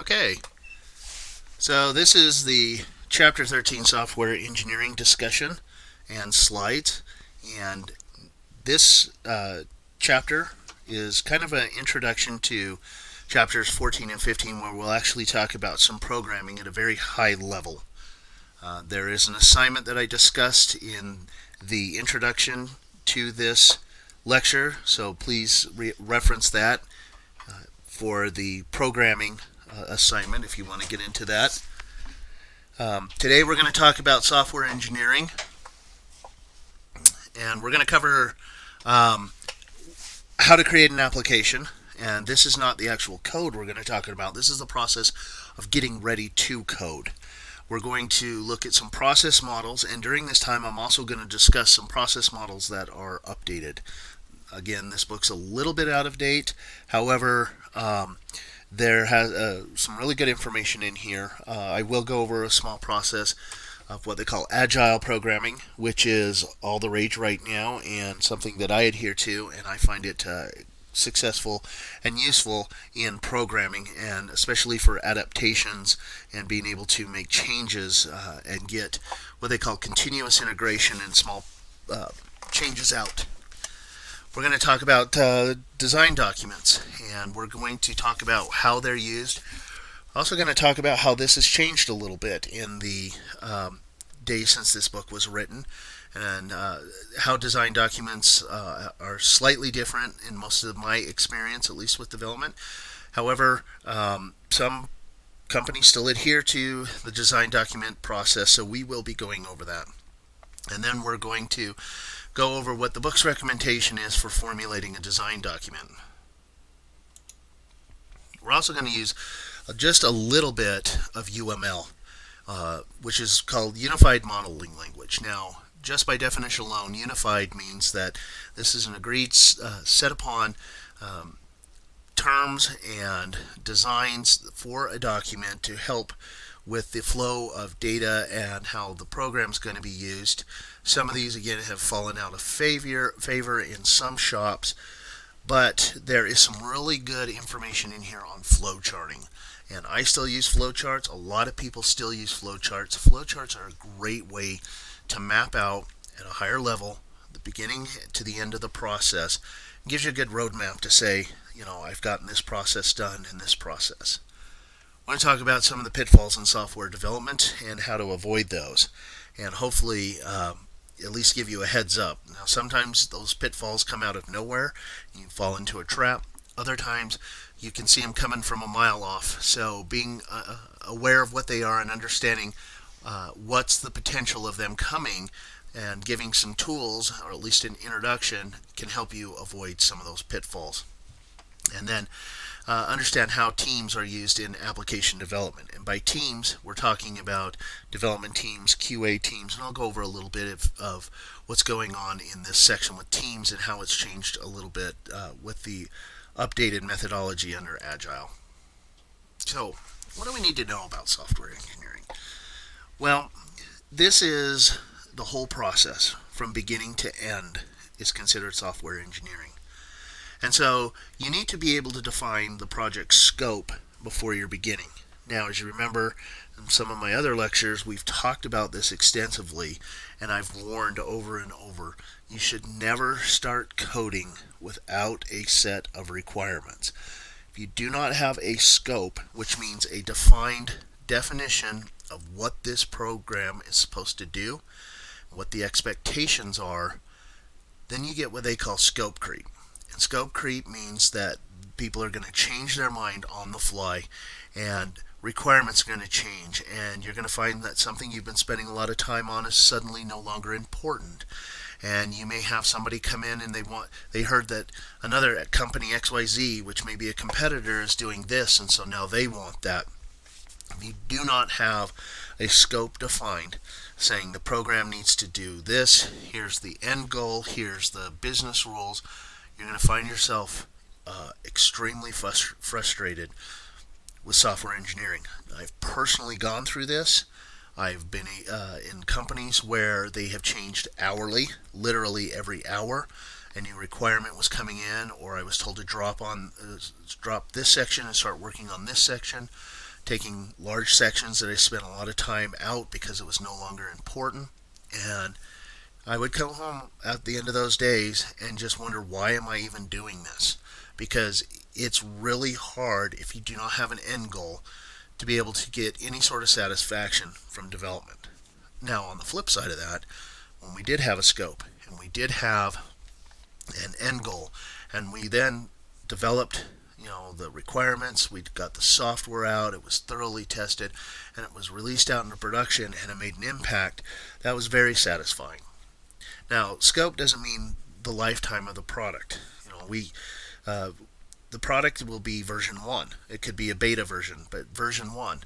Okay, so this is the Chapter 13 Software Engineering discussion and slides. And this chapter is kind of an introduction to chapters 14 and 15, where we'll actually talk about some programming at a very high level. There is an assignment that I discussed in the introduction to this lecture, so please reference that for the programming assignment if you want to get into that. Today we're going to talk about software engineering, and we're going to cover how to create an application. And this is not the actual code we're going to talk about. This is the process of getting ready to code. We're going to look at some process models, and during this time I'm also going to discuss some process models that are updated. Again, this book's a little bit out of date. However, there has some really good information in here. I will go over a small process of what they call Agile programming, which is all the rage right now and something that I adhere to, and I find it successful and useful in programming, and especially for adaptations and being able to make changes and get what they call continuous integration and small changes out. We're going to talk about design documents, and we're going to talk about how they're used. Also going to talk about how this has changed a little bit in the days since this book was written, and how design documents are slightly different in most of my experience, at least with development. However, some companies still adhere to the design document process, so we will be going over that. And then we're going to go over what the book's recommendation is for formulating a design document. We're also going to use just a little bit of UML, which is called Unified Modeling Language. Now, just by definition alone, unified means that this is an agreed set upon terms and designs for a document to help with the flow of data and how the program is going to be used. Some of these, again, have fallen out of favor in some shops, but there is some really good information in here on flowcharting. And I still use flowcharts. A lot of people still use flowcharts. Flowcharts are a great way to map out at a higher level the beginning to the end of the process. It gives you a good roadmap to say, I've gotten this process done in this process. I want to talk about some of the pitfalls in software development and how to avoid those, and hopefully at least give you a heads up. Now, sometimes those pitfalls come out of nowhere, and you fall into a trap. Other times you can see them coming from a mile off, so being aware of what they are and understanding what's the potential of them coming and giving some tools, or at least an introduction, can help you avoid some of those pitfalls. And then understand how teams are used in application development. And by teams, we're talking about development teams, QA teams, and I'll go over a little bit of what's going on in this section with teams and how it's changed a little bit with the updated methodology under Agile. So, what do we need to know about software engineering? Well, this is the whole process from beginning to end is considered software engineering. And so you need to be able to define the project scope before you're beginning. Now, as you remember in some of my other lectures, we've talked about this extensively, and I've warned over and over, you should never start coding without a set of requirements. If you do not have a scope, which means a defined definition of what this program is supposed to do, what the expectations are, then you get what they call scope creep. And scope creep means that people are going to change their mind on the fly, and requirements are going to change, and you're going to find that something you've been spending a lot of time on is suddenly no longer important. And you may have somebody come in and they heard that another company XYZ, which may be a competitor, is doing this, and so now they want that. If you do not have a scope defined, saying the program needs to do this, here's the end goal, here's the business rules, you're going to find yourself extremely frustrated with software engineering. I've personally gone through this. I've been in companies where they have changed hourly, literally every hour. A new requirement was coming in, or I was told to drop this section and start working on this section. taking large sections that I spent a lot of time out because it was no longer important. And I would come home at the end of those days and just wonder, why am I even doing this? Because it's really hard, if you do not have an end goal, to be able to get any sort of satisfaction from development. Now, on the flip side of that, when we did have a scope and we did have an end goal, and we then developed the requirements, we got the software out, it was thoroughly tested, and it was released out into production, and it made an impact, that was very satisfying. Now, scope doesn't mean the lifetime of the product. The product will be version 1. It could be a beta version, but version 1.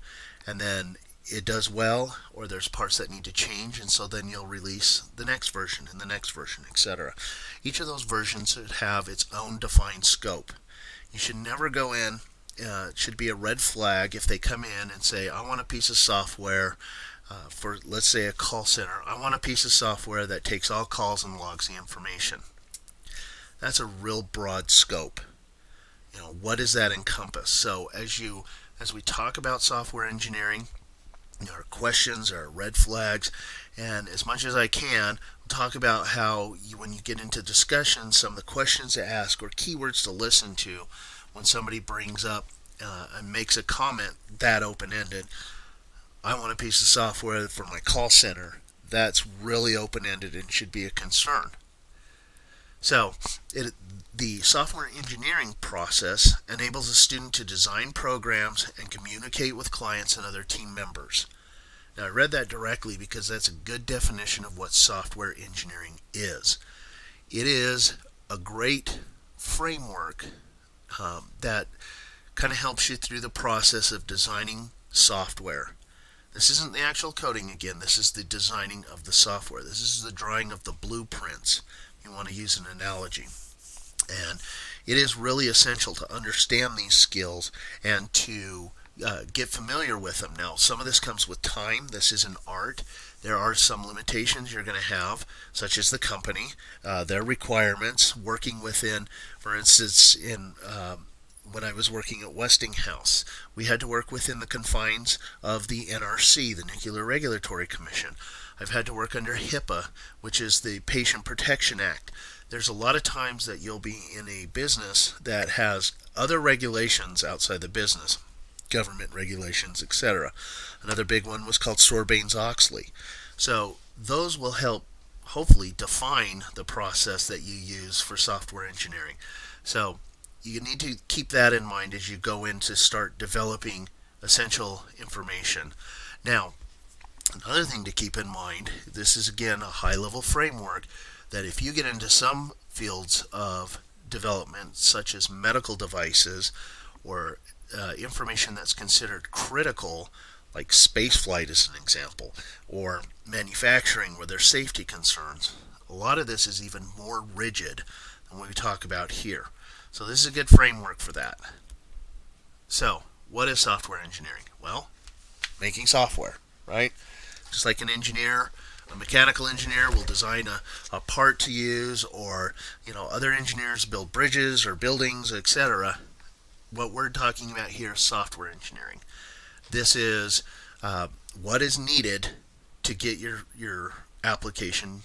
And then it does well, or there's parts that need to change, and so then you'll release the next version and the next version, etc. Each of those versions should have its own defined scope. You should never go in, it should be a red flag if they come in and say, I want a piece of software for, let's say, a call center. I want a piece of software that takes all calls and logs the information. That's a real broad scope. What does that encompass? So as we talk about software engineering, our questions, our red flags, and as much as I can, we'll talk about how when you get into discussions, some of the questions to ask or keywords to listen to when somebody brings up and makes a comment that open-ended. I want a piece of software for my call center. That's really open-ended and should be a concern. So, the software engineering process enables a student to design programs and communicate with clients and other team members. Now, I read that directly because that's a good definition of what software engineering is. It is a great framework that kind of helps you through the process of designing software. This isn't the actual coding again, this is the designing of the software. This is the drawing of the blueprints. You want to use an analogy. And it is really essential to understand these skills and to get familiar with them. Now, some of this comes with time. This is an art. There are some limitations you're going to have, such as the company, their requirements, working within, for instance, when I was working at Westinghouse, we had to work within the confines of the NRC, the Nuclear Regulatory Commission. I've had to work under HIPAA, which is the Patient Protection Act. There's a lot of times that you'll be in a business that has other regulations outside the business, government regulations, etc. Another big one was called Sarbanes-Oxley. So those will help, hopefully, define the process that you use for software engineering. So you need to keep that in mind as you go in to start developing essential information. Now, another thing to keep in mind, this is again a high-level framework, that if you get into some fields of development, such as medical devices or information that's considered critical, like spaceflight is an example, or manufacturing where there's safety concerns, a lot of this is even more rigid than what we talk about here. So this is a good framework for that. So, what is software engineering? Well, making software, right? Just like an engineer, a mechanical engineer will design a part to use, or other engineers build bridges or buildings, etc. What we're talking about here is software engineering. This is what is needed to get your application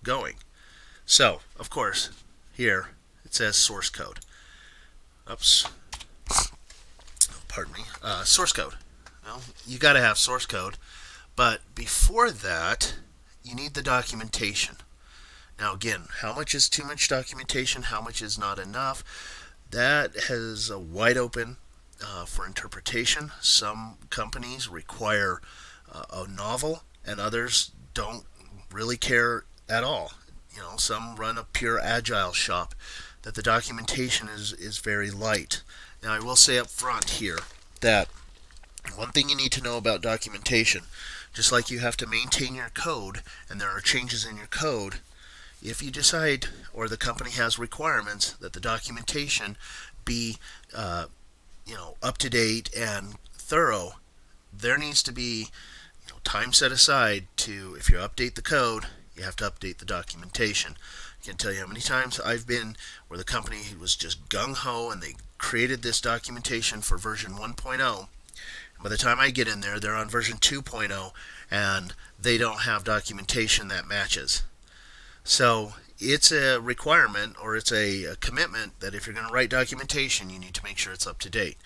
going. So, of course, here it says source code. Oops. Pardon me. Source code. Well, you got to have source code, but before that, you need the documentation. Now again, how much is too much documentation? How much is not enough? That has a wide open for interpretation. Some companies require a novel, and others don't really care at all. Some run a pure Agile shop that the documentation is very light. Now, I will say up front here that one thing you need to know about documentation, just like you have to maintain your code and there are changes in your code, if you decide, or the company has requirements, that the documentation be up to date and thorough, there needs to be time set aside to, if you update the code, you have to update the documentation. I can't tell you how many times I've been where the company was just gung-ho and they created this documentation for version 1.0, By the time I get in there, they're on version 2.0 and they don't have documentation that matches. So it's a requirement or it's a commitment that if you're going to write documentation, you need to make sure it's up to date.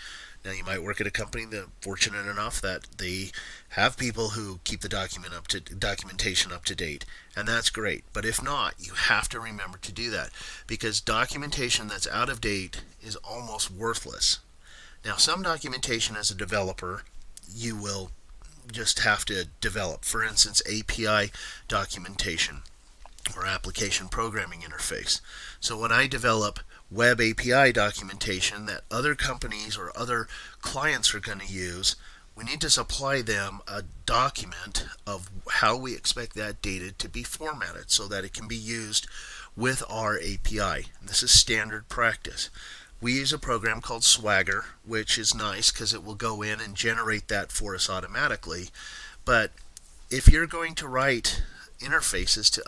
Now, you might work at a company that's fortunate enough that they have people who keep the documentation up to date, and that's great. But if not, you have to remember to do that because documentation that's out of date is almost worthless. Now, some documentation as a developer, you will just have to develop. For instance, API documentation or application programming interface. So when I develop web API documentation that other companies or other clients are going to use, we need to supply them a document of how we expect that data to be formatted so that it can be used with our API. And this is standard practice. We use a program called Swagger, which is nice because it will go in and generate that for us automatically. But if you're going to write interfaces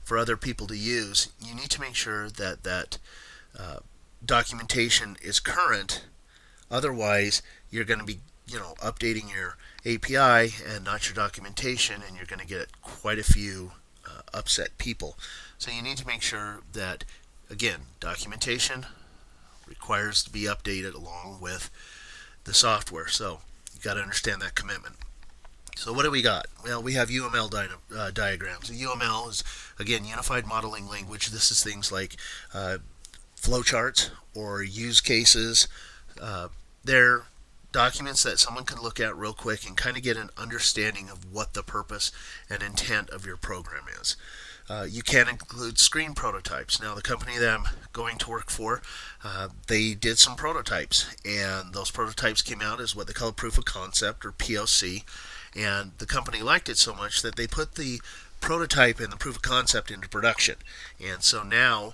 for other people to use, you need to make sure that documentation is current. Otherwise, you're going to be updating your API and not your documentation, and you're going to get quite a few upset people. So you need to make sure that, again, documentation requires to be updated along with the software. So you got to understand that commitment. So what do we got? Well, we have UML diagrams. The UML is, again, Unified Modeling Language. This is things like flowcharts or use cases. They're documents that someone can look at real quick and kind of get an understanding of what the purpose and intent of your program is. You can include screen prototypes. Now, the company that I'm going to work for, they did some prototypes, and those prototypes came out as what they call a proof of concept or POC, and the company liked it so much that they put the prototype and the proof of concept into production. And so now,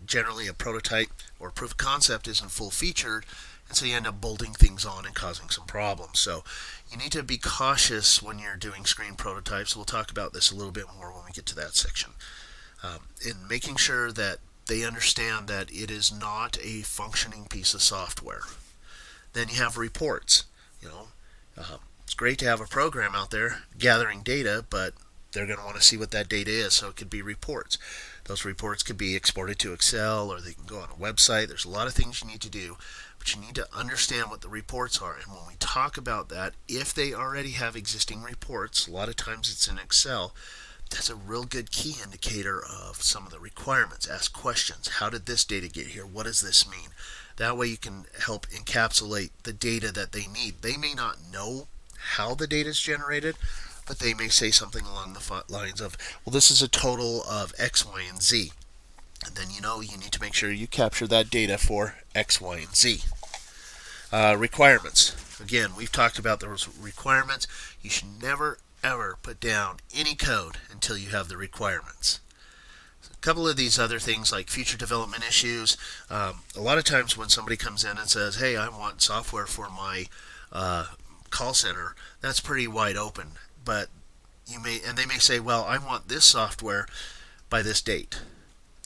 generally a prototype or proof of concept isn't full featured, and so you end up bolting things on and causing some problems. So you need to be cautious when you're doing screen prototypes. We'll talk about this a little bit more when we get to that section. In making sure that they understand that it is not a functioning piece of software. Then you have reports. It's great to have a program out there gathering data, but they're going to want to see what that data is, so it could be reports. Those reports could be exported to Excel, or they can go on a website. There's a lot of things you need to do, but you need to understand what the reports are. And when we talk about that, if they already have existing reports, a lot of times it's in Excel, that's a real good key indicator of some of the requirements. Ask questions. How did this data get here? What does this mean? That way you can help encapsulate the data that they need. They may not know how the data is generated, but they may say something along the lines of, well, this is a total of X, Y, and Z. And then you need to make sure you capture that data for X, Y, and Z. Requirements. Again, we've talked about those requirements. You should never, ever put down any code until you have the requirements. A couple of these other things like future development issues. A lot of times when somebody comes in and says, hey, I want software for my call center, that's pretty wide open. But they may say, well, I want this software by this date.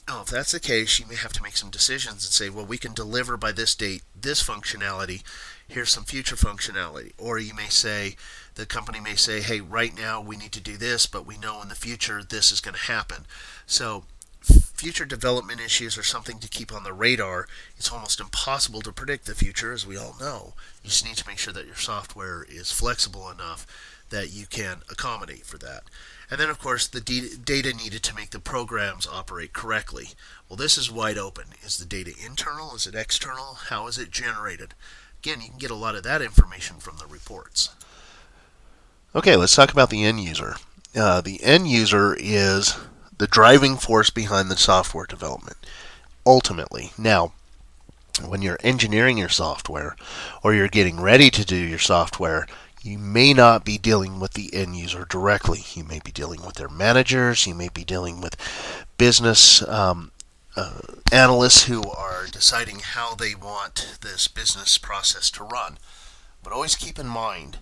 Now, if that's the case, you may have to make some decisions and say, well, we can deliver by this date this functionality. Here's some future functionality. Or you may say, the company may say, hey, right now we need to do this, but we know in the future this is going to happen. So future development issues are something to keep on the radar. It's almost impossible to predict the future, as we all know. You just need to make sure that your software is flexible enough that you can accommodate for that. And then, of course, the data needed to make the programs operate correctly. Well, this is wide open. Is the data internal? Is it external? How is it generated? Again, you can get a lot of that information from the reports. Okay, let's talk about the end user. The end user is the driving force behind the software development, ultimately. Now, when you're engineering your software or you're getting ready to do your software, you may not be dealing with the end user directly. You may be dealing with their managers. You may be dealing with business analysts who are deciding how they want this business process to run. But always keep in mind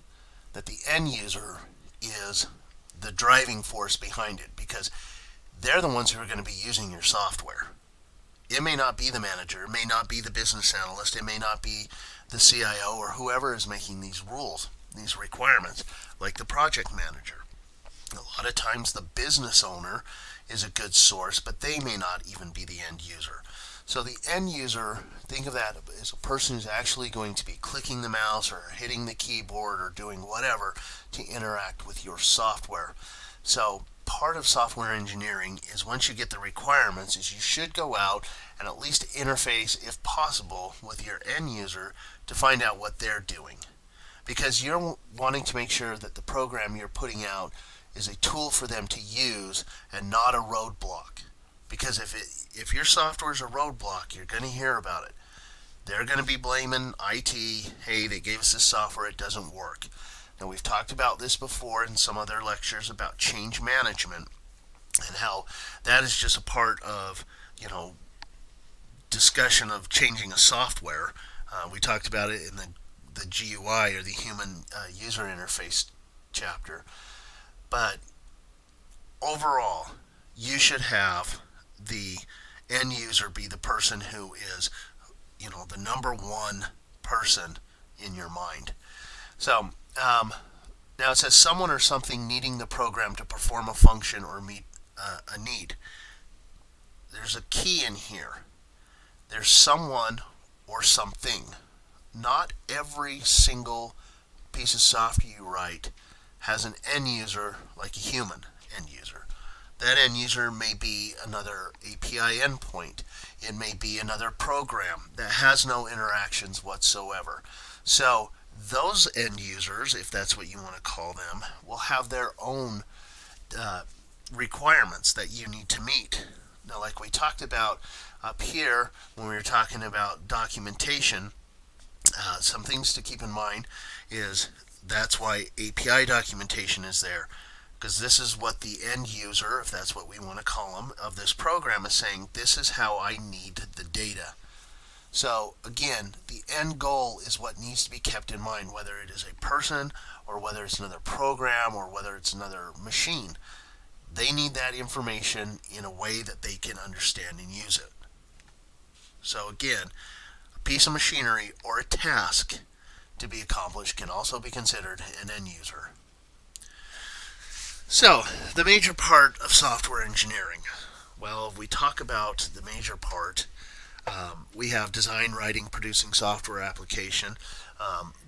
that the end user is the driving force behind it, because they're the ones who are going to be using your software. It may not be the manager, it may not be the business analyst, it may not be the CIO or whoever is making these rules, these requirements, like the project manager. A lot of times the business owner is a good source, but they may not even be the end user. So the end user, think of that as a person who's actually going to be clicking the mouse or hitting the keyboard or doing whatever to interact with your software. So part of software engineering is once you get the requirements is you should go out and at least interface, if possible, with your end user to find out what they're doing. Because you're wanting to make sure that the program you're putting out is a tool for them to use and not a roadblock. Because if your software is a roadblock, you're going to hear about it. They're going to be blaming IT. Hey, they gave us this software, it doesn't work. Now, we've talked about this before in some other lectures about change management and how that is just a part of, discussion of changing a software. We talked about it in the GUI, or the human user interface chapter. But overall, you should have the end user be the person who is, the number one person in your mind. So, now it says someone or something needing the program to perform a function or meet a need. There's a key in here. There's someone or something. Not every single piece of software you write has an end user like a human end user. That end user may be another API endpoint. It may be another program that has no interactions whatsoever. So those end users, if that's what you want to call them, will have their own requirements that you need to meet. Now, like we talked about up here when we were talking about documentation, some things to keep in mind is that's why API documentation is there. Because this is what the end user, if that's what we want to call them, of this program is saying, this is how I need the data. So again, the end goal is what needs to be kept in mind, whether it is a person or whether it's another program or whether it's another machine. They need that information in a way that they can understand and use it. So again, a piece of machinery or a task to be accomplished can also be considered an end user. So, the major part of software engineering. Well, if we talk about the major part, we have design, writing, producing software application.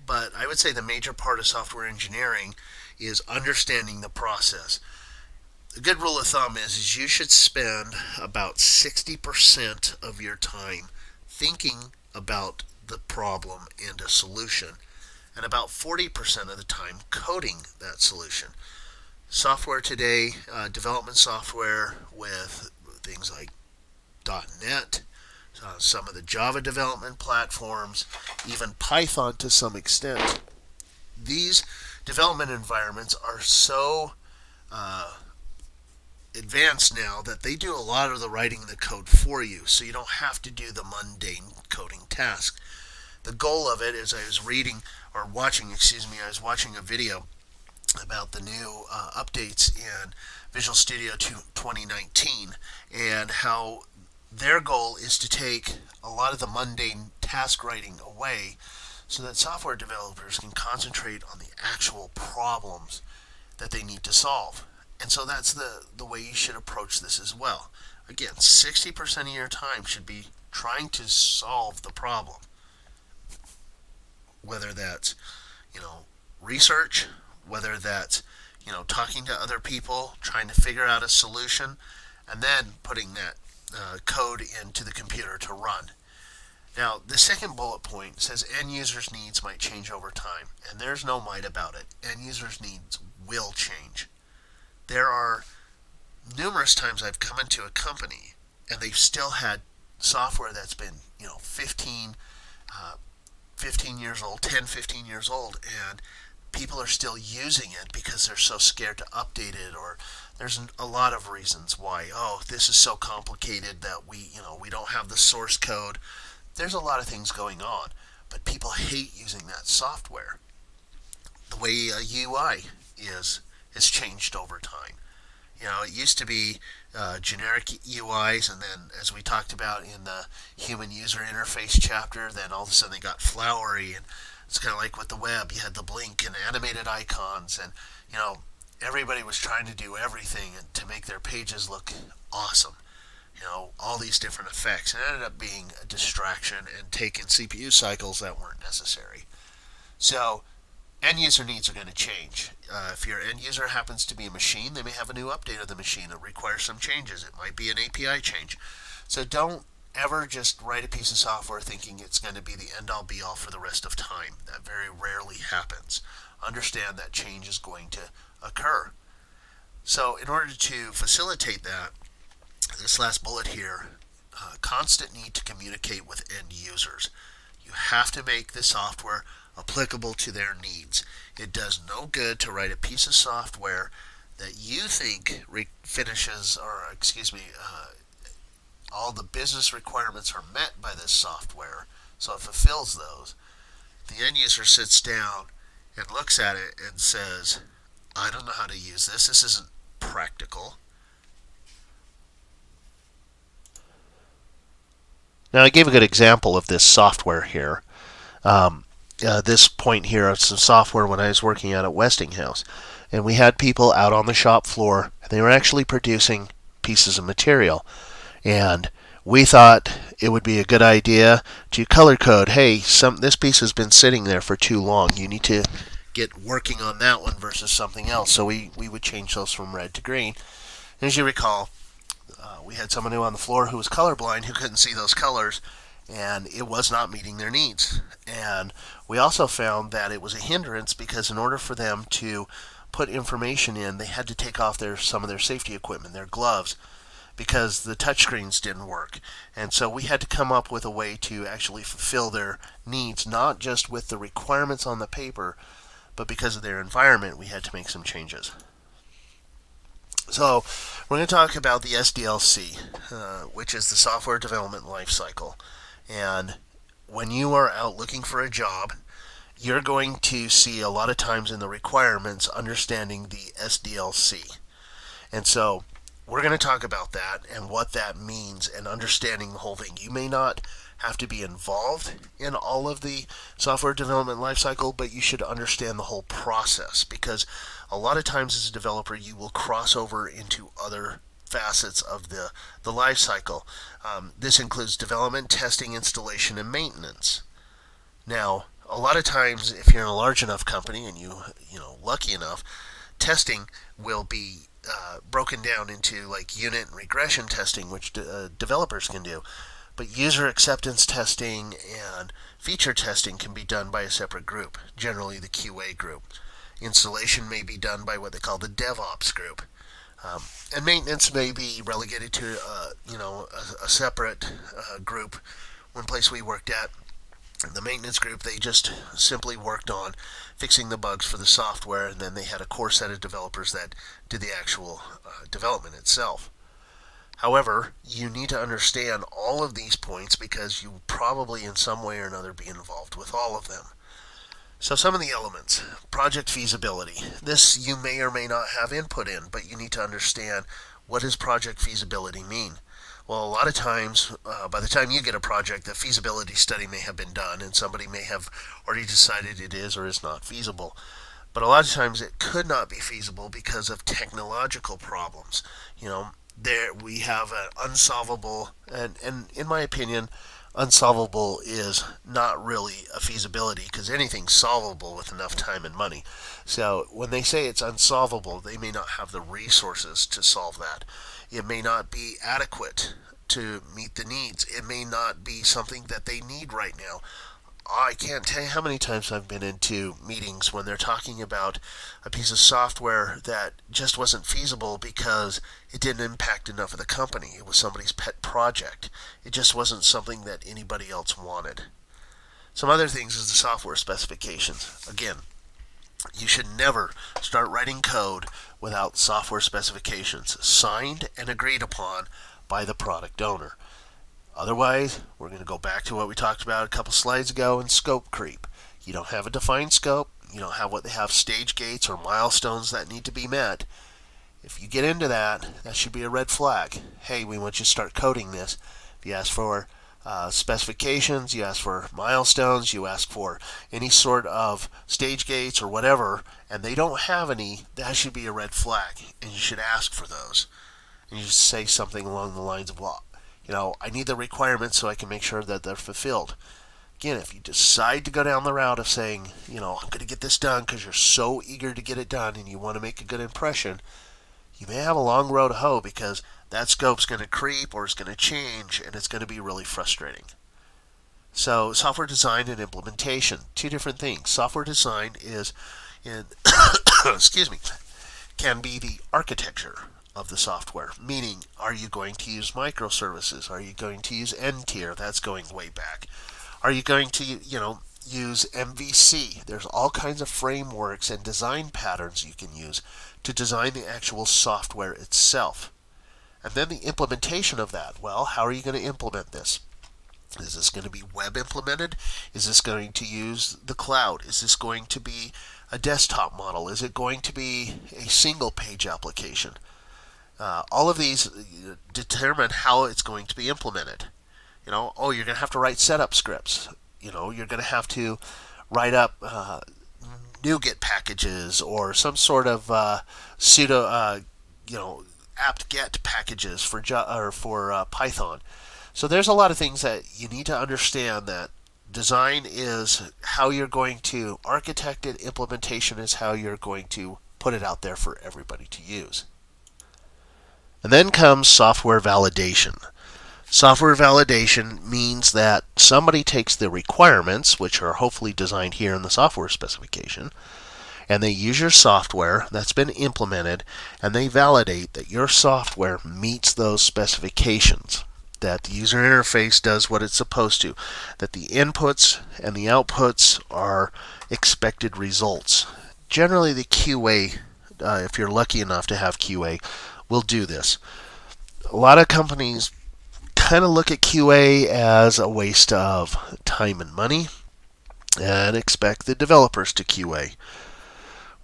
But I would say the major part of software engineering is understanding the process. A good rule of thumb is you should spend about 60% of your time thinking about the problem and a solution, and about 40% of the time coding that solution. Software today, development software with things like .NET, some of the Java development platforms, even Python to some extent. These development environments are so advanced now that they do a lot of the writing the code for you, so you don't have to do the mundane coding task. The goal of it is I was watching a video about the new updates in Visual Studio 2019 and how their goal is to take a lot of the mundane task writing away so that software developers can concentrate on the actual problems that they need to solve. And so that's the way you should approach this as well. Again, 60% of your time should be trying to solve the problem. Whether that's, research, whether that's, talking to other people, trying to figure out a solution, and then putting that code into the computer to run. Now, the second bullet point says end users' needs might change over time, and there's no might about it. End users' needs will change. There are numerous times I've come into a company and they've still had software that's been, 15 years old, 10, 15 years old, and people are still using it because they're so scared to update it, or there's a lot of reasons why. Oh, this is so complicated that we don't have the source code. There's a lot of things going on, but people hate using that software. The way a UI has changed over time. It used to be generic UIs, and then, as we talked about in the human user interface chapter, then all of a sudden they got flowery, and it's kind of like with the web. You had the blink and animated icons, and you know, everybody was trying to do everything to make their pages look awesome. All these different effects, and it ended up being a distraction and taking CPU cycles that weren't necessary. So end user needs are going to change. If your end user happens to be a machine, they may have a new update of the machine that requires some changes. It might be an API change. So don't ever just write a piece of software thinking it's going to be the end all be all for the rest of time. That very rarely happens. Understand that change is going to occur. So in order to facilitate that, this last bullet here, constant need to communicate with end users. You have to make the software applicable to their needs. It does no good to write a piece of software that you think finishes, or excuse me, all the business requirements are met by this software, so it fulfills those. The end user sits down and looks at it and says, I don't know how to use this. This isn't practical. Now, I gave a good example of this software here. This point here of some software when I was working out at Westinghouse. And we had people out on the shop floor. They were actually producing pieces of material. And we thought it would be a good idea to color code, hey, this piece has been sitting there for too long. You need to get working on that one versus something else. So we would change those from red to green. And as you recall, we had someone on the floor who was colorblind who couldn't see those colors, and it was not meeting their needs. And we also found that it was a hindrance because in order for them to put information in, they had to take off some of their safety equipment, their gloves, because the touchscreens didn't work. And so we had to come up with a way to actually fulfill their needs, not just with the requirements on the paper, but because of their environment, we had to make some changes. So we're going to talk about the SDLC, which is the Software Development Lifecycle. And when you are out looking for a job, you're going to see a lot of times in the requirements understanding the SDLC. And so we're going to talk about that and what that means and understanding the whole thing. You may not have to be involved in all of the software development lifecycle, but you should understand the whole process, because a lot of times as a developer you will cross over into other facets of the life cycle. This includes development, testing, installation, and maintenance. Now, a lot of times if you're in a large enough company and you lucky enough, testing will be broken down into like unit and regression testing, which developers can do. But user acceptance testing and feature testing can be done by a separate group, generally the QA group. Installation may be done by what they call the DevOps group. And maintenance may be relegated to a separate group. One place we worked at, the maintenance group, they just simply worked on fixing the bugs for the software, and then they had a core set of developers that did the actual development itself. However, you need to understand all of these points because you will probably in some way or another be involved with all of them. So some of the elements. Project feasibility. This you may or may not have input in, but you need to understand, what does project feasibility mean? Well, a lot of times, by the time you get a project, the feasibility study may have been done and somebody may have already decided it is or is not feasible. But a lot of times it could not be feasible because of technological problems. There we have an unsolvable, and in my opinion, unsolvable is not really a feasibility, because anything's solvable with enough time and money. So when they say it's unsolvable, they may not have the resources to solve that. It may not be adequate to meet the needs. It may not be something that they need right now. I can't tell you how many times I've been into meetings when they're talking about a piece of software that just wasn't feasible because it didn't impact enough of the company. It was somebody's pet project. It just wasn't something that anybody else wanted. Some other things is the software specifications. Again, you should never start writing code without software specifications signed and agreed upon by the product owner. Otherwise, we're going to go back to what we talked about a couple slides ago in scope creep. You don't have a defined scope. You don't have stage gates or milestones that need to be met. If you get into that, that should be a red flag. Hey, we want you to start coding this. If you ask for specifications, you ask for milestones, you ask for any sort of stage gates or whatever, and they don't have any, that should be a red flag, and you should ask for those. And you just say something along the lines of, well, I need the requirements so I can make sure that they're fulfilled. Again, if you decide to go down the route of saying, I'm going to get this done because you're so eager to get it done and you want to make a good impression, you may have a long road to hoe because that scope's going to creep or it's going to change and it's going to be really frustrating. So, software design and implementation, two different things. Software design is excuse me, can be the architecture of the software, meaning are you going to use microservices? Are you going to use N-tier? That's going way back. Are you going to, use MVC? There's all kinds of frameworks and design patterns you can use to design the actual software itself. And then the implementation of that. Well, how are you going to implement this? Is this going to be web implemented? Is this going to use the cloud? Is this going to be a desktop model? Is it going to be a single page application? All of these determine how it's going to be implemented. You're going to have to write setup scripts. You're going to have to write up NuGet packages or some sort of pseudo, apt-get packages for Python. So there's a lot of things that you need to understand. That design is how you're going to architect it. Implementation is how you're going to put it out there for everybody to use. And then comes software validation. Software validation means that somebody takes the requirements, which are hopefully designed here in the software specification, and they use your software that's been implemented, and they validate that your software meets those specifications, that the user interface does what it's supposed to, that the inputs and the outputs are expected results. Generally, the QA, if you're lucky enough to have QA, will do this. A lot of companies kind of look at QA as a waste of time and money and expect the developers to QA.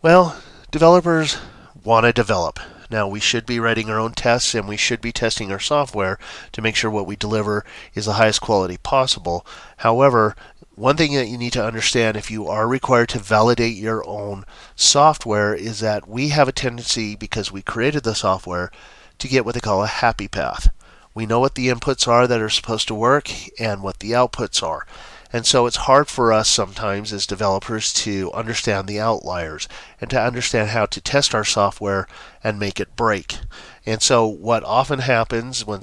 Well, developers want to develop. Now, we should be writing our own tests and we should be testing our software to make sure what we deliver is the highest quality possible. However, one thing that you need to understand if you are required to validate your own software is that we have a tendency, because we created the software, to get what they call a happy path. We know what the inputs are that are supposed to work and what the outputs are. And so it's hard for us sometimes as developers to understand the outliers and to understand how to test our software and make it break. And so what often happens when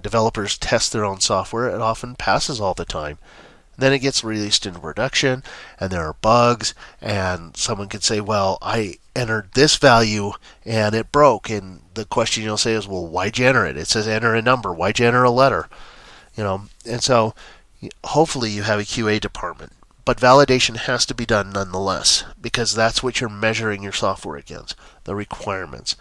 developers test their own software, it often passes all the time. Then it gets released into production, and there are bugs, and someone could say, well, I entered this value, and it broke. And the question you'll say is, well, why'd you enter it? It says enter a number. Why'd you enter a letter? And so hopefully you have a QA department. But validation has to be done nonetheless, because that's what you're measuring your software against, the requirements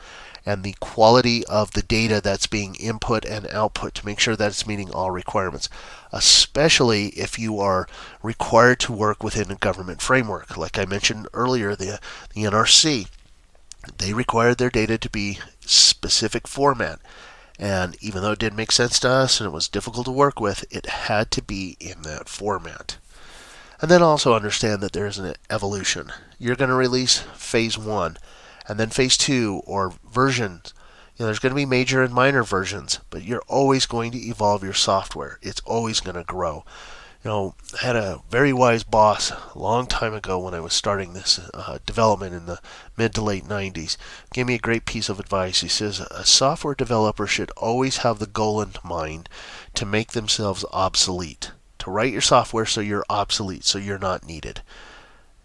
and the quality of the data that's being input and output to make sure that it's meeting all requirements, especially if you are required to work within a government framework. Like I mentioned earlier, the NRC, they required their data to be specific format. And even though it didn't make sense to us and it was difficult to work with, it had to be in that format. And then also understand that there's an evolution. You're going to release phase 1. And then phase 2 or versions. There's going to be major and minor versions, but you're always going to evolve your software. It's always going to grow. I had a very wise boss a long time ago when I was starting this development in the mid to late 90s. Gave me a great piece of advice. He says, a software developer should always have the goal in mind to make themselves obsolete. To write your software so you're obsolete, so you're not needed.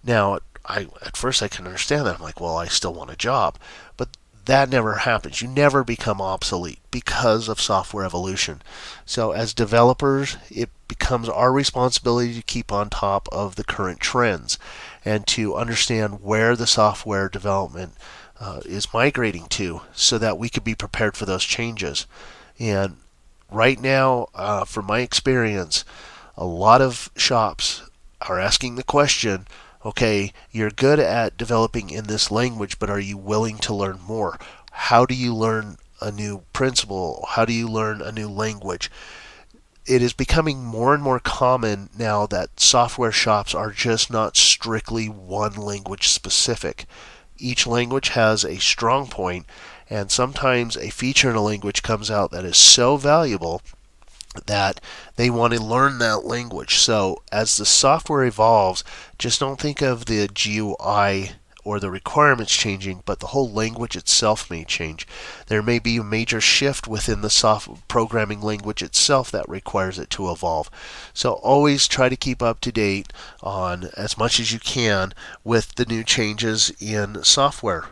Now, at first I can understand that. I'm like, well, I still want a job. But that never happens. You never become obsolete because of software evolution. So as developers, it becomes our responsibility to keep on top of the current trends and to understand where the software development is migrating to so that we could be prepared for those changes. And right now, from my experience, a lot of shops are asking the question, Okay, you're good at developing in this language, but are you willing to learn more? How do you learn a new principle? How do you learn a new language? It is becoming more and more common now that software shops are just not strictly one language specific. Each language has a strong point, and sometimes a feature in a language comes out that is so valuable that they want to learn that language. So as the software evolves, just don't think of the GUI or the requirements changing, but the whole language itself may change. There may be a major shift within the programming language itself that requires it to evolve. So always try to keep up to date on as much as you can with the new changes in software.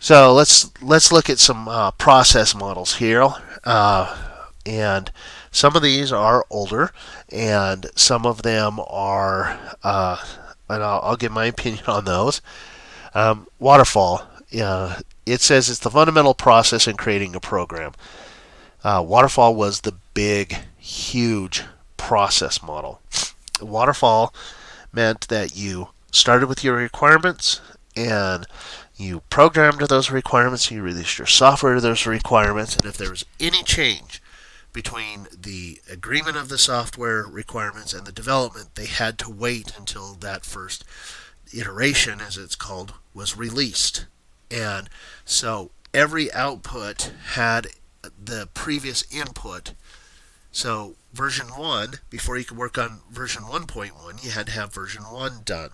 So let's look at some process models here, and some of these are older, and some of them are, and I'll give my opinion on those. Waterfall. It says it's the fundamental process in creating a program. Waterfall was the big, huge process model. Waterfall meant that you started with your requirements and you programmed to those requirements, you released your software to those requirements, and if there was any change between the agreement of the software requirements and the development, they had to wait until that first iteration, as it's called, was released. And so every output had the previous input. So version 1, before you could work on version 1.1, you had to have version 1 done.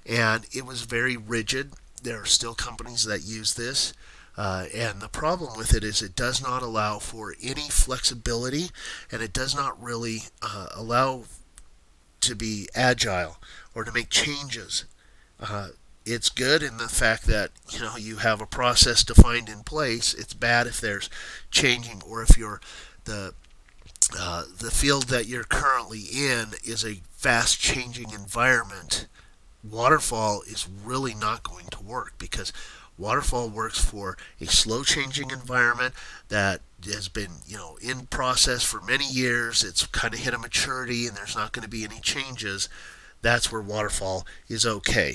And it was very rigid. There are still companies that use this. And the problem with it is it does not allow for any flexibility, and it does not really allow to be agile or to make changes. It's good in the fact that you have a process defined in place. It's bad if there's changing, or if you're the field that you're currently in is a fast changing environment. Waterfall is really not going to work, because Waterfall works for a slow changing environment that has been in process for many years. It's kind of hit a maturity and there's not going to be any changes. That's where Waterfall is okay.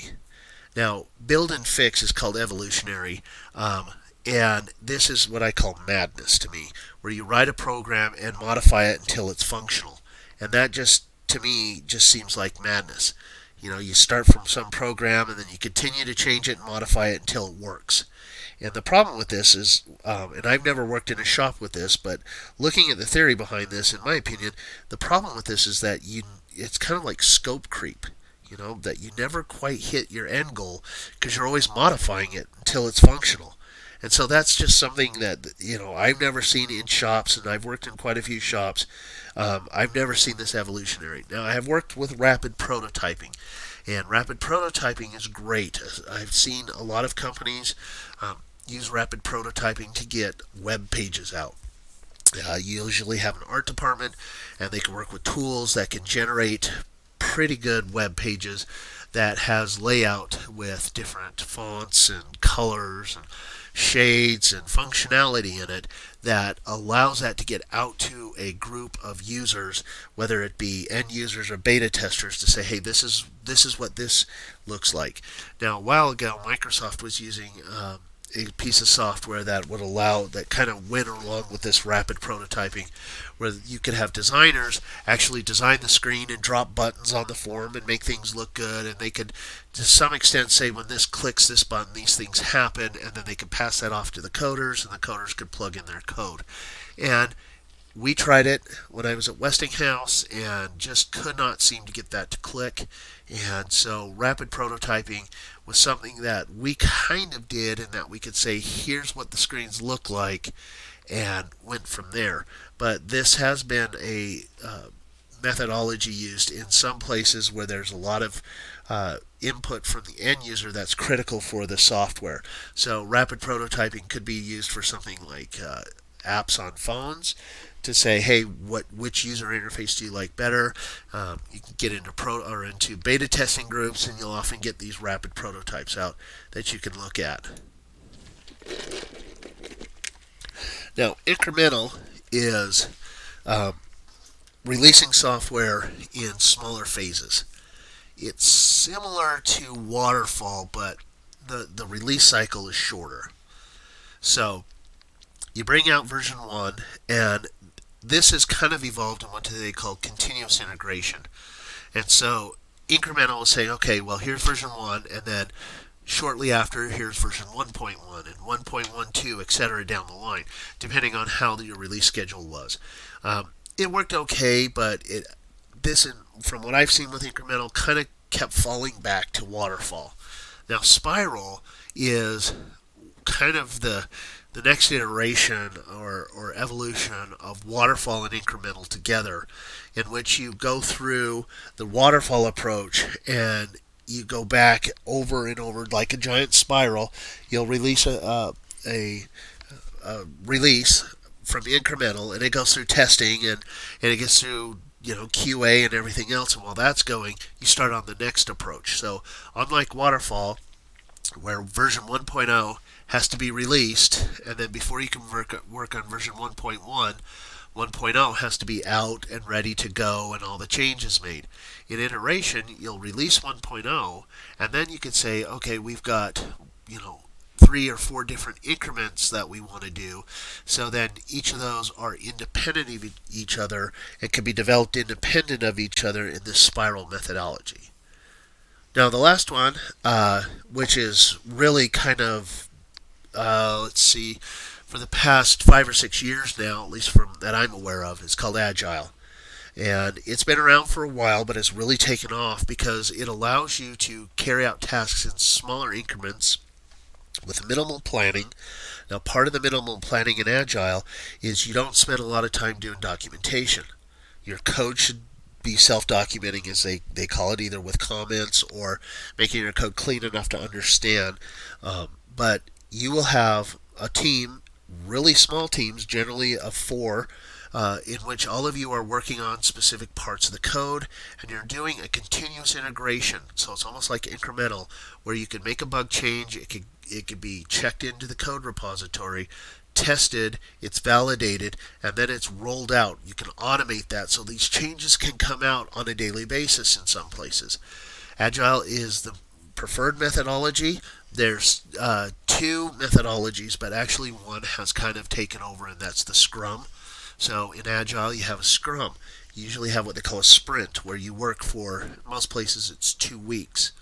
Now, build and fix is called evolutionary, and this is what I call madness to me, where you write a program and modify it until it's functional. And that just, to me, just seems like madness. You start from some program and then you continue to change it and modify it until it works. And the problem with this is, and I've never worked in a shop with this, but looking at the theory behind this, in my opinion, the problem with this is that it's kind of like scope creep. That you never quite hit your end goal because you're always modifying it until it's functional. And so that's just something that I've never seen in shops, and I've worked in quite a few shops. I've never seen this evolutionary. Now, I have worked with rapid prototyping, and rapid prototyping is great. I've seen a lot of companies use rapid prototyping to get web pages out. You usually have an art department, and they can work with tools that can generate pretty good web pages that has layout with different fonts and colors and shades and functionality in it that allows that to get out to a group of users, whether it be end users or beta testers, to say, hey, this is what this looks like. Now, a while ago, Microsoft was using a piece of software that would allow, that kind of went along with this rapid prototyping, where you could have designers actually design the screen and drop buttons on the form and make things look good, and they could to some extent say, when this clicks this button, these things happen, and then they could pass that off to the coders, and the coders could plug in their code. And we tried it when I was at Westinghouse and just could not seem to get that to click. And so rapid prototyping was something that we kind of did, in that we could say, here's what the screens look like, and went from there. But this has been a methodology used in some places where there's a lot of input from the end user that's critical for the software. So rapid prototyping could be used for something like apps on phones, to say, hey, which user interface do you like better? You can get into beta testing groups, and you'll often get these rapid prototypes out that you can look at. Now, incremental is releasing software in smaller phases. It's similar to Waterfall, but the release cycle is shorter. So you bring out version 1, and this has kind of evolved in what they call continuous integration. And so incremental is saying, okay, well, here's version 1, and then shortly after, here's version 1.1 and 1.12, etc., down the line, depending on how your release schedule was. It worked okay, but from what I've seen with incremental, kind of kept falling back to Waterfall. Now, Spiral is kind of the next iteration or evolution of Waterfall and incremental together, in which you go through the Waterfall approach and you go back over and over like a giant spiral. You'll release a release from incremental, and it goes through testing, and it gets through QA and everything else. And while that's going, you start on the next approach. So unlike Waterfall, where version 1.0 has to be released, and then before you can work on version 1.1, 1.0 has to be out and ready to go and all the changes made. In iteration, you'll release 1.0, and then you can say, okay, we've got 3 or 4 different increments that we want to do. So then each of those are independent of each other and can be developed independent of each other in this spiral methodology. Now, the last one, which is really kind of, for the past 5 or 6 years now, at least from that I'm aware of, is called Agile. And it's been around for a while, but it's really taken off because it allows you to carry out tasks in smaller increments with minimal planning. Now, part of the minimal planning in Agile is you don't spend a lot of time doing documentation. Your code should be self-documenting, as they call it, either with comments or making your code clean enough to understand. But you will have a team, really small teams, generally of 4, in which all of you are working on specific parts of the code, and you're doing a continuous integration. So it's almost like incremental, where you can make a bug change, it could be checked into the code repository, tested, it's validated, and then it's rolled out. You can automate that so these changes can come out on a daily basis in some places. Agile is the preferred methodology. There's 2 methodologies, but actually one has kind of taken over, and that's the Scrum. So in Agile, you have a Scrum. You usually have what they call a sprint, where you work for, in most places, it's 2 weeks.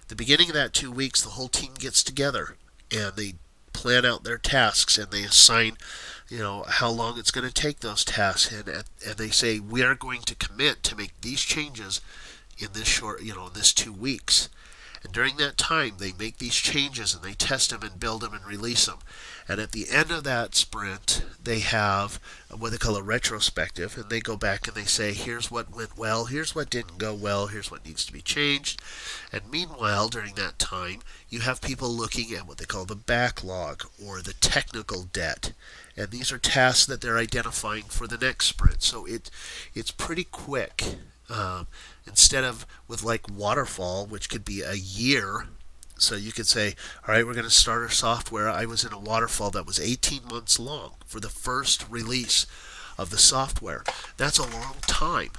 At the beginning of that 2 weeks, the whole team gets together, and they plan out their tasks, and they assign, how long it's going to take those tasks, and they say, we are going to commit to make these changes in this short, in this 2 weeks. And during that time, they make these changes, and they test them and build them and release them. And at the end of that sprint, they have what they call a retrospective, and they go back and they say, here's what went well, here's what didn't go well, here's what needs to be changed. And meanwhile, during that time, you have people looking at what they call the backlog or the technical debt. And these are tasks that they're identifying for the next sprint. So it's pretty quick. Instead of with like Waterfall, which could be a year. So you could say, all right, we're going to start our software. I was in a Waterfall that was 18 months long for the first release of the software. That's a long time.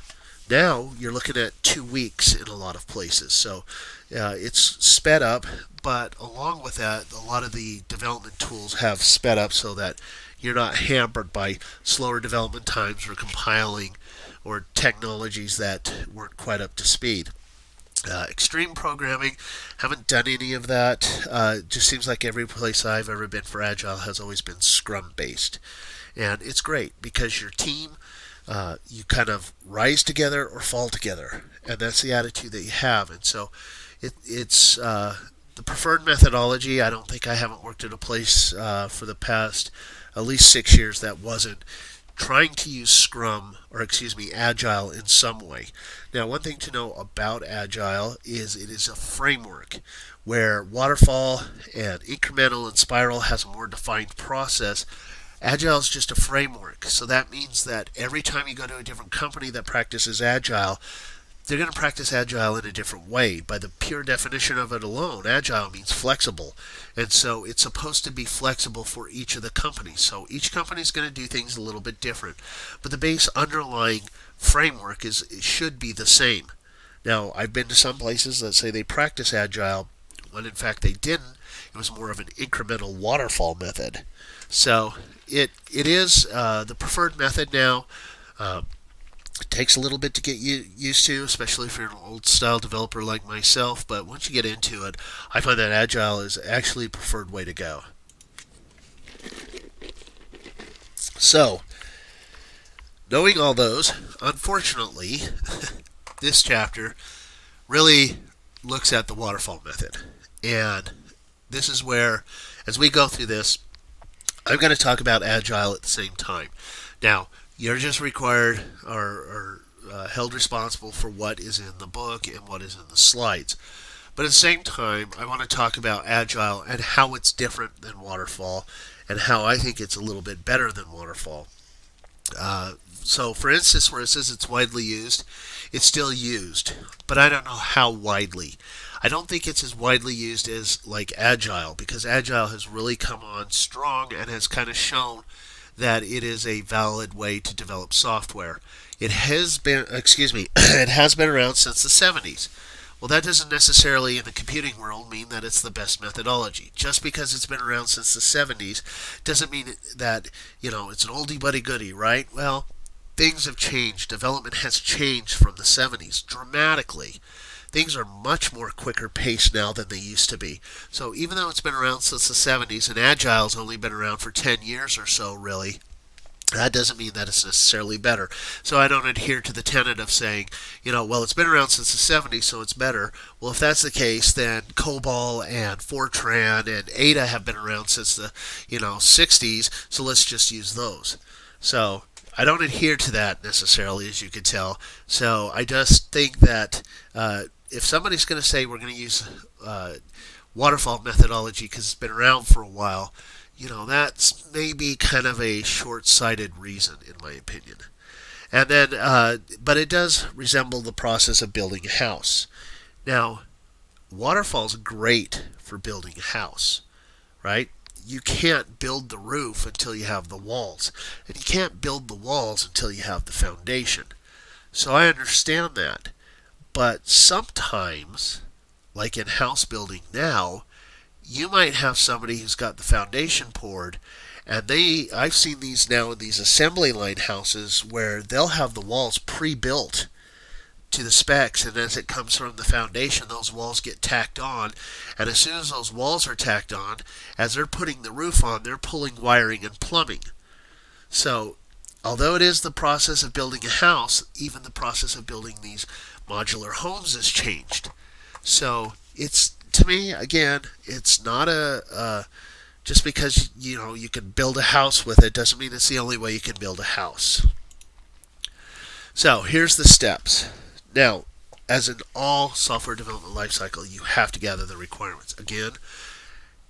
Now you're looking at 2 weeks in a lot of places. So it's sped up, but along with that, a lot of the development tools have sped up so that you're not hampered by slower development times or compiling or technologies that weren't quite up to speed. Extreme programming, haven't done any of that. Just seems like every place I've ever been for Agile has always been Scrum based. And it's great because your team, you kind of rise together or fall together. And that's the attitude that you have. And so it's the preferred methodology. I haven't worked at a place for the past at least 6 years that wasn't trying to use Scrum, or Agile in some way. Now, one thing to know about Agile is it is a framework, where Waterfall and Incremental and Spiral has a more defined process. Agile is just a framework, so that means that every time you go to a different company that practices Agile, they're going to practice Agile in a different way. By the pure definition of it alone, Agile means flexible. And so it's supposed to be flexible for each of the companies. So each company is going to do things a little bit different. But the base underlying framework should be the same. Now, I've been to some places that say they practice Agile, when in fact they didn't. It was more of an incremental waterfall method. So it is the preferred method now. Uh, it takes a little bit to get used to, especially if you're an old style developer like myself. But once you get into it, I find that Agile is actually a preferred way to go. So, knowing all those, unfortunately, this chapter really looks at the waterfall method. And this is where, as we go through this, I'm going to talk about Agile at the same time. Now, you're just required or held responsible for what is in the book and what is in the slides. But at the same time, I want to talk about Agile and how it's different than Waterfall and how I think it's a little bit better than Waterfall. So, for instance, where it says it's widely used, it's still used, but I don't know how widely. I don't think it's as widely used as like Agile, because Agile has really come on strong and has kind of shown that it is a valid way to develop software. It has been, it has been around since the 70s. Well, that doesn't necessarily in the computing world mean that it's the best methodology. Just because it's been around since the 70s doesn't mean that, it's an oldie but a goodie, right? Well, things have changed. Development has changed from the 70s dramatically. Things are much more quicker paced now than they used to be. So even though it's been around since the 70s, and Agile's only been around for 10 years or so, really, that doesn't mean that it's necessarily better. So I don't adhere to the tenet of saying, well, it's been around since the 70s, so it's better. Well, if that's the case, then COBOL and Fortran and Ada have been around since the, 60s, so let's just use those. So I don't adhere to that necessarily, as you can tell. So I just think that if somebody's going to say we're going to use waterfall methodology because it's been around for a while, that's maybe kind of a short-sighted reason, in my opinion. And then, but it does resemble the process of building a house. Now, waterfall's great for building a house, right? You can't build the roof until you have the walls, and you can't build the walls until you have the foundation. So I understand that. But sometimes, like in house building now, you might have somebody who's got the foundation poured, and I've seen these now in these assembly line houses where they'll have the walls pre-built to the specs, and as it comes from the foundation, those walls get tacked on, and as soon as those walls are tacked on, as they're putting the roof on, they're pulling wiring and plumbing. So, although it is the process of building a house, even the process of building these modular homes has changed. So it's, to me, again, it's not just because you can build a house with it doesn't mean it's the only way you can build a house. So here's the steps. Now, as in all software development lifecycle, you have to gather the requirements. Again,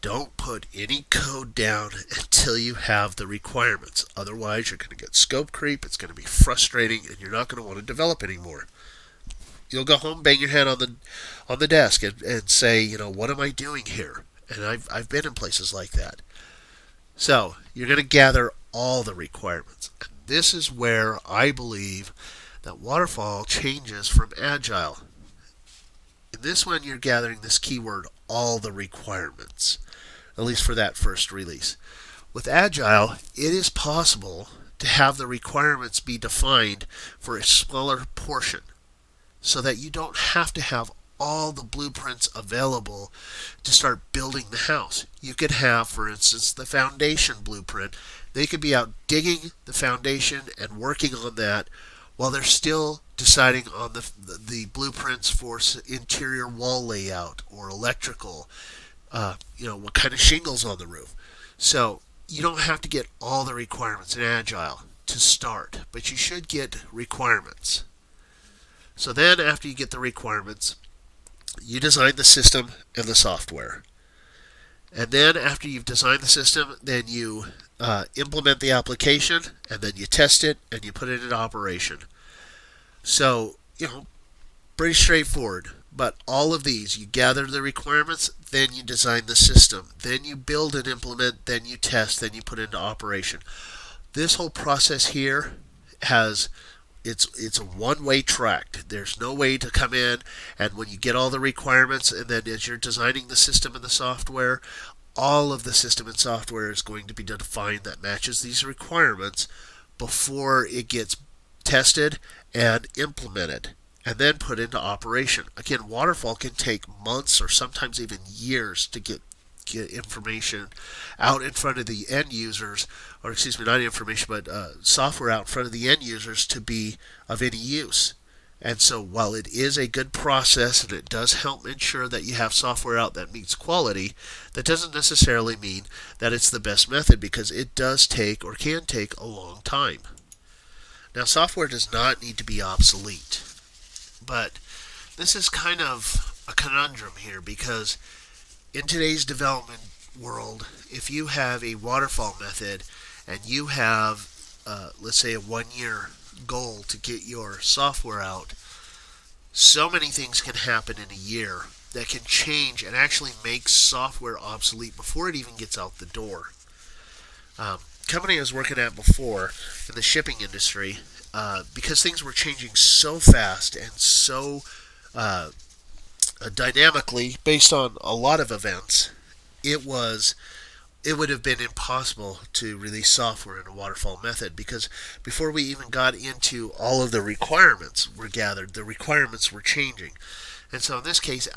don't put any code down until you have the requirements. Otherwise, you're going to get scope creep. It's going to be frustrating, and you're not going to want to develop anymore. You'll go home, bang your head on the desk, and say, what am I doing here? And I've been in places like that. So you're going to gather all the requirements. And this is where I believe that Waterfall changes from Agile. In this one, you're gathering this keyword, all the requirements, at least for that first release. With Agile, it is possible to have the requirements be defined for a smaller portion, so that you don't have to have all the blueprints available to start building the house. You could have, for instance, the foundation blueprint. They could be out digging the foundation and working on that while they're still deciding on the blueprints for interior wall layout or electrical, what kind of shingles on the roof. So you don't have to get all the requirements in Agile to start, but you should get requirements. So then after you get the requirements, you design the system and the software. And then after you've designed the system, then you implement the application, and then you test it, and you put it in operation. So, pretty straightforward. But all of these, you gather the requirements, then you design the system, then you build and implement, then you test, then you put it into operation. This whole process here it's a one-way track. There's no way to come in and when you get all the requirements and then as you're designing the system and the software, all of the system and software is going to be defined that matches these requirements before it gets tested and implemented and then put into operation. Again, waterfall can take months or sometimes even years to get information out in front of the end users, or excuse me, not information, but software out in front of the end users to be of any use. And so while it is a good process and it does help ensure that you have software out that meets quality, that doesn't necessarily mean that it's the best method because it does take or can take a long time. Now, software does not need to be obsolete, but this is kind of a conundrum here because in today's development world, if you have a waterfall method and you have, let's say, a 1-year goal to get your software out, so many things can happen in a year that can change and actually make software obsolete before it even gets out the door. Company I was working at before in the shipping industry, because things were changing so fast and so dynamically based on a lot of events, it would have been impossible to release software in a waterfall method because before we even got into all of the requirements were gathered, the requirements were changing. And so in this case,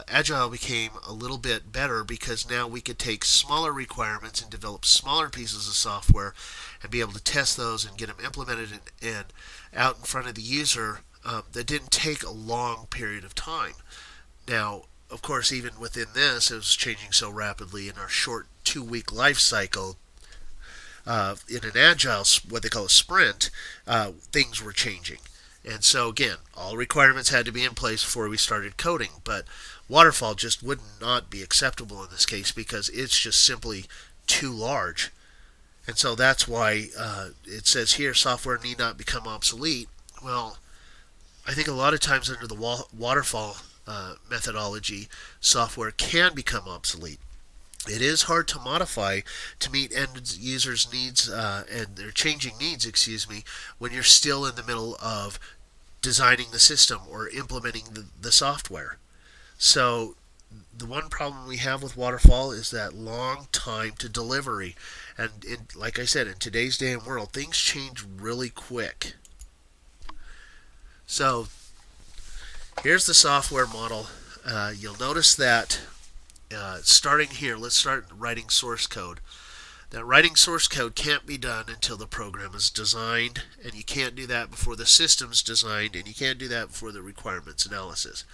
Agile became a little bit better because now we could take smaller requirements and develop smaller pieces of software and be able to test those and get them implemented and out in front of the user that didn't take a long period of time. Now, of course, even within this, it was changing so rapidly in our short 2-week life cycle. In an Agile, what they call a sprint, things were changing. And so again, all requirements had to be in place before we started coding, but Waterfall just would not be acceptable in this case because it's just simply too large. And so that's why it says here software need not become obsolete. Well, I think a lot of times under the Waterfall methodology, software can become obsolete. It is hard to modify to meet end users' needs and their changing needs, when you're still in the middle of designing the system or implementing the software. So the one problem we have with Waterfall is that long time to delivery. And like I said, in today's day and world, things change really quick. So here's the software model. You'll notice that starting here, let's start writing source code. That writing source code can't be done until the program is designed, and you can't do that before the system's designed, and you can't do that before the requirements analysis.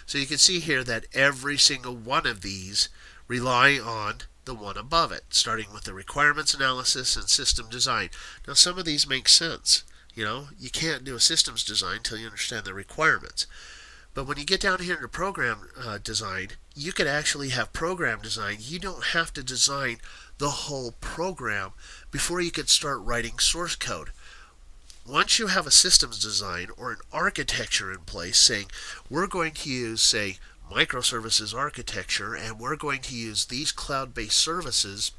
So you can see here that every single one of these rely on the one above it, starting with the requirements analysis and system design. Now some of these make sense. You can't do a systems design until you understand the requirements. But when you get down here to program design, you could actually have program design. You don't have to design the whole program before you could start writing source code. Once you have a systems design or an architecture in place saying we're going to use, say, microservices architecture and we're going to use these cloud-based services,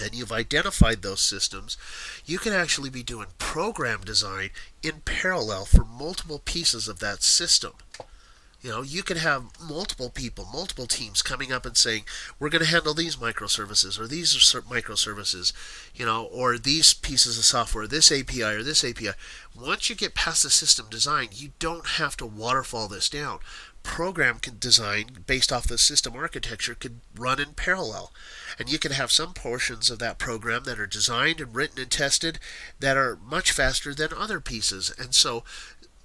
and you've identified those systems, you can actually be doing program design in parallel for multiple pieces of that system. You could have multiple people, multiple teams coming up and saying, we're going to handle these microservices, or these are microservices, or these pieces of software, this API or this API. Once you get past the system design, you don't have to waterfall this down. Program design based off the system architecture could run in parallel. And you can have some portions of that program that are designed and written and tested that are much faster than other pieces. And so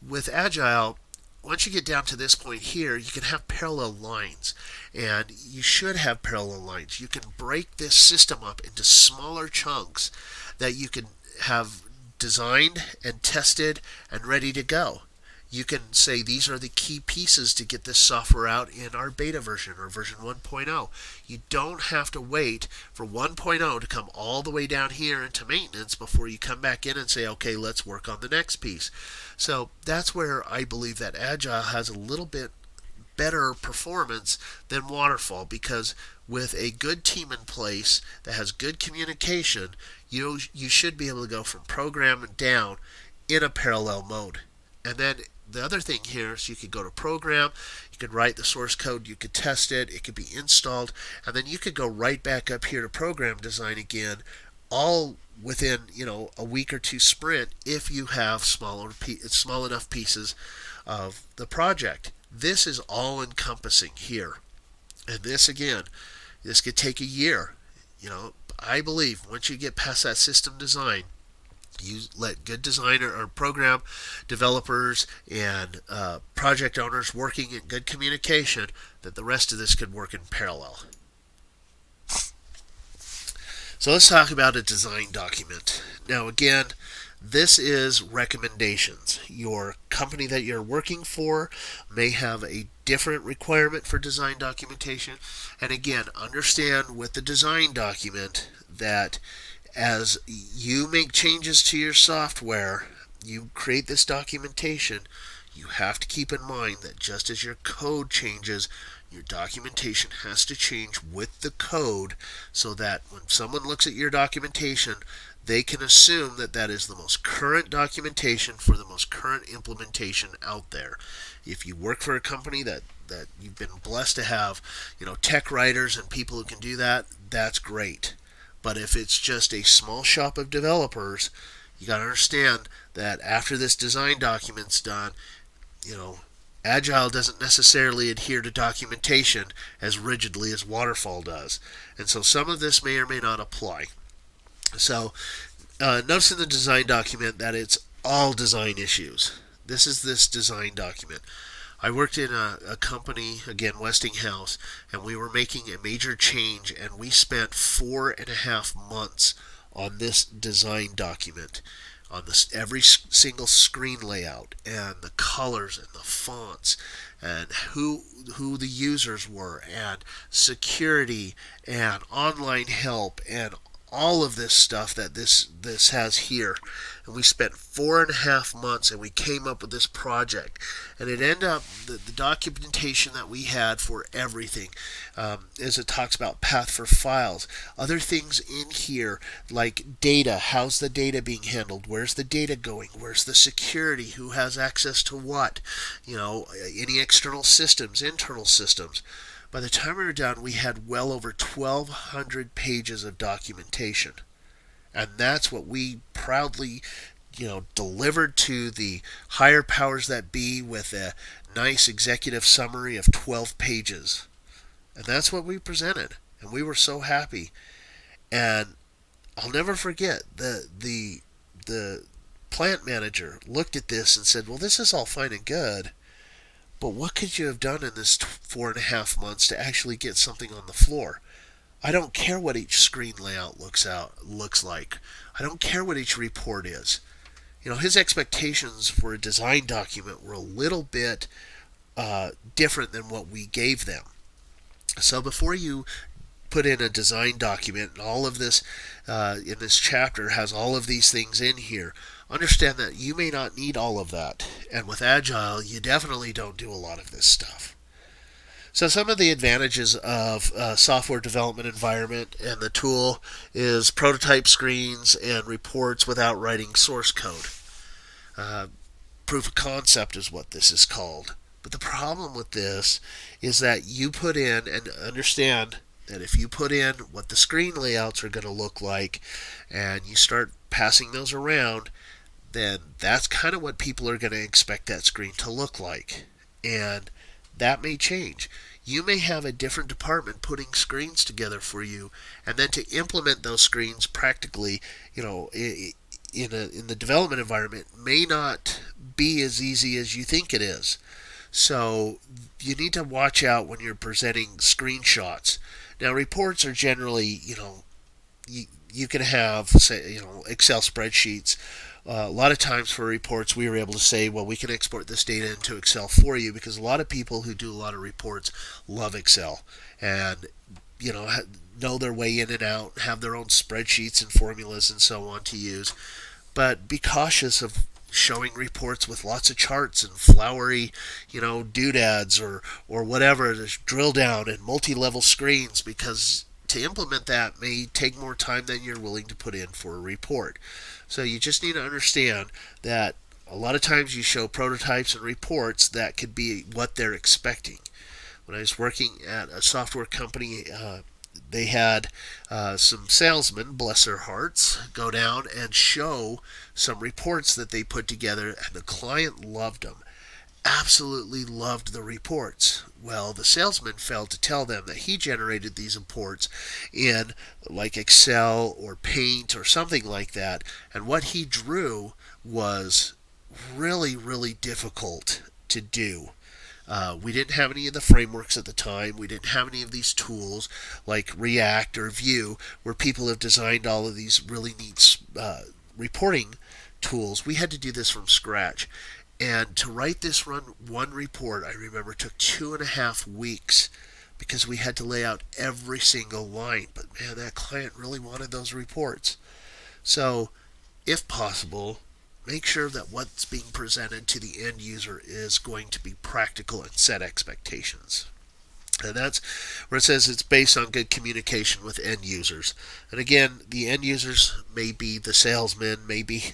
with Agile, once you get down to this point here, you can have parallel lines, and you should have parallel lines. You can break this system up into smaller chunks that you can have designed and tested and ready to go. You can say these are the key pieces to get this software out in our beta version or version 1.0. You don't have to wait for 1.0 to come all the way down here into maintenance before you come back in and say, okay, let's work on the next piece. So that's where I believe that Agile has a little bit better performance than Waterfall, because with a good team in place that has good communication, you should be able to go from program down in a parallel mode. And then the other thing here is you could go to program, you could write the source code, you could test it, it could be installed, and then you could go right back up here to program design again, all within a week or two sprint if you have small enough pieces of the project. This is all encompassing here. And this again, this could take a year. I believe once you get past that system design, you let good designer or program developers and project owners working in good communication, that the rest of this could work in parallel. So let's talk about a design document. Now again, this is recommendations. Your company that you're working for may have a different requirement for design documentation. And again, understand with the design document that as you make changes to your software, you create this documentation, you have to keep in mind that just as your code changes, your documentation has to change with the code, so that when someone looks at your documentation, they can assume that that is the most current documentation for the most current implementation out there. If you work for a company that you've been blessed to have, tech writers and people who can do that, that's great. But if it's just a small shop of developers, you got to understand that after this design document's done, Agile doesn't necessarily adhere to documentation as rigidly as Waterfall does. And so some of this may or may not apply. So notice in the design document that it's all design issues. This is this design document. I worked in a company, again, Westinghouse, and we were making a major change, and we spent 4.5 months on this design document, on this every single screen layout, and the colors and the fonts, and who the users were, and security, and online help, and all of this stuff that this has here. And we spent 4.5 months, and we came up with this project. And it ended up, the documentation that we had for everything, as it talks about path for files, other things in here like data, how's the data being handled, where's the data going, where's the security, who has access to what, any external systems, internal systems. By the time we were done, we had well over 1,200 pages of documentation. And that's what we proudly, delivered to the higher powers that be with a nice executive summary of 12 pages. And that's what we presented. And we were so happy. And I'll never forget, the plant manager looked at this and said, well, this is all fine and good, but what could you have done in this 4.5 months to actually get something on the floor? I don't care what each screen layout looks like. I don't care what each report is. His expectations for a design document were a little bit different than what we gave them. So before you put in a design document, and all of this in this chapter has all of these things in here, understand that you may not need all of that. And with Agile, you definitely don't do a lot of this stuff. So some of the advantages of software development environment and the tool is prototype screens and reports without writing source code. Proof of concept is what this is called. But the problem with this is that you put in, and understand that if you put in what the screen layouts are going to look like and you start passing those around, then that's kind of what people are going to expect that screen to look like. And that may change. You may have a different department putting screens together for you, and then to implement those screens practically, in the development environment may not be as easy as you think it is. So you need to watch out when you're presenting screenshots. Now reports are generally, you can have, say, Excel spreadsheets. A lot of times for reports, we were able to say, well, we can export this data into Excel for you, because a lot of people who do a lot of reports love Excel and, know their way in and out, have their own spreadsheets and formulas and so on to use. But be cautious of showing reports with lots of charts and flowery, doodads or whatever, just drill down and multi-level screens, because to implement that may take more time than you're willing to put in for a report. So you just need to understand that a lot of times you show prototypes and reports that could be what they're expecting. When I was working at a software company, they had some salesmen, bless their hearts, go down and show some reports that they put together, and the client loved them. Absolutely loved the reports. Well, the salesman failed to tell them that he generated these reports in like Excel or Paint or something like that, and what he drew was really, really difficult to do. We didn't have any of the frameworks at the time. We didn't have any of these tools like React or Vue, where people have designed all of these really neat reporting tools. We had to do this from scratch. And to write this one report, I remember, took 2.5 weeks because we had to lay out every single line. But man, that client really wanted those reports. So, if possible, make sure that what's being presented to the end user is going to be practical and set expectations. And that's where it says it's based on good communication with end users. And again, the end users may be the salesman, maybe,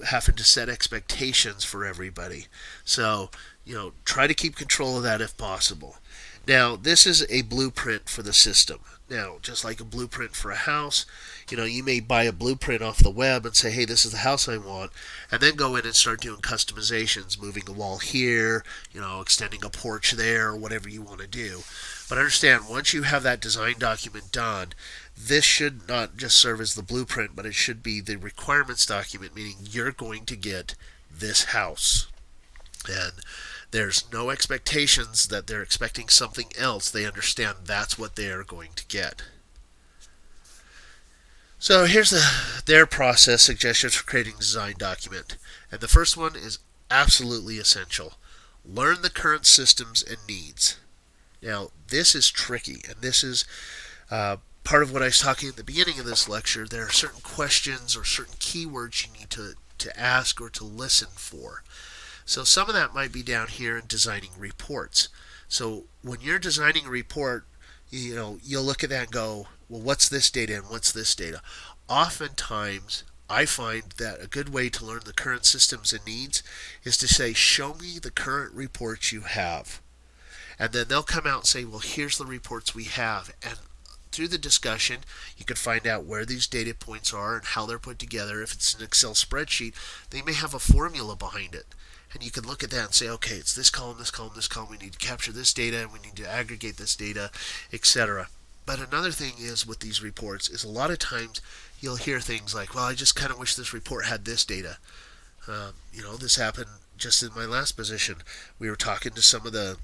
having to set expectations for everybody. So, try to keep control of that if possible. Now, this is a blueprint for the system. Now, just like a blueprint for a house, you may buy a blueprint off the web and say, hey, this is the house I want, and then go in and start doing customizations, moving a wall here, extending a porch there, or whatever you want to do. But understand, once you have that design document done, this should not just serve as the blueprint, but it should be the requirements document, meaning you're going to get this house. And there's no expectations that they're expecting something else. They understand that's what they are going to get. So here's their process suggestions for creating a design document. And the first one is absolutely essential. Learn the current systems and needs. Now, this is tricky, and this is part of what I was talking at the beginning of this lecture. There are certain questions or certain keywords you need to ask or to listen for. So some of that might be down here in designing reports. So when you're designing a report, you'll look at that and go, well, what's this data and what's this data? Oftentimes, I find that a good way to learn the current systems and needs is to say, show me the current reports you have. And then they'll come out and say, well, here's the reports we have. And through the discussion, you can find out where these data points are and how they're put together. If it's an Excel spreadsheet, they may have a formula behind it. And you can look at that and say, okay, it's this column, this column, this column. We need to capture this data, and we need to aggregate this data, etc. But another thing is with these reports is a lot of times you'll hear things like, well, I just kind of wish this report had this data. This happened just in my last position. We were talking to some of the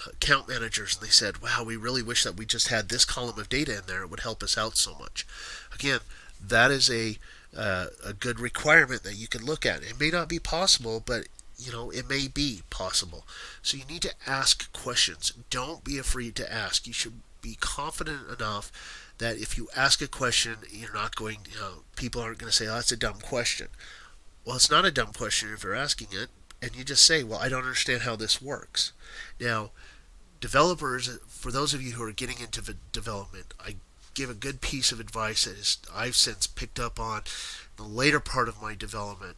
account managers, and they said, wow, we really wish that we just had this column of data in there. It would help us out so much. Again, that is a good requirement that you can look at. It may not be possible, but it may be possible. So you need to ask questions. Don't be afraid to ask. You should be confident enough that if you ask a question, you're not going, people aren't going to say, oh, that's a dumb question. Well, it's not a dumb question if you're asking it, and you just say, well, I don't understand how this works. Now, developers, for those of you who are getting into development, I give a good piece of advice that I've since picked up on the later part of my development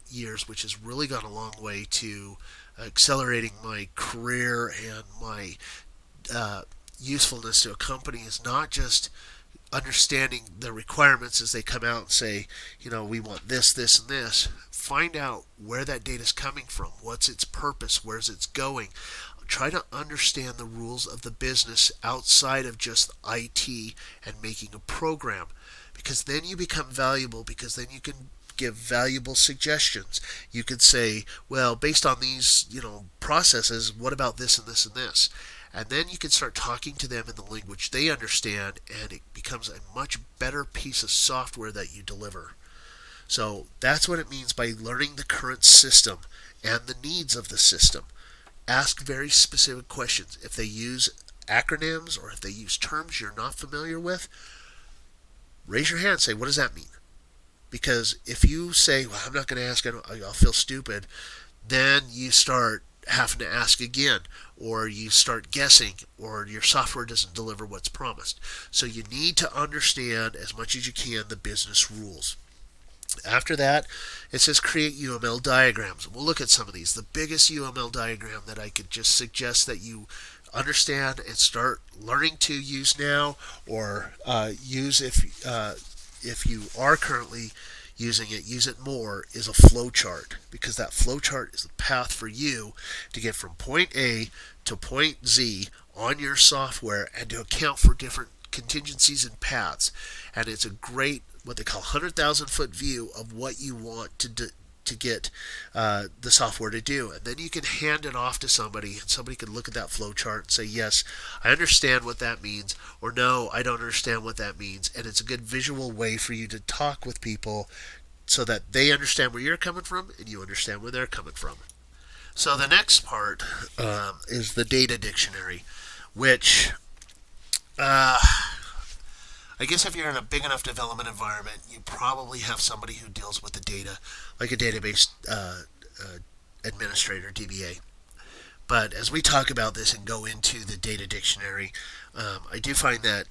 years, which has really gone a long way to accelerating my career and my usefulness to a company, is not just understanding the requirements as they come out and say, we want this, this, and this. Find out where that data is coming from, what's its purpose, where's it's going. Try to understand the rules of the business outside of just IT and making a program, because then you become valuable, because then you can give valuable suggestions. You could say, well, based on these, processes, what about this and this and this? And then you can start talking to them in the language they understand, and it becomes a much better piece of software that you deliver. So that's what it means by learning the current system and the needs of the system. Ask very specific questions. If they use acronyms or if they use terms you're not familiar with, raise your hand and say, what does that mean? Because if you say, well, I'm not going to ask, I'll feel stupid, then you start having to ask again, or you start guessing, or your software doesn't deliver what's promised. So you need to understand as much as you can the business rules. After that, it says create UML diagrams. We'll look at some of these. The biggest UML diagram that I could just suggest that you understand and start learning to use now, or use if you are currently using it, use it more, is a flow chart, because that flow chart is the path for you to get from point A to point Z on your software and to account for different contingencies and paths. And it's a great, what they call 100,000 foot view of what you want to get the software to do. And then you can hand it off to somebody, and somebody can look at that flow chart and say, yes, I understand what that means, or no, I don't understand what that means. And it's a good visual way for you to talk with people so that they understand where you're coming from and you understand where they're coming from. So the next part is the data dictionary, which I guess if you're in a big enough development environment, you probably have somebody who deals with the data, like a database administrator, DBA. But as we talk about this and go into the data dictionary, I do find that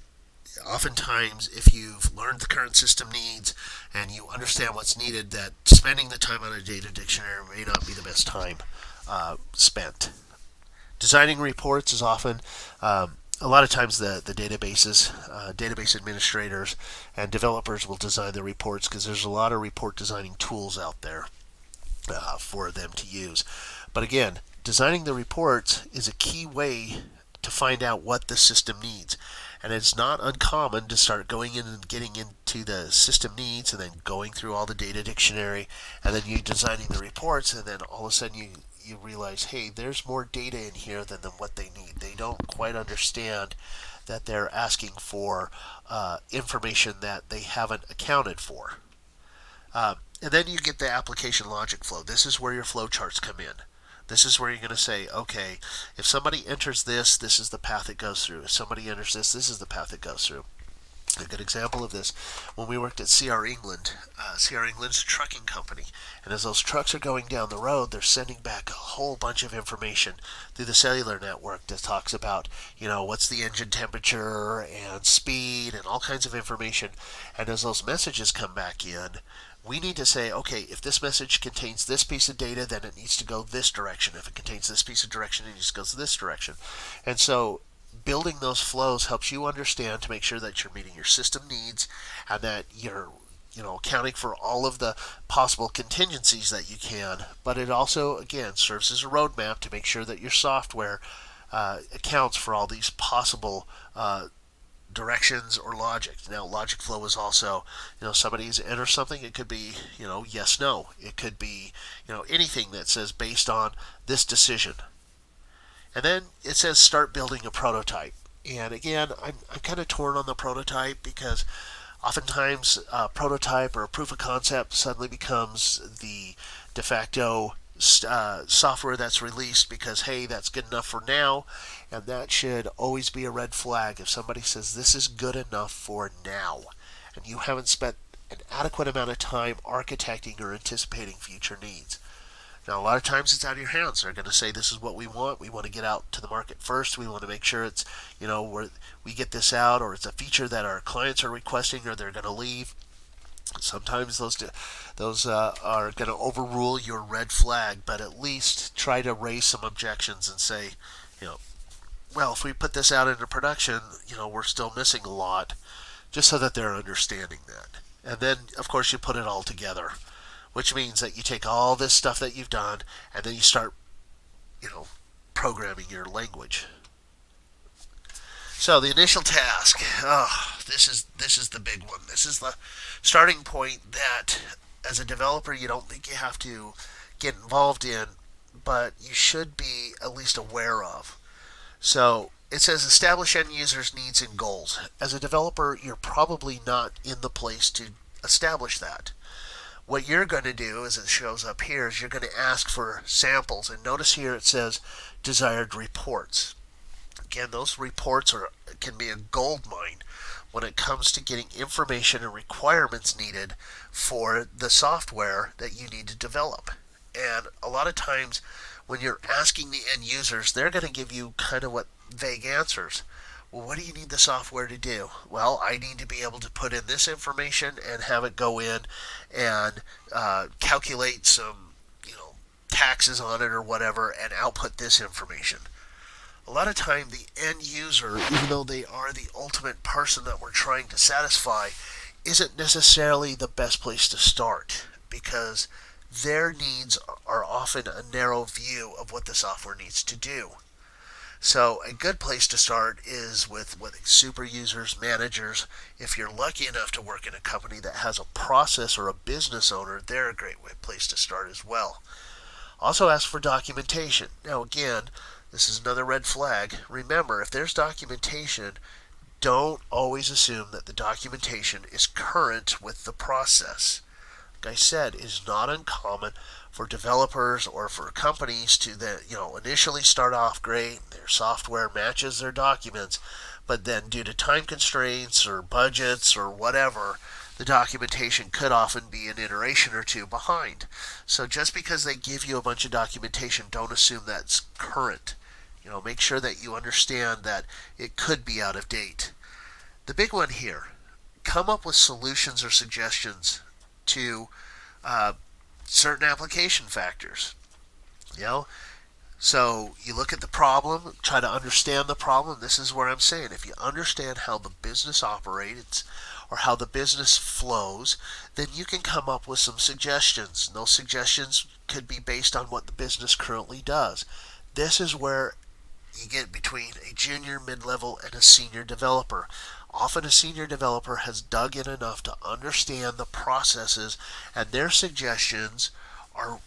oftentimes if you've learned the current system needs and you understand what's needed, that spending the time on a data dictionary may not be the best time spent. Designing reports is often a lot of times the databases, database administrators and developers will design the reports, because there's a lot of report designing tools out there for them to use. But again, designing the reports is a key way to find out what the system needs. And it's not uncommon to start going in and getting into the system needs and then going through all the data dictionary, and then you designing the reports, and then all of a sudden you realize, hey, there's more data in here than what they need. They don't quite understand that they're asking for information that they haven't accounted for. And then you get the application logic flow. This is where your flow charts come in. This is where you're going to say, okay, if somebody enters this, this is the path it goes through. If somebody enters this, this is the path it goes through. A good example of this, when we worked at CR England, CR England's a trucking company, and as those trucks are going down the road, they're sending back a whole bunch of information through the cellular network that talks about, what's the engine temperature and speed and all kinds of information. And as those messages come back in, we need to say, okay, if this message contains this piece of data, then it needs to go this direction. If it contains this piece of direction, it needs to go this direction. And so building those flows helps you understand to make sure that you're meeting your system needs and that you're accounting for all of the possible contingencies that you can. But it also, again, serves as a roadmap to make sure that your software accounts for all these possible directions or logic. Now, logic flow is also, somebody's enters something. It could be, yes, no. It could be, anything that says based on this decision. And then it says start building a prototype. And again, I'm kind of torn on the prototype, because oftentimes a prototype or a proof of concept suddenly becomes the de facto software that's released, because hey, that's good enough for now, and that should always be a red flag. If somebody says this is good enough for now, and you haven't spent an adequate amount of time architecting or anticipating future needs. Now, a lot of times it's out of your hands. They're going to say, this is what we want to get out to the market first. We want to make sure it's, we get this out, or it's a feature that our clients are requesting, or they're going to leave. Sometimes those are going to overrule your red flag, but at least try to raise some objections and say, well, if we put this out into production, we're still missing a lot, just so that they're understanding that. And then, of course, you put it all together, which means that you take all this stuff that you've done, and then you start, programming your language. So the initial task, this is the big one. This is the starting point that, as a developer, you don't think you have to get involved in, but you should be at least aware of. So it says establish end users' needs and goals. As a developer, you're probably not in the place to establish that. What you're going to do, as it shows up here, is you're going to ask for samples. And notice here it says desired reports. Again, those reports can be a gold mine when it comes to getting information and requirements needed for the software that you need to develop. And a lot of times When you're asking the end users, they're going to give you kind of what vague answers. Well, what do you need the software to do? Well, I need to be able to put in this information and have it go in and calculate some, taxes on it or whatever, and output this information. A lot of time, the end user, even though they are the ultimate person that we're trying to satisfy, isn't necessarily the best place to start because their needs are often a narrow view of what the software needs to do. So a good place to start is with super users, managers. If you're lucky enough to work in a company that has a process or a business owner, they're a great place to start as well. Also ask for documentation. Now again, this is another red flag. Remember, if there's documentation, don't always assume that the documentation is current with the process. Like I said, it is not uncommon for developers or for companies to initially start off great, their software matches their documents, but then due to time constraints or budgets or whatever, the documentation could often be an iteration or two behind. So just because they give you a bunch of documentation, don't assume that's current. Make sure that you understand that it could be out of date. The big one here, come up with solutions or suggestions to certain application factors. So you look at the problem, try to understand the problem. This is where I'm saying, if you understand how the business operates or how the business flows, then you can come up with some suggestions. And those suggestions could be based on what the business currently does. This is where you get between a junior, mid-level, and a senior developer. Often a senior developer has dug in enough to understand the processes, and their suggestions are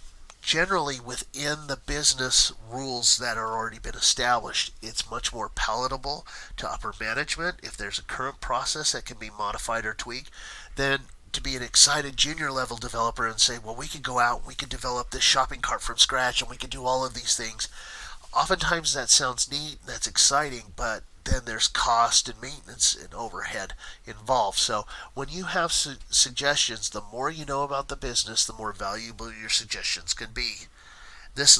generally within the business rules that are already been established. It's much more palatable to upper management if there's a current process that can be modified or tweaked than to be an excited junior level developer and say, well, we could go out and we could develop this shopping cart from scratch and we could do all of these things. Oftentimes that sounds neat, that's exciting, but then there's cost and maintenance and overhead involved. So when you have suggestions, the more you know about the business, the more valuable your suggestions can be. This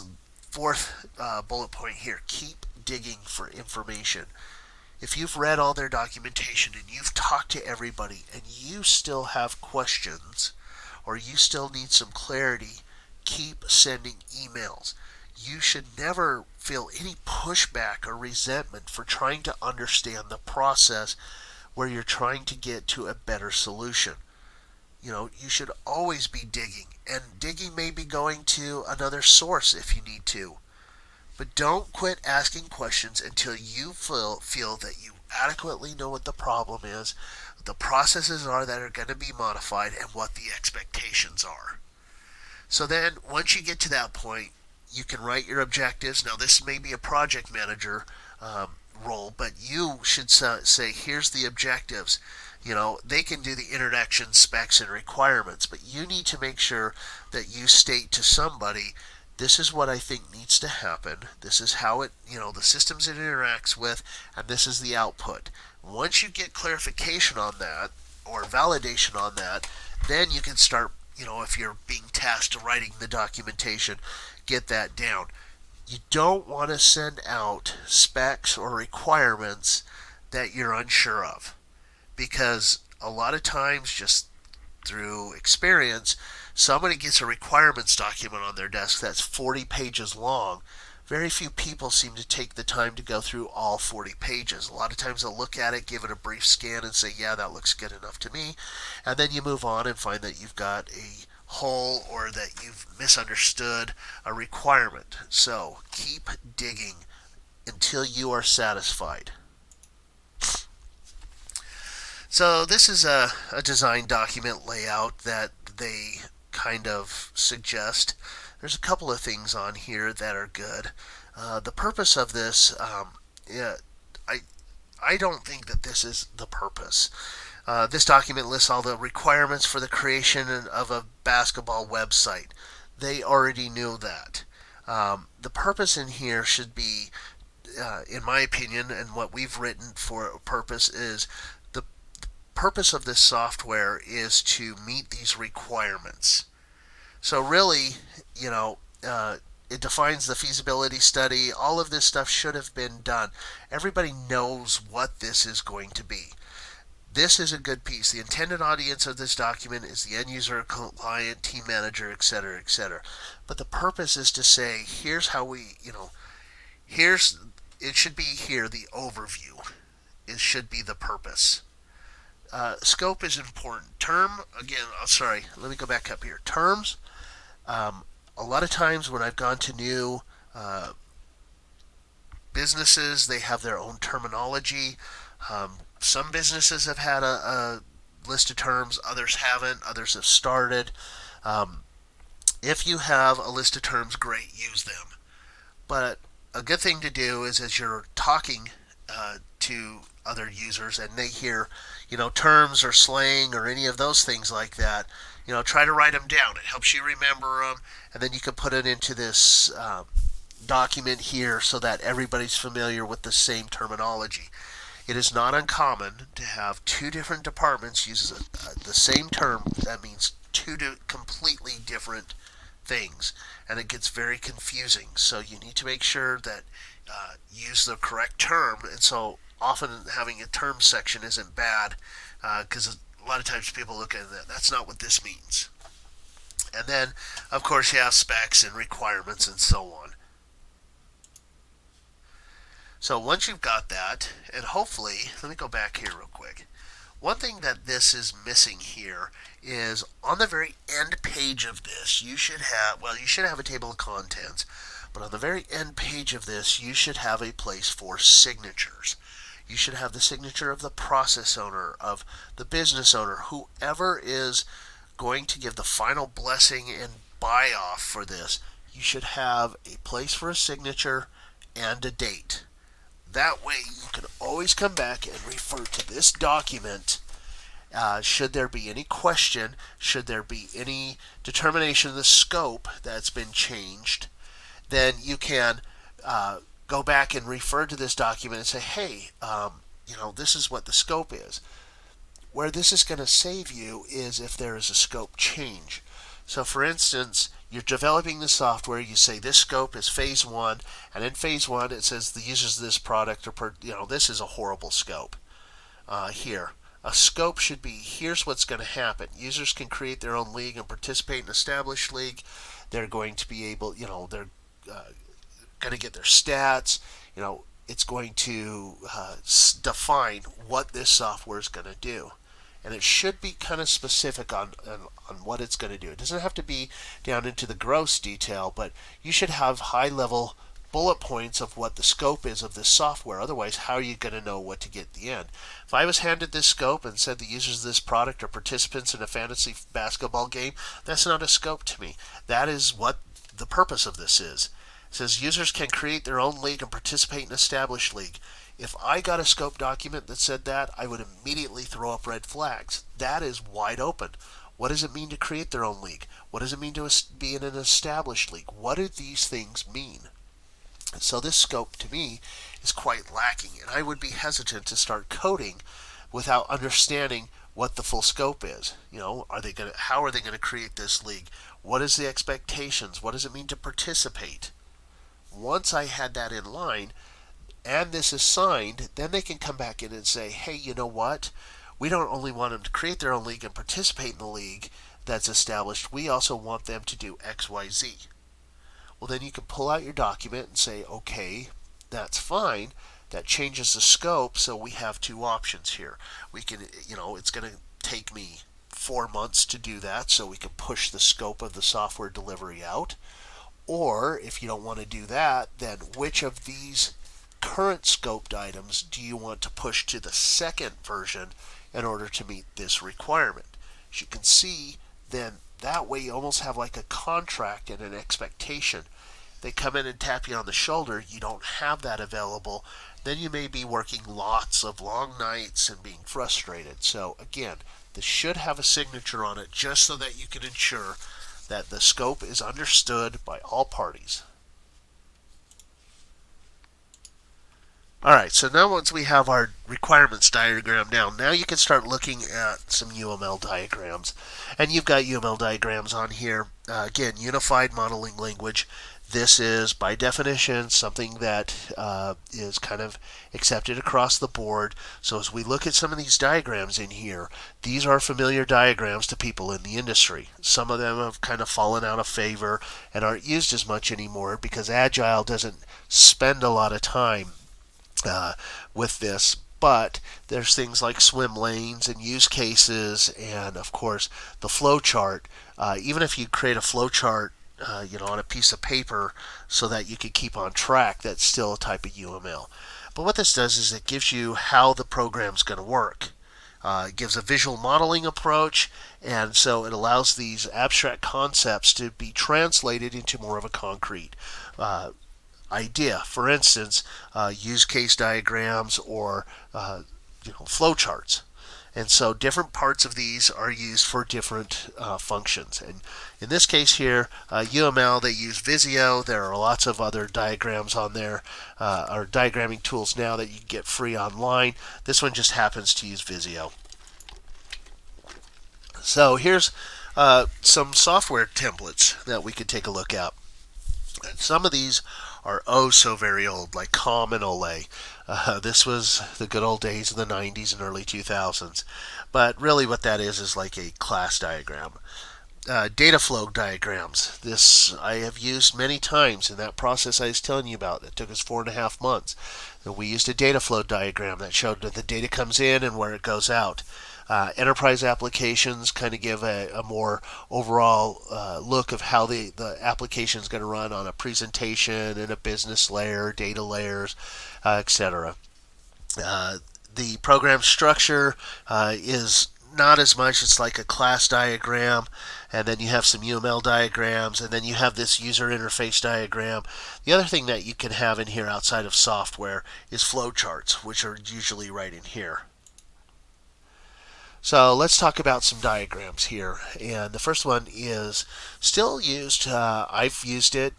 fourth bullet point here, keep digging for information. If you've read all their documentation and you've talked to everybody and you still have questions or you still need some clarity, keep sending emails. You should never feel any pushback or resentment for trying to understand the process where you're trying to get to a better solution. You should always be digging, and digging may be going to another source if you need to. But don't quit asking questions until you feel that you adequately know what the problem is, what the processes are that are going to be modified, and what the expectations are. So then, once you get to that point, you can write your objectives. Now, this may be a project manager role, but you should say, here's the objectives. They can do the introduction, specs, and requirements, but you need to make sure that you state to somebody, this is what I think needs to happen. This is how the systems it interacts with, and this is the output. Once you get clarification on that, or validation on that, then you can start, if you're being tasked to writing the documentation, get that down. You don't want to send out specs or requirements that you're unsure of, because a lot of times, just through experience, somebody gets a requirements document on their desk that's 40 pages long. Very few people seem to take the time to go through all 40 pages. A lot of times they'll look at it, give it a brief scan, and say, yeah, that looks good enough to me. And then you move on and find that you've got a hole or that you've misunderstood a requirement. So keep digging until you are satisfied. So this is a design document layout that they kind of suggest. There's a couple of things on here that are good. The purpose of this, I don't think that this is the purpose. This document lists all the requirements for the creation of a basketball website. They already knew that. The purpose in here should be, in my opinion, and what we've written for a purpose is, the purpose of this software is to meet these requirements. So really, it defines the feasibility study. All of this stuff should have been done. Everybody knows what this is going to be. This is a good piece. The intended audience of this document is the end user, client, team manager, etc., etc. But the purpose is to say, here's how we, it should be here, the overview. It should be the purpose. Scope is important. Let me go back up here. Terms, a lot of times when I've gone to new businesses, they have their own terminology. Some businesses have had a list of terms, others haven't, others have started. If you have a list of terms, great, use them. But a good thing to do is as you're talking to other users and they hear, terms or slang or any of those things like that, try to write them down. It helps you remember them, and then you can put it into this document here so that everybody's familiar with the same terminology. It is not uncommon to have two different departments use the same term. That means two completely different things, and it gets very confusing. So you need to make sure that you use the correct term, and so often having a term section isn't bad because a lot of times people look at that. That's not what this means. And then, of course, you have specs and requirements and so on. So once you've got that, and hopefully, let me go back here real quick. One thing that this is missing here is on the very end page of this, you should have a table of contents, but on the very end page of this, you should have a place for signatures. You should have the signature of the process owner, of the business owner, whoever is going to give the final blessing and buy off for this. You should have a place for a signature and a date. That way you can always come back and refer to this document. Should there be any question, should there be any determination of the scope that's been changed, then you can go back and refer to this document and say, hey, this is what the scope is. Where this is going to save you is if there is a scope change. So for instance, you're developing the software, you say this scope is phase 1, and in phase 1 it says the users of this product are, this is a horrible scope. Here, a scope should be, here's what's going to happen. Users can create their own league and participate in an established league. They're going to be able, they're going to get their stats. It's going to define what this software is going to do. And it should be kind of specific on what it's going to do. It doesn't have to be down into the gross detail, but you should have high-level bullet points of what the scope is of this software. Otherwise, how are you going to know what to get at the end? If I was handed this scope and said the users of this product are participants in a fantasy basketball game, that's not a scope to me. That is what the purpose of this is. It says users can create their own league and participate in an established league. If I got a scope document that said that, I would immediately throw up red flags. That is wide open. What does it mean to create their own league? What does it mean to be in an established league? What do these things mean? And so this scope, to me, is quite lacking, and I would be hesitant to start coding without understanding what the full scope is. How are they going to create this league? What is the expectations? What does it mean to participate? Once I had that in line, and this is signed, then they can come back in and say, hey, you know what? We don't only want them to create their own league and participate in the league that's established, we also want them to do X, Y, Z. Well, then you can pull out your document and say, okay, that's fine. That changes the scope, so we have two options here. We can, it's going to take me 4 months to do that, so we can push the scope of the software delivery out. Or, if you don't want to do that, then which of these current scoped items do you want to push to the second version in order to meet this requirement? As you can see, then that way you almost have like a contract and an expectation. They come in and tap you on the shoulder, you don't have that available, then you may be working lots of long nights and being frustrated. So again, this should have a signature on it just so that you can ensure that the scope is understood by all parties. Alright, so now once we have our requirements diagram down, now you can start looking at some UML diagrams. And you've got UML diagrams on here. Again, Unified Modeling Language. This is, by definition, something that is kind of accepted across the board. So as we look at some of these diagrams in here, these are familiar diagrams to people in the industry. Some of them have kind of fallen out of favor and aren't used as much anymore because Agile doesn't spend a lot of time with this. But there's things like swim lanes and use cases, and of course the flow chart. Even if you create a flow chart, on a piece of paper, so that you can keep on track, that's still a type of UML. But what this does is it gives you how the program's going to work. It gives a visual modeling approach, and so it allows these abstract concepts to be translated into more of a concrete idea. For instance, use case diagrams or flow charts. And so different parts of these are used for different functions. And in this case here, UML, they use Visio. There are lots of other diagrams on there, or diagramming tools now that you can get free online. This one just happens to use Visio. So here's some software templates that we could take a look at. And some of these are oh so very old, like COM and OLE. This was the good old days of the 90s and early 2000s. But really what that is like a class diagram. Data flow diagrams. This I have used many times in that process I was telling you about. It took us 4.5 months. And we used a data flow diagram that showed that the data comes in and where it goes out. Enterprise applications kind of give a more overall look of how the application is going to run on a presentation and a business layer, data layers, etc. The program structure is not as much. It's like a class diagram, and then you have some UML diagrams, and then you have this user interface diagram. The other thing that you can have in here outside of software is flowcharts, which are usually right in here. So let's talk about some diagrams here. And the first one is still used. I've used it.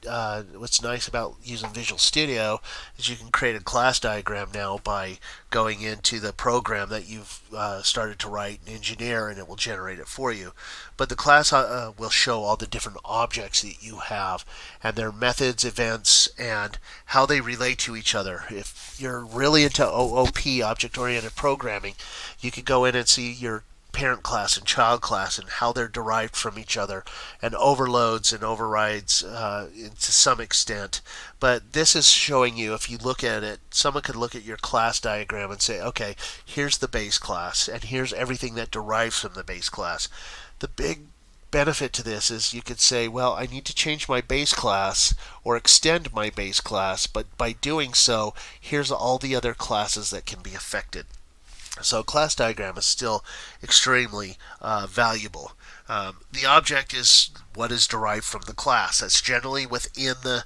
What's nice about using Visual Studio is you can create a class diagram now by going into the program that you've started to write and engineer, and it will generate it for you. But the class will show all the different objects that you have and their methods, events, and how they relate to each other. If you're really into OOP, object-oriented programming, you could go in and see your parent class and child class and how they're derived from each other, and overloads and overrides to some extent. But this is showing you, if you look at it, someone could look at your class diagram and say, okay, here's the base class and here's everything that derives from the base class. The big benefit to this is you could say, well, I need to change my base class or extend my base class, but by doing so, here's all the other classes that can be affected. So class diagram is still extremely valuable. The object is what is derived from the class. That's generally within the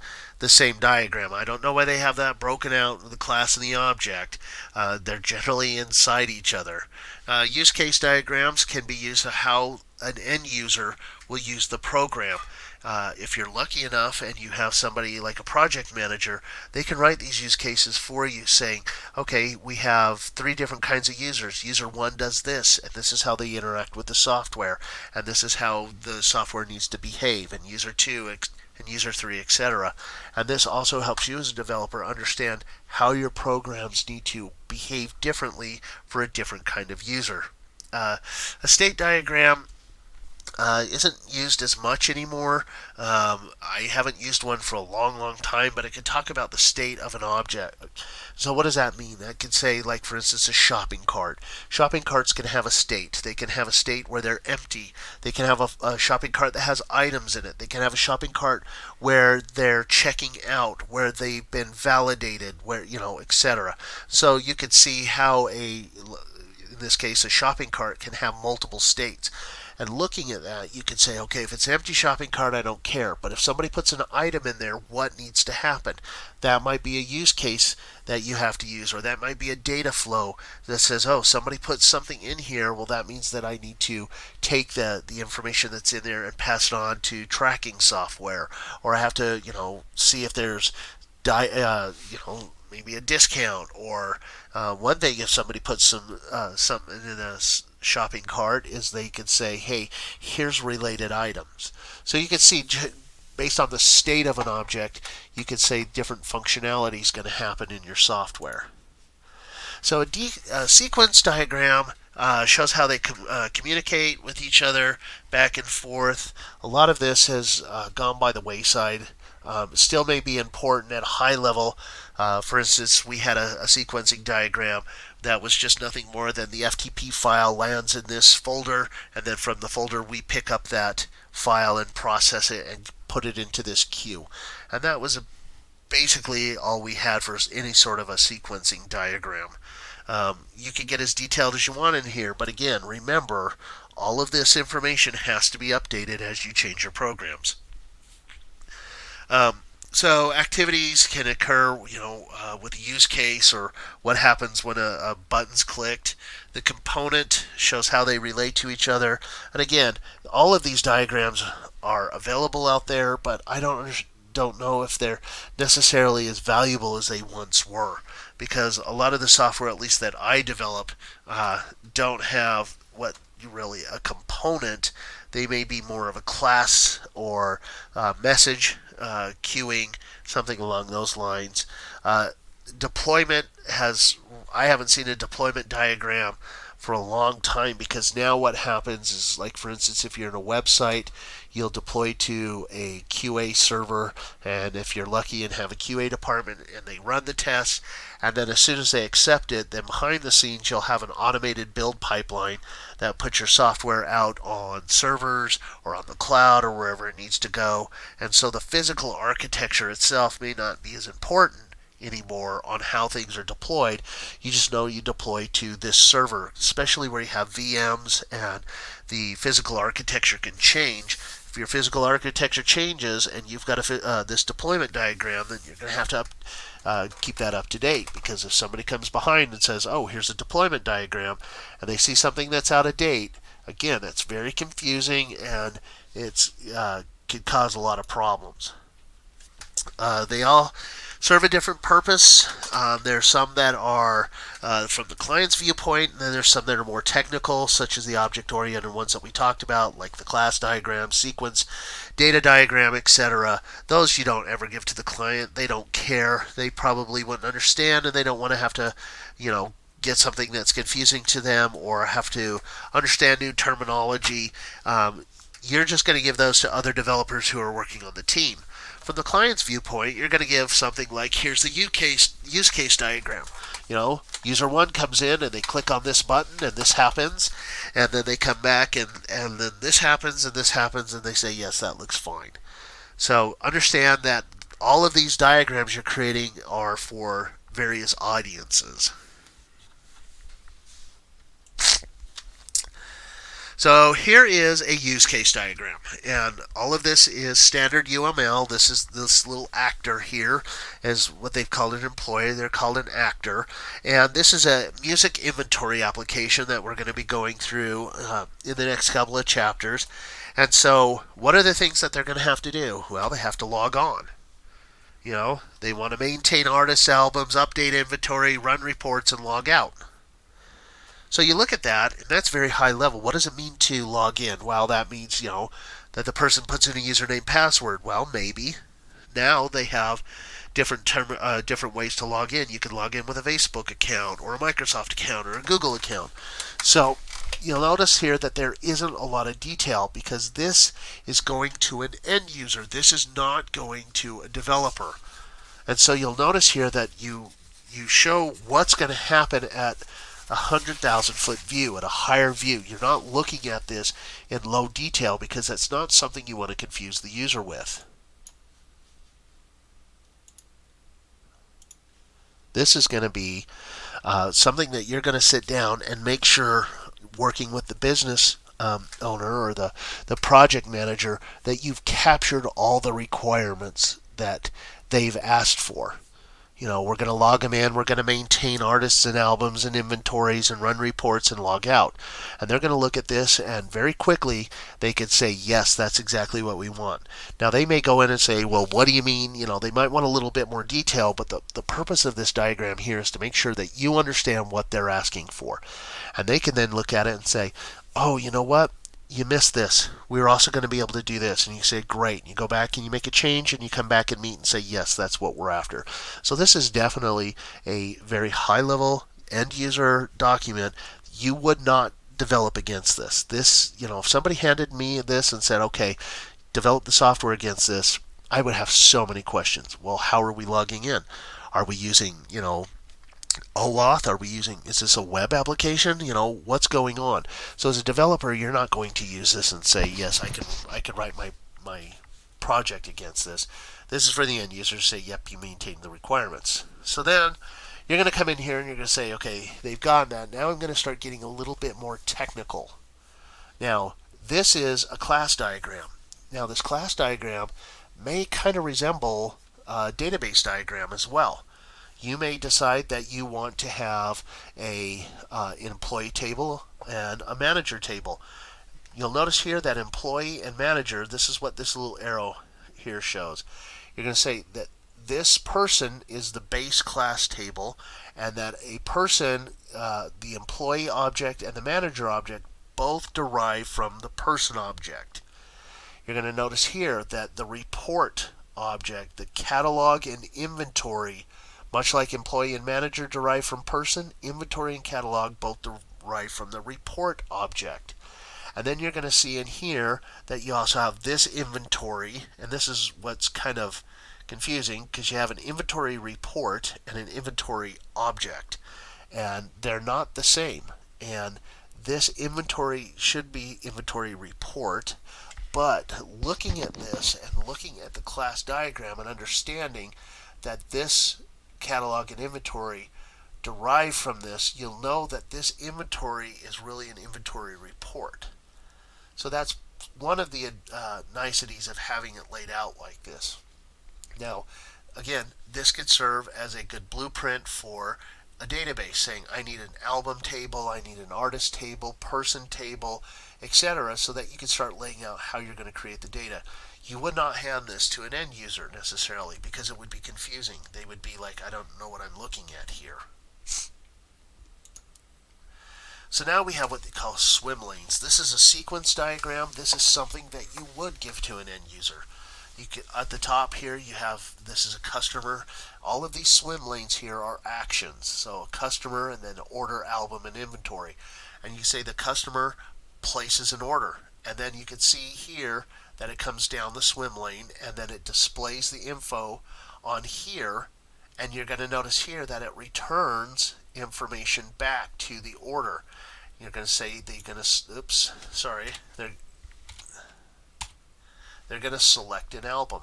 same diagram. I don't know why they have that broken out, the class and the object. They're generally inside each other. Use case diagrams can be used to how an end user will use the program. If you're lucky enough and you have somebody like a project manager, they can write these use cases for you saying, okay, we have 3 different kinds of users. User 1 does this, and this is how they interact with the software, and this is how the software needs to behave, and user 2 and user 3, etc. And this also helps you as a developer understand how your programs need to behave differently for a different kind of user. A state diagram isn't used as much anymore. I haven't used one for a long time, but it can talk about the state of an object. So what does that mean? That could say, like, for instance, a shopping cart. Shopping carts can have a state. They can have a state where they're empty. They can have a shopping cart that has items in it. They can have a shopping cart where they're checking out, where they've been validated, where, etc. So you could see how in this case, a shopping cart can have multiple states. And looking at that, you can say, okay, if it's an empty shopping cart, I don't care. But if somebody puts an item in there, what needs to happen? That might be a use case that you have to use, or that might be a data flow that says, oh, somebody put something in here. Well, that means that I need to take the information that's in there and pass it on to tracking software, or I have to, see if there's, maybe a discount, or one thing if somebody puts something in a shopping cart is they can say, hey, here's related items. So you can see based on the state of an object, you could say different functionality is going to happen in your software. So a sequence diagram shows how they communicate with each other back and forth. A lot of this has gone by the wayside. Still may be important at a high level. For instance, we had a sequencing diagram that was just nothing more than the FTP file lands in this folder, and then from the folder we pick up that file and process it and put it into this queue. And that was basically all we had for any sort of a sequencing diagram. You can get as detailed as you want in here, but again, remember, all of this information has to be updated as you change your programs. So activities can occur, with a use case or what happens when a button's clicked. The component shows how they relate to each other. And again, all of these diagrams are available out there, but I don't know if they're necessarily as valuable as they once were, because a lot of the software, at least that I develop, don't have what really a component. They may be more of a class or message queuing, something along those lines. Deployment I haven't seen a deployment diagram for a long time, because now what happens is, like for instance, if you're in a website, you'll deploy to a QA server, and if you're lucky and have a QA department, and they run the tests, and then as soon as they accept it, then behind the scenes you'll have an automated build pipeline that puts your software out on servers or on the cloud or wherever it needs to go. And so the physical architecture itself may not be as important anymore on how things are deployed. You just know you deploy to this server, especially where you have VMs and the physical architecture can change. If your physical architecture changes and you've got this deployment diagram, then you're going to have to keep that up to date, because if somebody comes behind and says, oh, here's a deployment diagram, and they see something that's out of date, again, that's very confusing, and it's could cause a lot of problems. They all serve a different purpose. There's some that are from the client's viewpoint, and then there's some that are more technical, such as the object-oriented ones that we talked about, like the class diagram, sequence, data diagram, etc. Those you don't ever give to the client. They don't care. They probably wouldn't understand, and they don't want to have to, get something that's confusing to them or have to understand new terminology. You're just going to give those to other developers who are working on the team. From the client's viewpoint, you're going to give something like, here's the use case diagram. User 1 comes in and they click on this button and this happens, and then they come back and then this happens and this happens, and they say, yes, that looks fine. So understand that all of these diagrams you're creating are for various audiences. So here is a use case diagram, and all of this is standard UML. This is this little actor here, is what they've called an employee. They're called an actor, and this is a music inventory application that we're going to be going through in the next couple of chapters. And so what are the things that they're going to have to do? Well, they have to log on. They want to maintain artists' albums, update inventory, run reports, and log out. So you look at that, and that's very high level. What does it mean to log in? Well, that means, that the person puts in a username password. Well, maybe. Now they have different ways to log in. You can log in with a Facebook account or a Microsoft account or a Google account. So you'll notice here that there isn't a lot of detail, because this is going to an end user. This is not going to a developer. And so you'll notice here that you show what's going to happen at 100,000 foot view, at a higher view. You're not looking at this in low detail, because that's not something you want to confuse the user with. This is going to be something that you're going to sit down and make sure, working with the business owner or the project manager, that you've captured all the requirements that they've asked for. We're going to log them in, we're going to maintain artists and albums and inventories and run reports and log out. And they're going to look at this, and very quickly they could say, yes, that's exactly what we want. Now they may go in and say, well, what do you mean? They might want a little bit more detail, but the purpose of this diagram here is to make sure that you understand what they're asking for. And they can then look at it and say, oh, you know what? you missed this. We're also going to be able to do this. And you say, great. You go back and you make a change and you come back and meet and say, yes, that's what we're after. So this is definitely a very high level end user document. You would not develop against this. This, if somebody handed me this and said, okay, develop the software against this, I would have so many questions. Well, how are we logging in? Are we using, OAuth? Is this a web application? What's going on? So as a developer, you're not going to use this and say, yes, I can write my project against this. This is for the end user to say, yep, you maintain the requirements. So then you're going to come in here and you're going to say, okay, they've gotten that. Now I'm going to start getting a little bit more technical. Now, this is a class diagram. Now, this class diagram may kind of resemble a database diagram as well. You may decide that you want to have an employee table and a manager table. You'll notice here that employee and manager, this is what this little arrow here shows. You're going to say that this person is the base class table, and that a person, the employee object and the manager object, both derive from the person object. You're going to notice here that the report object, the catalog and inventory, much like employee and manager derive from person, inventory and catalog both derive from the report object. And then you're going to see in here that you also have this inventory, and this is what's kind of confusing because you have an inventory report and an inventory object, and they're not the same. And this inventory should be inventory report, but looking at this and looking at the class diagram and understanding that this catalog and inventory derive from this, you'll know that this inventory is really an inventory report. So that's one of the niceties of having it laid out like this. Now, again, this could serve as a good blueprint for a database, saying I need an album table, I need an artist table, person table, etc., so that you can start laying out how you're going to create the data. You would not hand this to an end user necessarily because it would be confusing. They would be like, I don't know what I'm looking at here. So now we have what they call swim lanes. This is a sequence diagram. This is something that you would give to an end user. You can, at the top here, you have, this is a customer. All of these swim lanes here are actions. So a customer and then order, album, and inventory. And you say the customer places an order. And then you can see here that it comes down the swim lane and then it displays the info on here. And you're going to notice here that it returns information back to the order. You're going to say that you're going to, oops, sorry, they're going to select an album,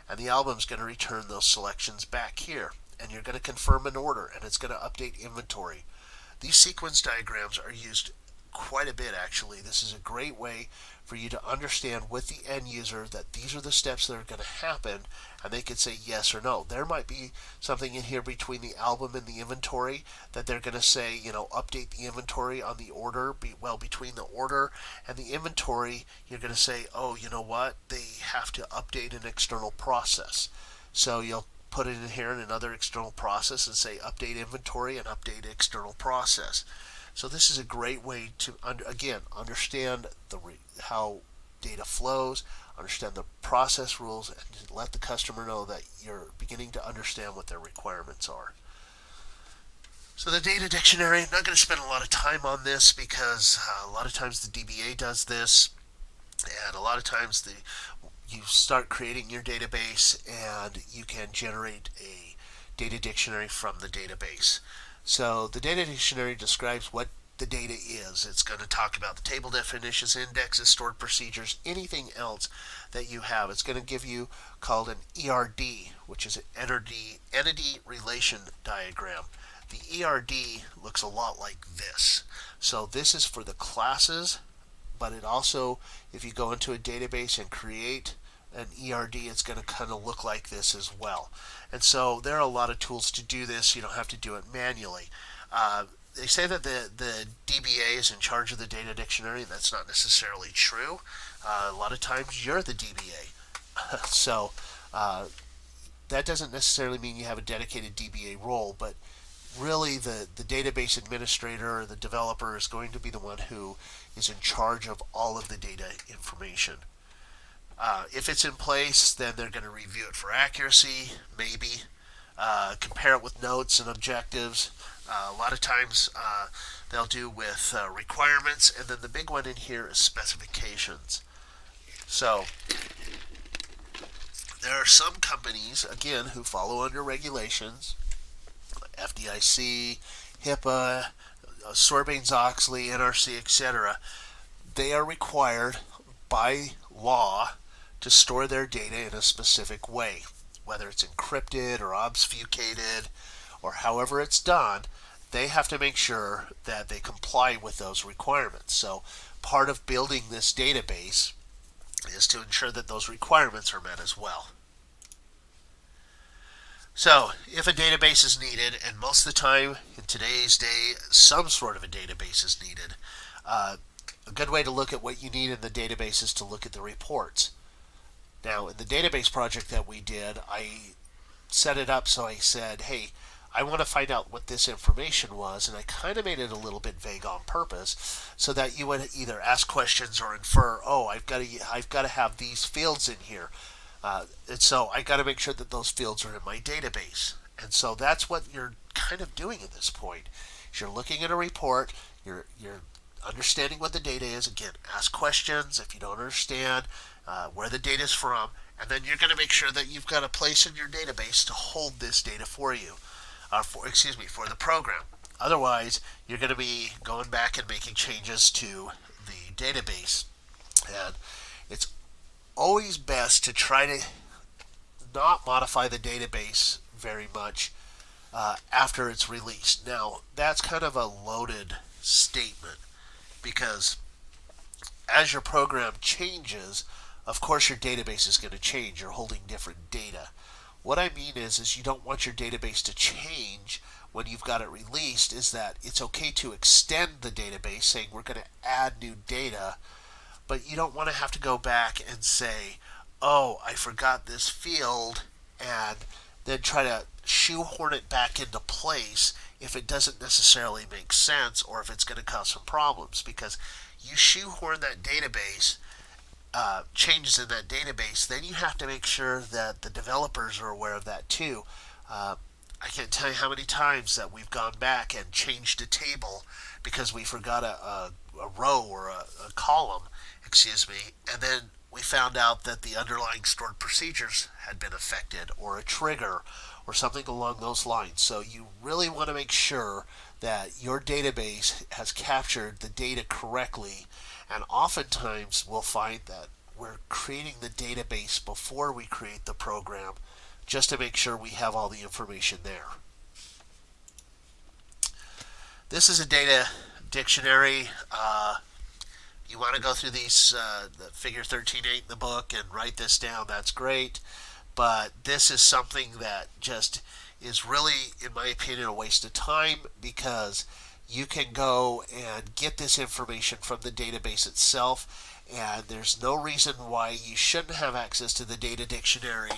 and the album's going to return those selections back here, and you're going to confirm an order, and it's going to update inventory. These sequence diagrams are used quite a bit, actually. This is a great way for you to understand with the end user that these are the steps that are going to happen, and they can say yes or no. There might be something in here between the album and the inventory that they're going to say, update the inventory on the order. Between the order and the inventory, you're going to say, oh, you know what? They have to update an external process. So you'll put it in here in another external process and say update inventory and update external process. So this is a great way to, again, understand how data flows, understand the process rules, and to let the customer know that you're beginning to understand what their requirements are. So the data dictionary, I'm not going to spend a lot of time on this because a lot of times the DBA does this, and a lot of times you start creating your database and you can generate a data dictionary from the database. So the data dictionary describes what the data is. It's going to talk about the table definitions, indexes, stored procedures, anything else that you have. It's going to give you called an ERD, which is an entity relation diagram. The ERD looks a lot like this. So this is for the classes, but it also, if you go into a database and create an ERD, it's going to kind of look like this as well. And so there are a lot of tools to do this. You don't have to do it manually. They say that the DBA is in charge of the data dictionary. That's not necessarily true. A lot of times you're the DBA. So that doesn't necessarily mean you have a dedicated DBA role, but really the database administrator or the developer is going to be the one who is in charge of all of the data information. If it's in place, then they're going to review it for accuracy, maybe, compare it with notes and objectives. A lot of times they'll do with requirements, and then the big one in here is specifications. So there are some companies, again, who follow under regulations, FDIC, HIPAA, Sarbanes-Oxley, NRC, etc. They are required by law to store their data in a specific way, whether it's encrypted or obfuscated or however it's done. They have to make sure that they comply with those requirements. So part of building this database is to ensure that those requirements are met as well. So if a database is needed, and most of the time in today's day some sort of a database is needed, a good way to look at what you need in the database is to look at the reports. Now, in the database project that we did, I set it up so I said, hey, I want to find out what this information was, and I kind of made it a little bit vague on purpose so that you would either ask questions or infer, oh, I've got to have these fields in here. And so I got to make sure that those fields are in my database. And so that's what you're kind of doing at this point. Is you're looking at a report, you're understanding what the data is. Again, ask questions if you don't understand where the data is from, and then you're going to make sure that you've got a place in your database to hold this data for you, for the program. Otherwise, you're going to be going back and making changes to the database, and it's always best to try to not modify the database very much after it's released. Now, that's kind of a loaded statement because as your program changes, of course your database is going to change. You're holding different data. What I mean is you don't want your database to change when you've got it released, is that it's okay to extend the database saying we're going to add new data, but you don't want to have to go back and say, oh, I forgot this field, and then try to shoehorn it back into place if it doesn't necessarily make sense or if it's going to cause some problems. Because you shoehorn that database, changes in that database, then you have to make sure that the developers are aware of that too. I can't tell you how many times that we've gone back and changed a table because we forgot a row or a column, and then we found out that the underlying stored procedures had been affected, or a trigger, or something along those lines. So you really want to make sure that your database has captured the data correctly, and oftentimes we'll find that we're creating the database before we create the program just to make sure we have all the information there. This is a data dictionary. You want to go through these, the figure 13.8 in the book and write this down, that's great. But this is something that just is really, in my opinion, a waste of time, because you can go and get this information from the database itself, and there's no reason why you shouldn't have access to the data dictionary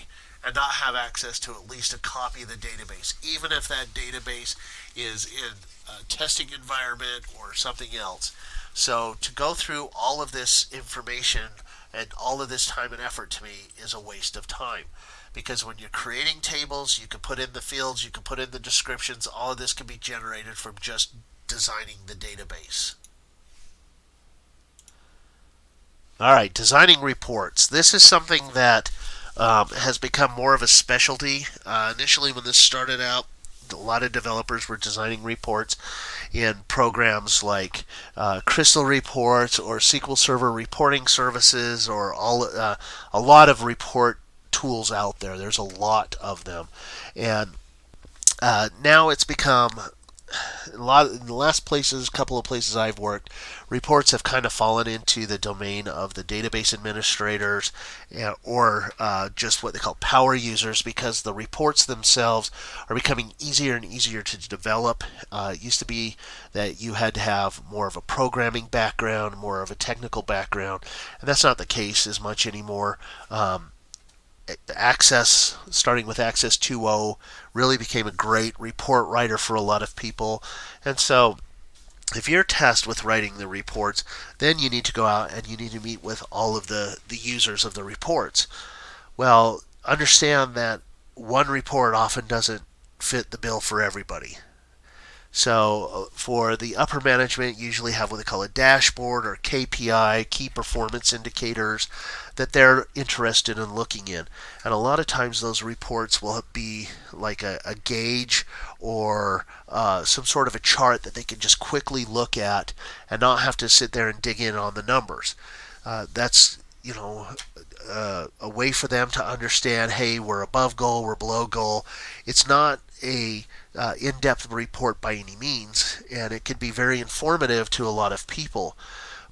and not have access to at least a copy of the database, even if that database is in a testing environment or something else. So to go through all of this information and all of this time and effort, to me, is a waste of time. Because when you're creating tables, you can put in the fields, you can put in the descriptions, all of this can be generated from just designing the database. Alright, designing reports. This is something that has become more of a specialty. Initially, when this started out, a lot of developers were designing reports in programs like Crystal Reports or SQL Server reporting services, or a lot of report tools out there. There's a lot of them, and now it's become in the last couple of places I've worked, reports have kind of fallen into the domain of the database administrators, or just what they call power users, because the reports themselves are becoming easier and easier to develop. It used to be that you had to have more of a programming background, more of a technical background, and that's not the case as much anymore. Access, starting with Access 2.0, really became a great report writer for a lot of people. And so if you're tasked with writing the reports, then you need to go out and you need to meet with all of the users of the reports. Well, understand that one report often doesn't fit the bill for everybody. So for the upper management, you usually have what they call a dashboard or KPI, key performance indicators, that they're interested in looking in. And a lot of times those reports will be like a gauge or some sort of a chart that they can just quickly look at and not have to sit there and dig in on the numbers. That's a way for them to understand, hey, we're above goal, we're below goal. It's not a in-depth report by any means, and it can be very informative to a lot of people.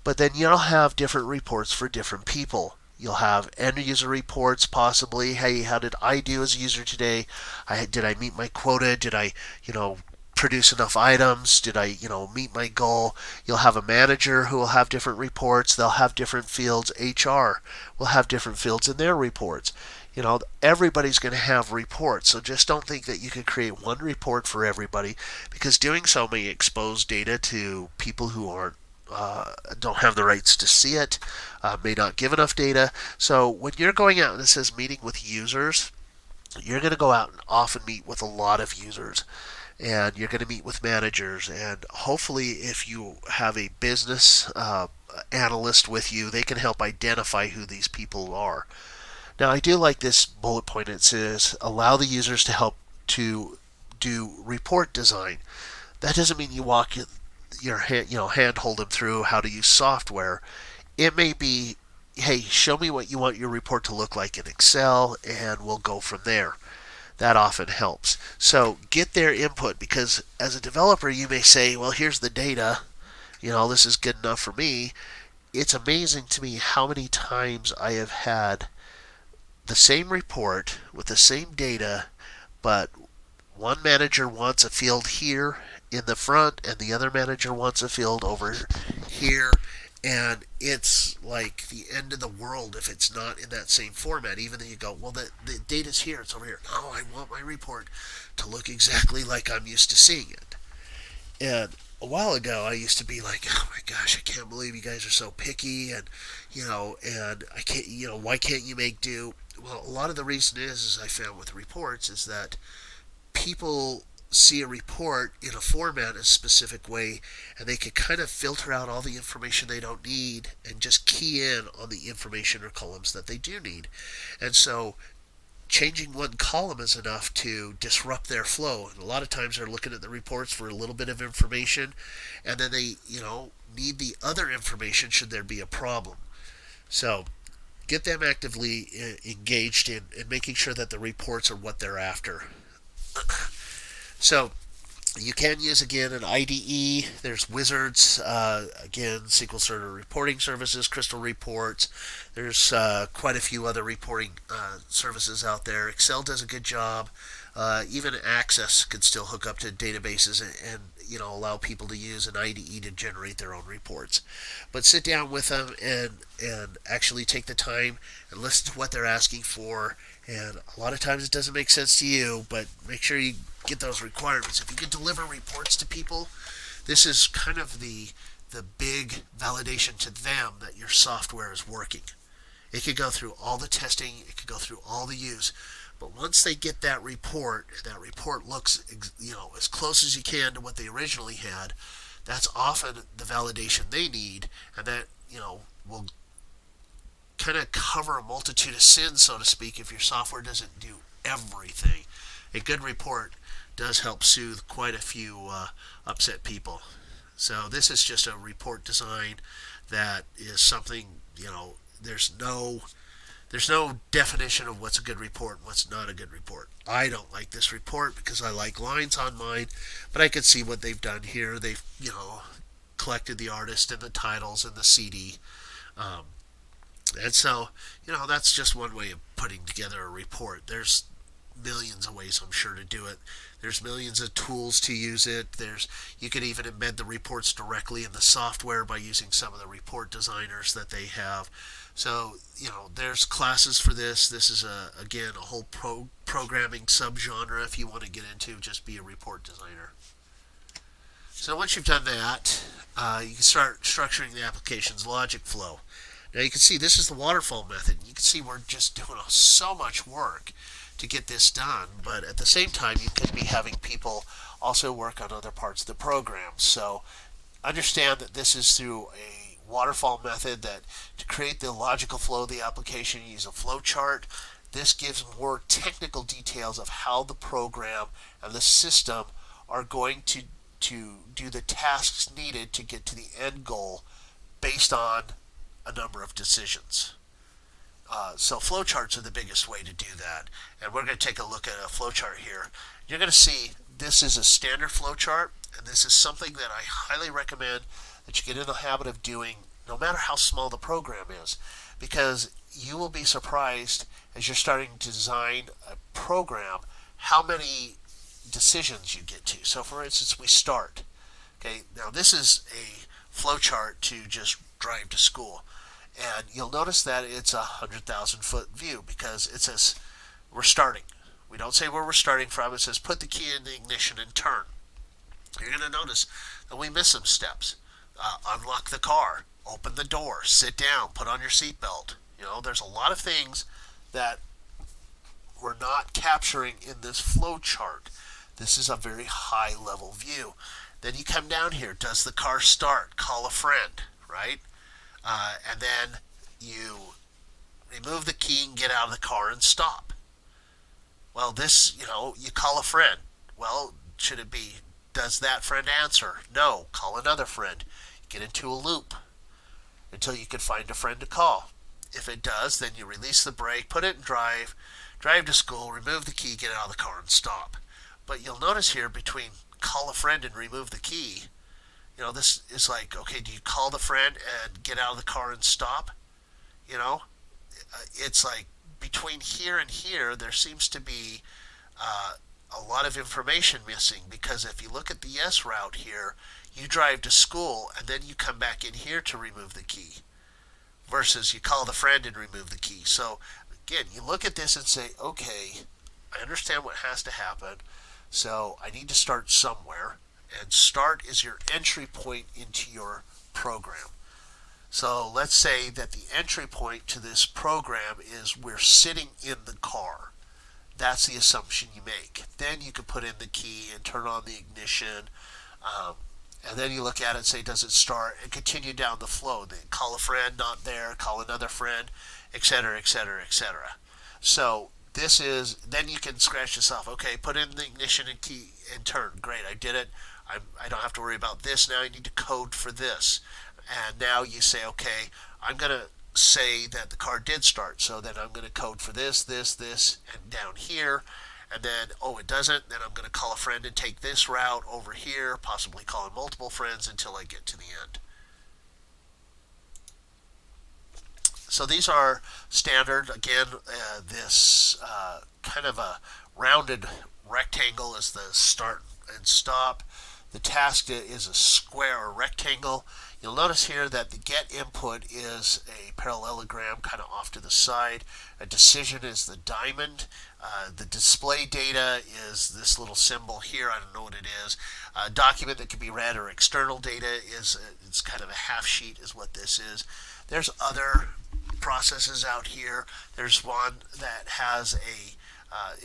But then you'll have different reports for different people. You'll have end user reports, possibly. Hey, how did I do as a user today? Did I meet my quota? Did I, produce enough items? Did I, meet my goal? You'll have a manager who will have different reports. They'll have different fields. HR will have different fields in their reports. Everybody's going to have reports, so just don't think that you can create one report for everybody, because doing so may expose data to people who don't have the rights to see it, may not give enough data. So when you're going out and it says meeting with users, you're going to go out and often meet with a lot of users, and you're going to meet with managers, and hopefully if you have a business analyst with you, they can help identify who these people are. Now, I do like this bullet point. It says allow the users to help to do report design. That doesn't mean you walk your hand hold them through how to use software. It may be, hey, show me what you want your report to look like in Excel, and we'll go from there. That often helps. So get their input, because as a developer, you may say, well, here's the data. This is good enough for me. It's amazing to me how many times I have had the same report with the same data, but one manager wants a field here in the front and the other manager wants a field over here, and it's like the end of the world if it's not in that same format. Even though you go, well, the data's here, it's over here. No, I want my report to look exactly like I'm used to seeing it. And a while ago, I used to be like, oh my gosh, I can't believe you guys are so picky, and and I can't, why can't you make do? Well, a lot of the reason is I found with reports, is that people see a report in a format a specific way, and they can kind of filter out all the information they don't need and just key in on the information or columns that they do need. And so changing one column is enough to disrupt their flow. And a lot of times they're looking at the reports for a little bit of information, and then they, need the other information should there be a problem. So get them actively engaged in making sure that the reports are what they're after. So you can use, again, an IDE. There's Wizards, again, SQL Server reporting services, Crystal Reports. There's quite a few other reporting services out there. Excel does a good job. Even Access can still hook up to databases and allow people to use an IDE to generate their own reports. But sit down with them and actually take the time and listen to what they're asking for. And a lot of times it doesn't make sense to you, but make sure you get those requirements. If you can deliver reports to people, this is kind of the big validation to them that your software is working. It could go through all the testing, it could go through all the use, but once they get that report looks as close as you can to what they originally had, that's often the validation they need, and that will kind of cover a multitude of sins, so to speak, if your software doesn't do everything. A good report does help soothe quite a few upset people. So this is just a report design that is something, there's no definition of what's a good report and what's not a good report. I don't like this report because I like lines on mine, but I could see what they've done here. They've, collected the artist and the titles and the CD. And so, that's just one way of putting together a report. There's millions of ways, I'm sure, to do it. There's millions of tools to use it. You could even embed the reports directly in the software by using some of the report designers that they have. So, there's classes for this. This is again a whole programming subgenre if you want to get into just be a report designer. So once you've done that, you can start structuring the application's logic flow. Now you can see this is the waterfall method. You can see we're just doing so much work to get this done, but at the same time you could be having people also work on other parts of the program. So understand that this is through a waterfall method, that to create the logical flow of the application you use a flow chart. This gives more technical details of how the program and the system are going to do the tasks needed to get to the end goal based on a number of decisions. So flowcharts are the biggest way to do that. And we're going to take a look at a flowchart here. You're going to see this is a standard flowchart, and this is something that I highly recommend that you get in the habit of doing no matter how small the program is, because you will be surprised as you're starting to design a program how many decisions you get to. So for instance, we start. Okay, now this is a flowchart to just drive to school. And you'll notice that it's a 100,000-foot view because it says we're starting. We don't say where we're starting from. It says put the key in the ignition and turn. You're going to notice that we miss some steps. Unlock the car, open the door, sit down, put on your seatbelt. There's a lot of things that we're not capturing in this flow chart. This is a very high level view. Then you come down here. Does the car start? Call a friend, right? And then you remove the key and get out of the car and stop. Well, this, you call a friend. Well, should it be, does that friend answer? No. Call another friend. Get into a loop until you can find a friend to call. If it does, then you release the brake, put it in drive to school, remove the key, get out of the car, and stop. But you'll notice here between call a friend and remove the key, this is like, okay, do you call the friend and get out of the car and stop? It's like between here and here, there seems to be a lot of information missing, because if you look at the yes route here, you drive to school and then you come back in here to remove the key, versus you call the friend and remove the key. So again, you look at this and say, okay, I understand what has to happen, so I need to start somewhere, and start is your entry point into your program. So let's say that the entry point to this program is we're sitting in the car. That's the assumption you make. Then you can put in the key and turn on the ignition, and then you look at it and say, does it start, and continue down the flow. Then call a friend, not there, call another friend, etc., etc., etc. So this is, then you can scratch this off. Okay, put in the ignition and key and turn. Great, I did it. I don't have to worry about this. Now I need to code for this. And now you say, okay, I'm going to say that the car did start. So then I'm going to code for this, and down here. And then, oh, it doesn't. Then I'm going to call a friend and take this route over here, possibly calling multiple friends until I get to the end. So these are standard. Again, this kind of a rounded rectangle is the start and stop. The task is a square or rectangle. You'll notice here that the get input is a parallelogram kind of off to the side. A decision is the diamond. The display data is this little symbol here. I don't know what it is. A document that can be read or external data is it's kind of a half sheet is what this is. There's other processes out here. There's one that has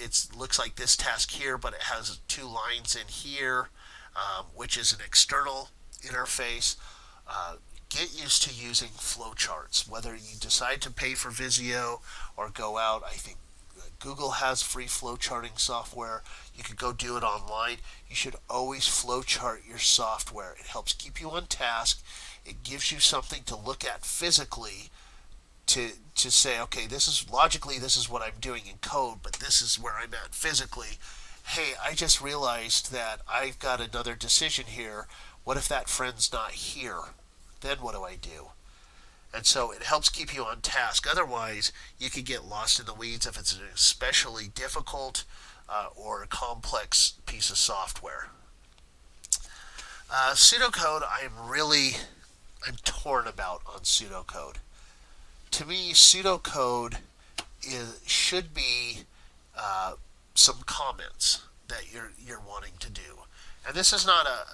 it looks like this task here, but it has two lines in here, which is an external interface. Get used to using flowcharts. Whether you decide to pay for Visio or go out, I think Google has free flowcharting software. You could go do it online. You should always flowchart your software. It helps keep you on task. It gives you something to look at physically to say, okay, this is what I'm doing in code, but this is where I'm at physically. Hey, I just realized that I've got another decision here. What if that friend's not here? Then what do I do? And so it helps keep you on task. Otherwise, you could get lost in the weeds if it's an especially difficult or a complex piece of software. Pseudocode, I'm torn about on pseudocode. To me, pseudocode should be some comments that you're wanting to do. And this is not a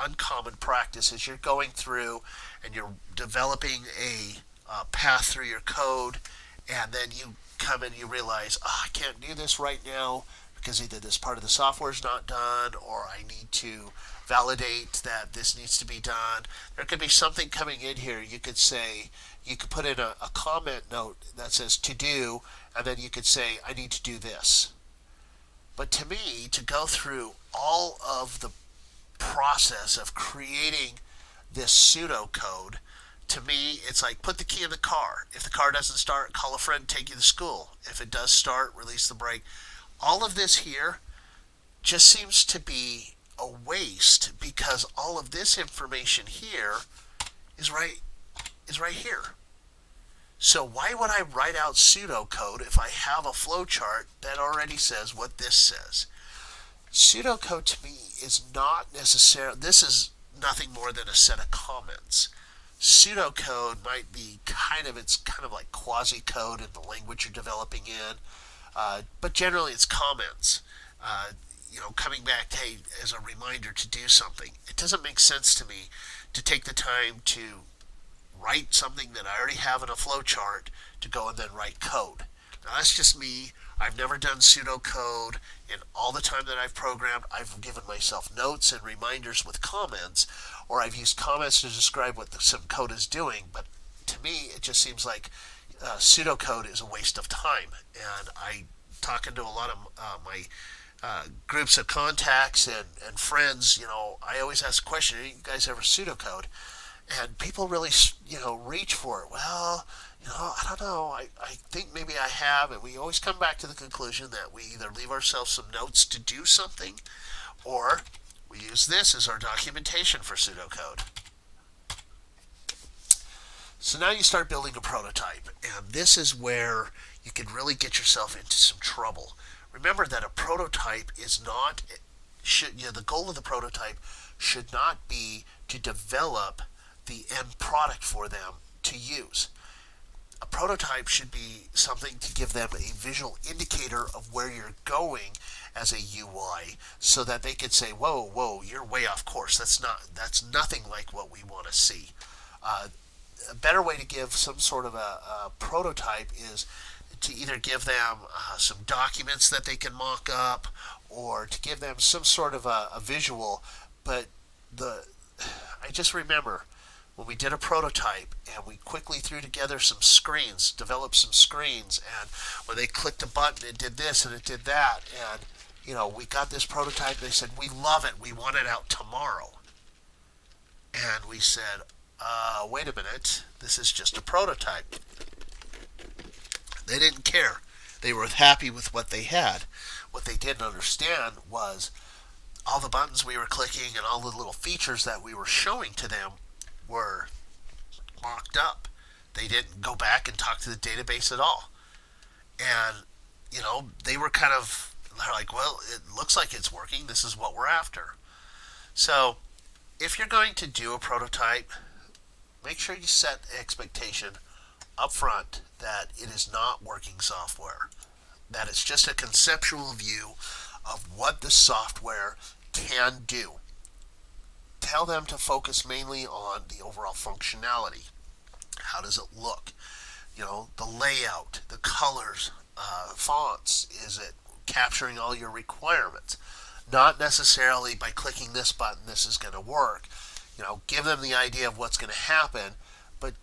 uncommon practice as you're going through and you're developing a path through your code, and then you come and you realize, oh, I can't do this right now because either this part of the software is not done or I need to validate that this needs to be done. There could be something coming in here. You could put in a comment note that says to do, and then you could say, I need to do this. But to me, to go through all of the process of creating this pseudocode, to me, it's like put the key in the car. If the car doesn't start, call a friend, take you to school. If it does start, release the brake. All of this here just seems to be a waste because all of this information here is right here. So why would I write out pseudocode if I have a flowchart that already says what this says? Pseudocode to me is not necessarily, this is nothing more than a set of comments. Pseudocode might be it's kind of like quasi-code in the language you're developing in, but generally it's comments. Coming back as a reminder to do something. It doesn't make sense to me to take the time to write something that I already have in a flowchart to go and then write code. Now that's just me. I've never done pseudocode. In all the time that I've programmed, I've given myself notes and reminders with comments, or I've used comments to describe what some code is doing. But to me, it just seems like pseudocode is a waste of time. And talking to a lot of my groups of contacts and friends, I always ask the question, you guys ever pseudocode? And people really, reach for it. Well, I don't know. I think maybe I have. And we always come back to the conclusion that we either leave ourselves some notes to do something, or we use this as our documentation for pseudocode. So now you start building a prototype. And this is where you can really get yourself into some trouble. Remember that a prototype is not, the goal of the prototype should not be to develop the end product for them to use. A prototype should be something to give them a visual indicator of where you're going as a UI, so that they could say, whoa, you're way off course. That's nothing like what we want to see. A better way to give some sort of a prototype is to either give them some documents that they can mock up, or to give them some sort of a visual. But I just remember when we did a prototype and we quickly threw together some screens, developed some screens, and when they clicked a button, it did this and it did that, and we got this prototype. They said, we love it, we want it out tomorrow. And we said, wait a minute, this is just a prototype. They didn't care. They were happy with what they had. What they didn't understand was all the buttons we were clicking and all the little features that we were showing to them were mocked up. They didn't go back and talk to the database at all. And, they were they're like, well, it looks like it's working. This is what we're after. So, if you're going to do a prototype, make sure you set expectation up front that it is not working software. That it's just a conceptual view of what the software can do. Tell them to focus mainly on the overall functionality. How does it look? The layout, the colors, fonts. Is it capturing all your requirements? Not necessarily by clicking this button, this is going to work. Give them the idea of what's going to happen, but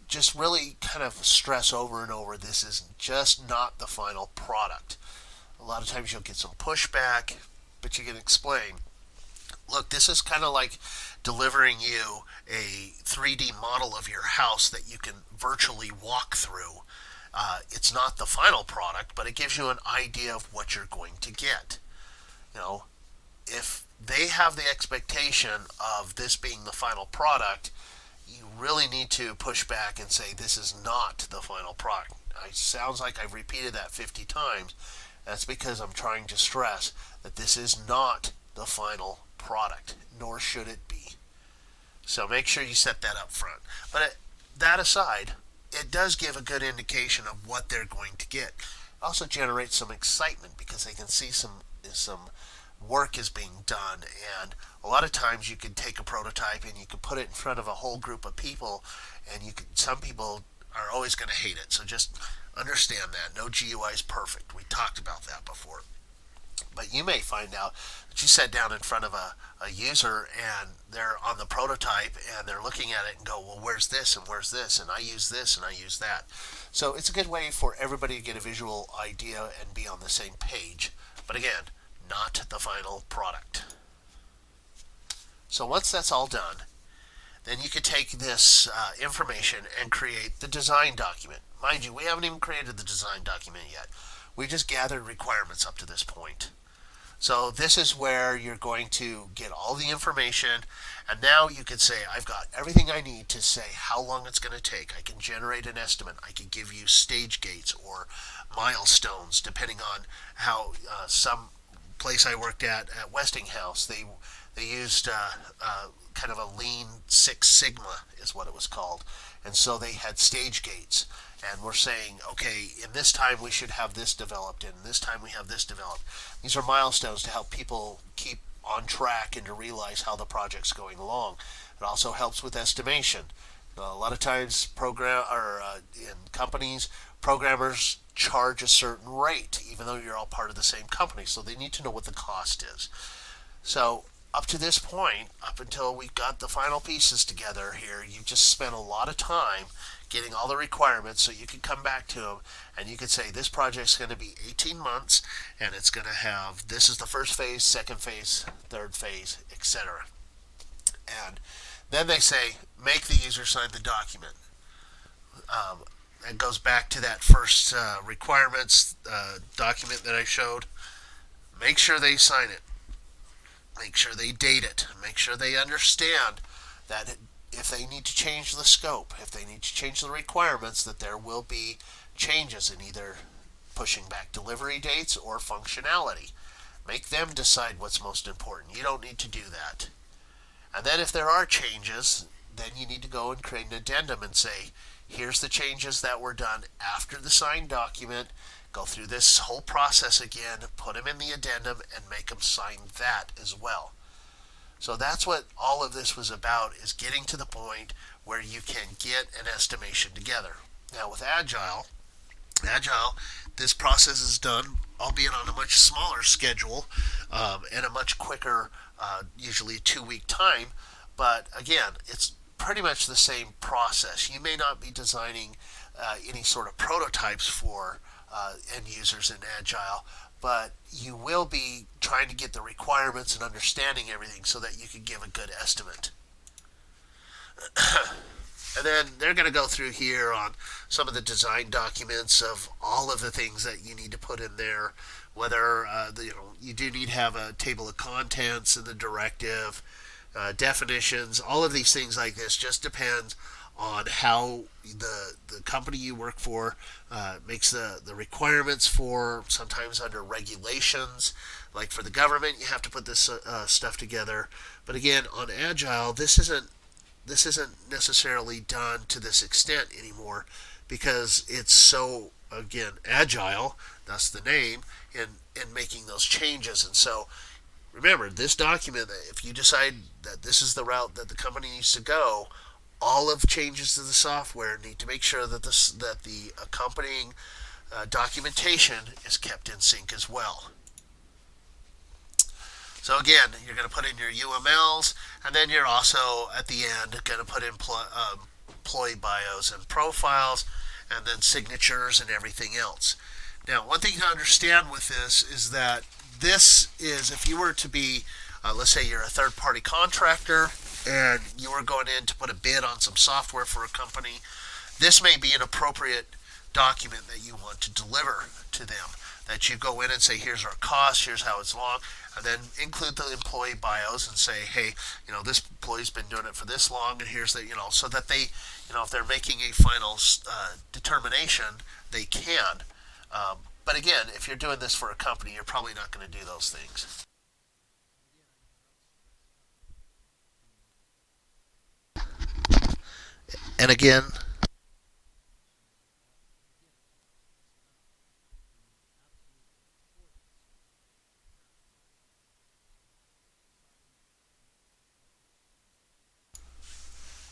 just really kind of stress over and over, this is just not the final product. A lot of times you'll get some pushback, but you can explain, look, this is kind of like delivering you a 3D model of your house that you can virtually walk through. It's not the final product, but it gives you an idea of what you're going to get. If they have the expectation of this being the final product, you really need to push back and say this is not the final product. It sounds like I've repeated that 50 times. That's because I'm trying to stress that this is not the final product, nor should it be. So make sure you set that up front. But that aside, it does give a good indication of what they're going to get. It also generates some excitement because they can see some work is being done, and a lot of times you can take a prototype and you can put it in front of a whole group of people, and some people are always going to hate it. So just understand that no GUI is perfect. We talked about that before. But you may find out that you sat down in front of a user and they're on the prototype and they're looking at it and go, well, where's this and where's this? And I use this and I use that. So it's a good way for everybody to get a visual idea and be on the same page. But again, not the final product. So once that's all done, then you could take this information and create the design document. Mind you, we haven't even created the design document yet. We just gathered requirements up to this point. So this is where you're going to get all the information, and now you can say, I've got everything I need to say how long it's going to take. I can generate an estimate. I can give you stage gates or milestones, depending on how some place I worked at Westinghouse, they used kind of a lean Six Sigma is what it was called. And so they had stage gates. And we're saying, okay, in this time we should have this developed, and this time we have this developed. These are milestones to help people keep on track and to realize how the project's going along. It also helps with estimation. A lot of times in companies, programmers charge a certain rate, even though you're all part of the same company, so they need to know what the cost is. So up to this point, up until we've got the final pieces together here, you've just spent a lot of time getting all the requirements so you can come back to them and you can say this project's going to be 18 months and it's going to have, this is the first phase, second phase, third phase, etc. And then they say, make the user sign the document. That goes back to that first requirements document that I showed. Make sure they sign it. Make sure they date it. Make sure they understand that if they need to change the scope, if they need to change the requirements, that there will be changes in either pushing back delivery dates or functionality. Make them decide what's most important. You don't need to do that. And then if there are changes, then you need to go and create an addendum and say, here's the changes that were done after the signed document. Go through this whole process again, put them in the addendum, and make them sign that as well. So that's what all of this was about, is getting to the point where you can get an estimation together. Now with Agile, this process is done, albeit on a much smaller schedule and a much quicker, usually 2-week time. But again, it's pretty much the same process. You may not be designing any sort of prototypes for end users in Agile, but you will be trying to get the requirements and understanding everything so that you can give a good estimate. And then they're going to go through here on some of the design documents of all of the things that you need to put in there, whether you do need to have a table of contents in the directive, definitions, all of these things like this just depends on how the company you work for makes the requirements for, sometimes under regulations. Like for the government, you have to put this stuff together. But again, on Agile, this isn't necessarily done to this extent anymore because it's so, again, agile, that's the name, in making those changes. And so remember, this document, if you decide that this is the route that the company needs to go, all of changes to the software need to make sure that the accompanying documentation is kept in sync as well. So again, you're going to put in your UMLs, and then you're also, at the end, going to put in employee bios and profiles, and then signatures and everything else. Now, one thing to understand with this is that this is, if you were to be, let's say you're a third-party contractor, and you were going in to put a bid on some software for a company, this may be an appropriate document that you want to deliver to them. that you go in and say, here's our cost, here's how it's long, and then include the employee bios and say, hey, this employee's been doing it for this long, and here's the, so that they, if they're making a final determination, they can. But again, if you're doing this for a company, you're probably not going to do those things. And again,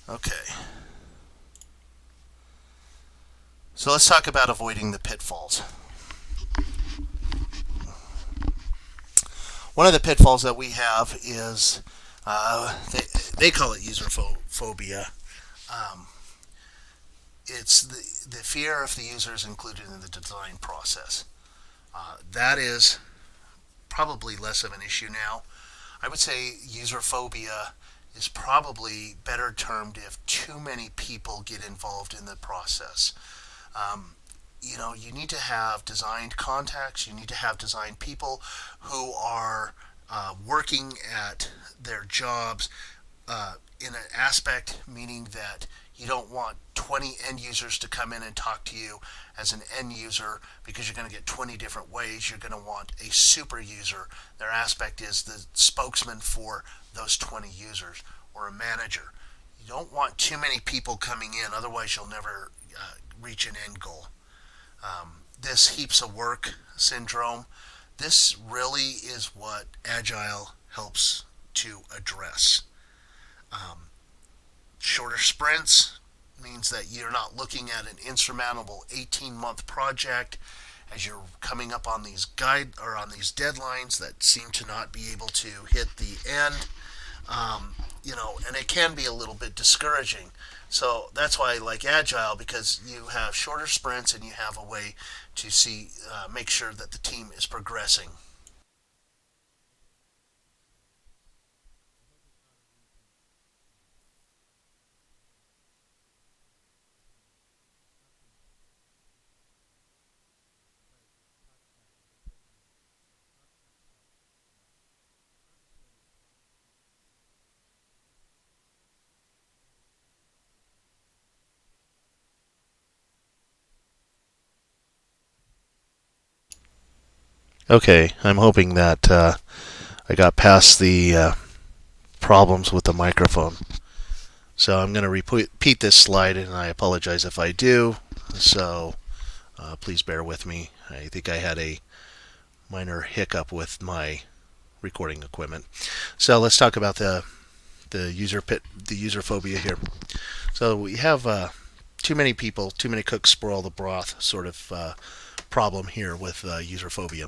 okay. So let's talk about avoiding the pitfalls. One of the pitfalls that we have is they call it user phobia. Um, it's the fear of the users included in the design process. That is probably less of an issue now. I would say user phobia is probably better termed if too many people get involved in the process. Um, you need to have designed contacts, you need to have designed people who are working at their jobs in an aspect, meaning that you don't want 20 end users to come in and talk to you as an end user because you're going to get 20 different ways. You're going to want a super user. Their aspect is the spokesman for those 20 users, or a manager. You don't want too many people coming in, otherwise you'll never reach an end goal. This heaps of work syndrome, this really is what Agile helps to address. Um, Shorter sprints means that you're not looking at an insurmountable 18-month project as you're coming up on these on these deadlines that seem to not be able to hit the end. And it can be a little bit discouraging. So that's why I like Agile, because you have shorter sprints and you have a way to make sure that the team is progressing. Okay, I'm hoping that I got past the problems with the microphone. So I'm going to repeat this slide, and I apologize if I do. So please bear with me. I think I had a minor hiccup with my recording equipment. So let's talk about the user phobia here. So we have too many people, too many cooks spoil the broth sort of problem here with user phobia.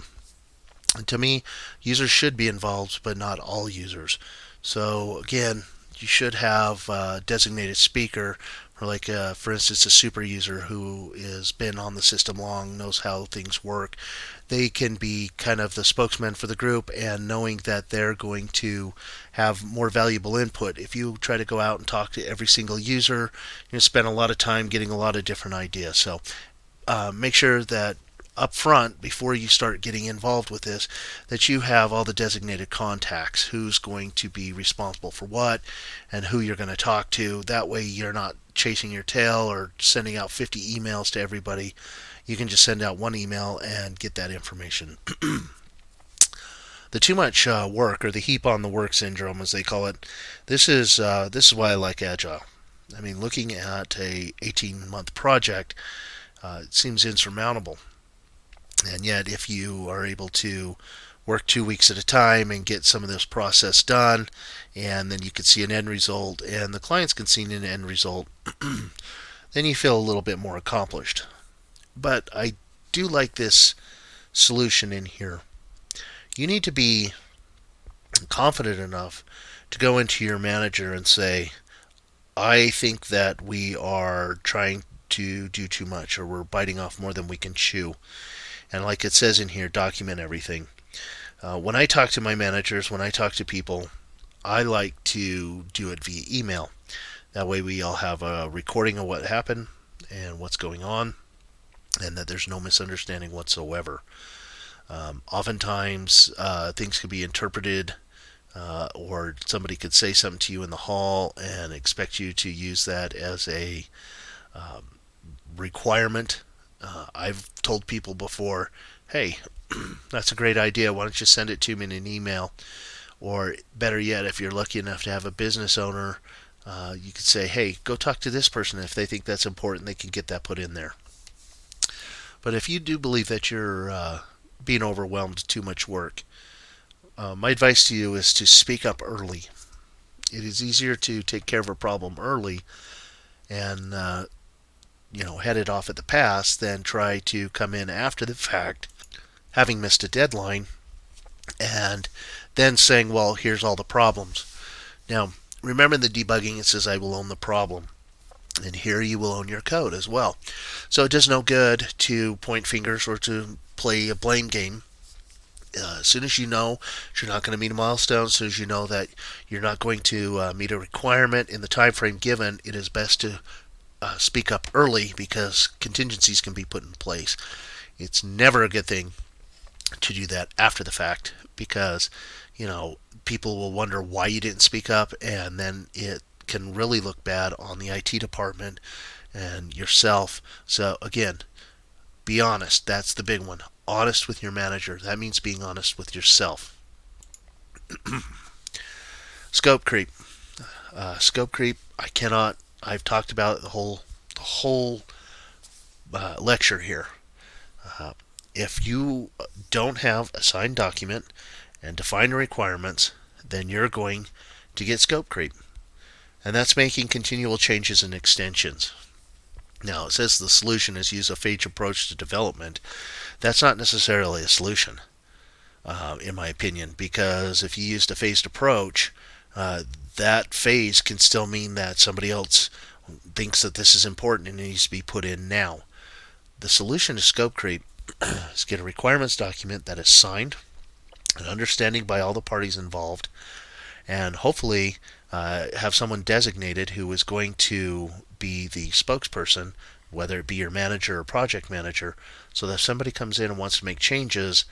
And to me, users should be involved, but not all users. So again, you should have a designated speaker, or like, for instance, a super user who has been on the system long, knows how things work. They can be kind of the spokesman for the group, and knowing that they're going to have more valuable input. If you try to go out and talk to every single user, you're going to spend a lot of time getting a lot of different ideas. So make sure that up front, before you start getting involved with this, that you have all the designated contacts, who's going to be responsible for what, and who you're going to talk to. That way you're not chasing your tail or sending out 50 emails to everybody. You can just send out one email and get that information. The too much work, or the heap on the work syndrome, as they call it, this is why I like Agile. I mean, looking at a 18-month project, it seems insurmountable. And yet, if you are able to work 2 weeks at a time and get some of this process done, and then you can see an end result, and the clients can see an end result, then you feel a little bit more accomplished. But I do like this solution in here. You need to be confident enough to go into your manager and say, I think that we are trying to do too much, or we're biting off more than we can chew. And like it says in here, document everything. When I talk to my managers, when I talk to people, I like to do it via email. That way we all have a recording of what happened and what's going on, and that there's no misunderstanding whatsoever. Oftentimes, things can be interpreted, or somebody could say something to you in the hall and expect you to use that as a requirement. I've told people before, hey, that's a great idea. Why don't you send it to me in an email? Or better yet, if you're lucky enough to have a business owner, you could say, hey, go talk to this person. If they think that's important, they can get that put in there. But if you do believe that you're being overwhelmed with too much work, my advice to you is to speak up early. It is easier to take care of a problem early and head it off at the pass than try to come in after the fact, having missed a deadline, and then saying, well, here's all the problems. Now, remember in the debugging, it says, I will own the problem. And here you will own your code as well. So it does no good to point fingers or to play a blame game. As soon as you know you're not going to meet a milestone, as soon as you know that you're not going to meet a requirement in the time frame given, it is best to speak up early because contingencies can be put in place. It's never a good thing to do that after the fact because, people will wonder why you didn't speak up, and then it can really look bad on the IT department and yourself. So again, be honest. That's the big one. Honest with your manager. That means being honest with yourself. Scope creep. Scope creep. I've talked about it the whole lecture here. If you don't have a signed document and define requirements, then you're going to get scope creep. And that's making continual changes and extensions. Now, it says the solution is use a phased approach to development. That's not necessarily a solution, in my opinion, because if you used a phased approach, that phase can still mean that somebody else thinks that this is important and it needs to be put in now. The solution to scope creep is get a requirements document that is signed, an understanding by all the parties involved, and hopefully have someone designated who is going to be the spokesperson, whether it be your manager or project manager, so that if somebody comes in and wants to make changes,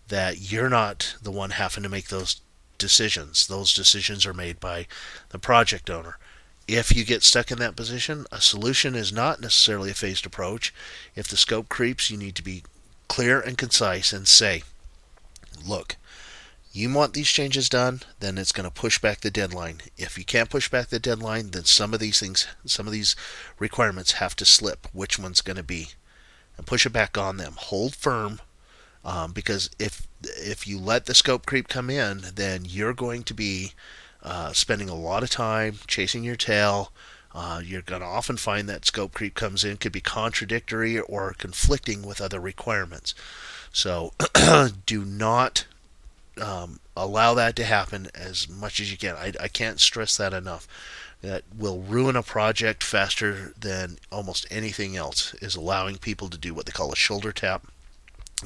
that you're not the one having to make those decisions. Those decisions are made by the project owner. If you get stuck in that position, a solution is not necessarily a phased approach. If the scope creeps, you need to be clear and concise and say, look, you want these changes done, then it's going to push back the deadline. If you can't push back the deadline, then some of these requirements have to slip. Which one's going to be? And push it back on them. Hold firm, because if you let the scope creep come in, then you're going to be spending a lot of time chasing your tail. You're going to often find that scope creep comes in, could be contradictory or conflicting with other requirements. So do not allow that to happen as much as you can. I can't stress that enough. That will ruin a project faster than almost anything else, is allowing people to do what they call a shoulder tap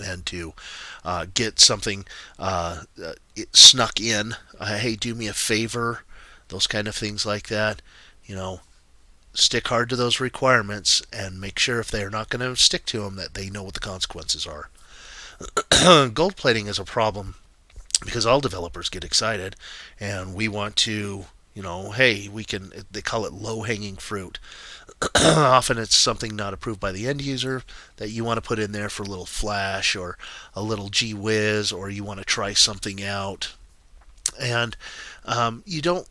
and to get something snuck in. Hey, do me a favor. Those kind of things like that. Stick hard to those requirements and make sure if they're not going to stick to them that they know what the consequences are. Gold plating is a problem because all developers get excited and we want to, hey, they call it low-hanging fruit. Often it's something not approved by the end user that you want to put in there for a little flash or a little gee whiz, or you want to try something out. And you don't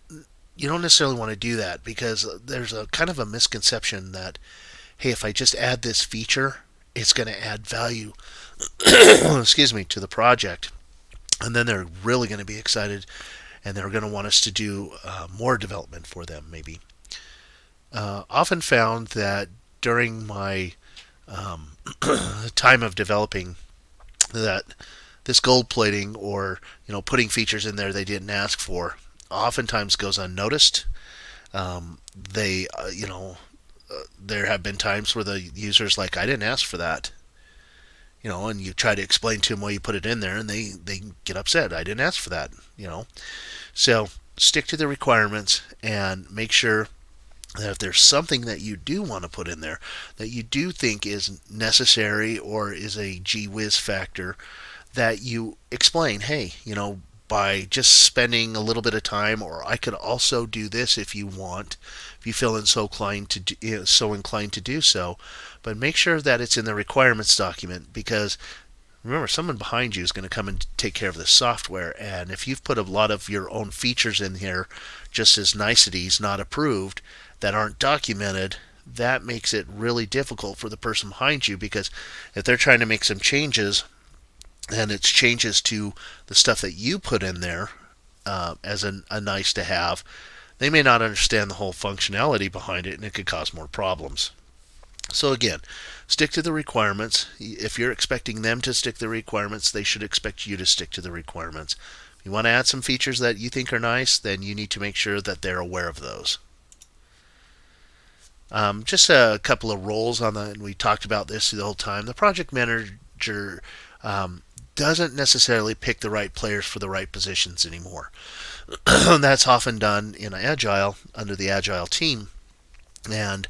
necessarily want to do that because there's a kind of a misconception that, hey, if I just add this feature, it's going to add value excuse me, to the project. And then they're really going to be excited and they're going to want us to do more development for them, maybe. Often found that during my time of developing, that this gold plating or putting features in there they didn't ask for oftentimes goes unnoticed. There have been times where the user's like, I didn't ask for that. And you try to explain to them why you put it in there, and they get upset. I didn't ask for that. So stick to the requirements and make sure that if there's something that you do want to put in there that you do think is necessary or is a gee whiz factor, that you explain, hey, by just spending a little bit of time, or I could also do this if you want, if you feel so inclined to do so. But make sure that it's in the requirements document, because remember, someone behind you is going to come and take care of the software. And if you've put a lot of your own features in here just as niceties, not approved, that aren't documented, that makes it really difficult for the person behind you, because if they're trying to make some changes and it's changes to the stuff that you put in there as a nice to have, they may not understand the whole functionality behind it, and it could cause more problems. So again, stick to the requirements. If you're expecting them to stick to the requirements, they should expect you to stick to the requirements. If you want to add some features that you think are nice, then you need to make sure that they're aware of those. Just a couple of roles on and we talked about this the whole time. The project manager doesn't necessarily pick the right players for the right positions anymore. That's often done in Agile, under the Agile team. And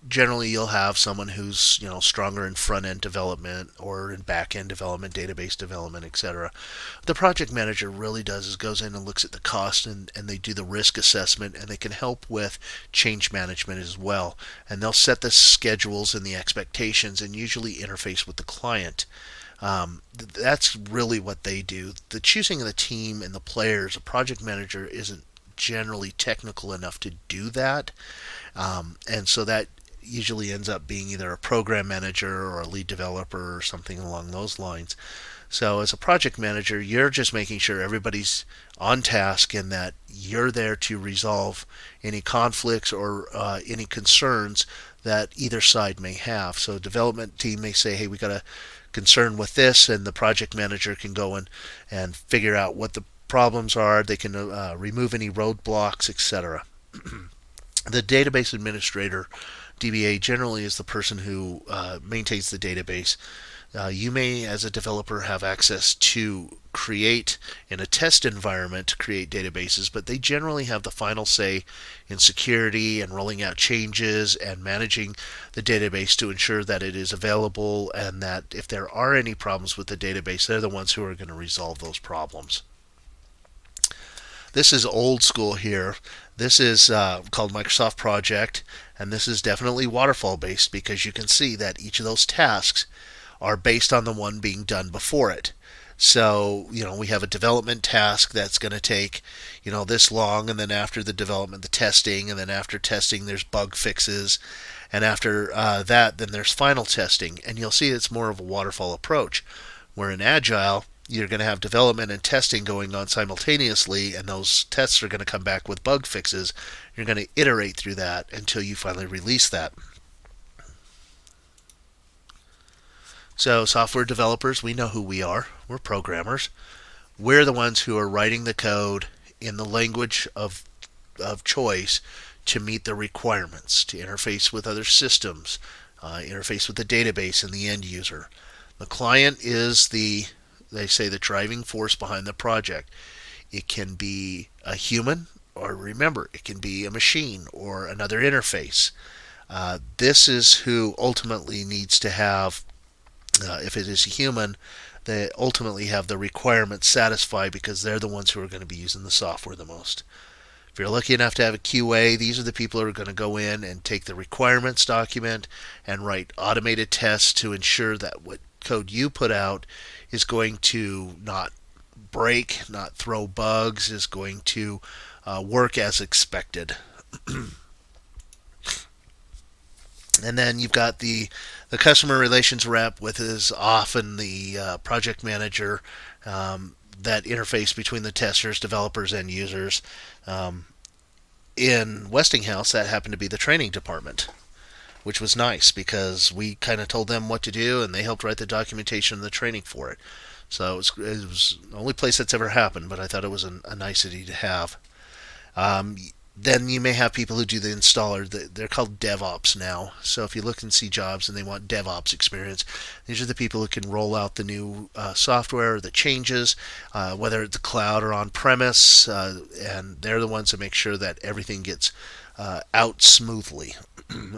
generally you'll have someone who's stronger in front end development or in back end development, database development, etc. The project manager really does is goes in and looks at the cost, and they do the risk assessment, and they can help with change management as well. And they'll set the schedules and the expectations, and usually interface with the client. That's really what they do. The choosing of the team and the players, a project manager isn't generally technical enough to do that. And so that usually ends up being either a program manager or a lead developer or something along those lines. So as a project manager, you're just making sure everybody's on task and that you're there to resolve any conflicts or any concerns that either side may have. So development team may say, hey, we got a concern with this, and the project manager can go in and figure out what the problems are. They can remove any roadblocks, etc. The database administrator, DBA, generally is the person who maintains the database. You may, as a developer, have access to create in a test environment to create databases, but they generally have the final say in security and rolling out changes and managing the database to ensure that it is available, and that if there are any problems with the database, they're the ones who are going to resolve those problems. This is old school here. This is called Microsoft Project, and this is definitely waterfall based, because you can see that each of those tasks are based on the one being done before it. So, we have a development task that's going to take, this long, and then after the development, the testing, and then after testing, there's bug fixes, and after that, then there's final testing. And you'll see it's more of a waterfall approach, where in Agile, you're going to have development and testing going on simultaneously, and those tests are going to come back with bug fixes. You're going to iterate through that until you finally release that. So software developers, we know who we are. We're programmers. We're the ones who are writing the code in the language of choice to meet the requirements, to interface with other systems, interface with the database and the end user. The client is they say, the driving force behind the project. It can be a human, or remember, it can be a machine or another interface. This is who ultimately needs to have, if it is a human, they ultimately have the requirements satisfied, because they're the ones who are going to be using the software the most. If you're lucky enough to have a QA, these are the people who are going to go in and take the requirements document and write automated tests to ensure that what code you put out is going to not break, not throw bugs, is going to work as expected. And then you've got the customer relations rep, with is often the project manager, that interface between the testers, developers, and users. In Westinghouse, that happened to be the training department, which was nice, because we kind of told them what to do, and they helped write the documentation and the training for it. So it was the only place that's ever happened, but I thought it was a nicety to have. Then you may have people who do the installer. They're called DevOps now. So if you look and see jobs and they want DevOps experience, these are the people who can roll out the new software or the changes, whether it's the cloud or on-premise, and they're the ones that make sure that everything gets out smoothly.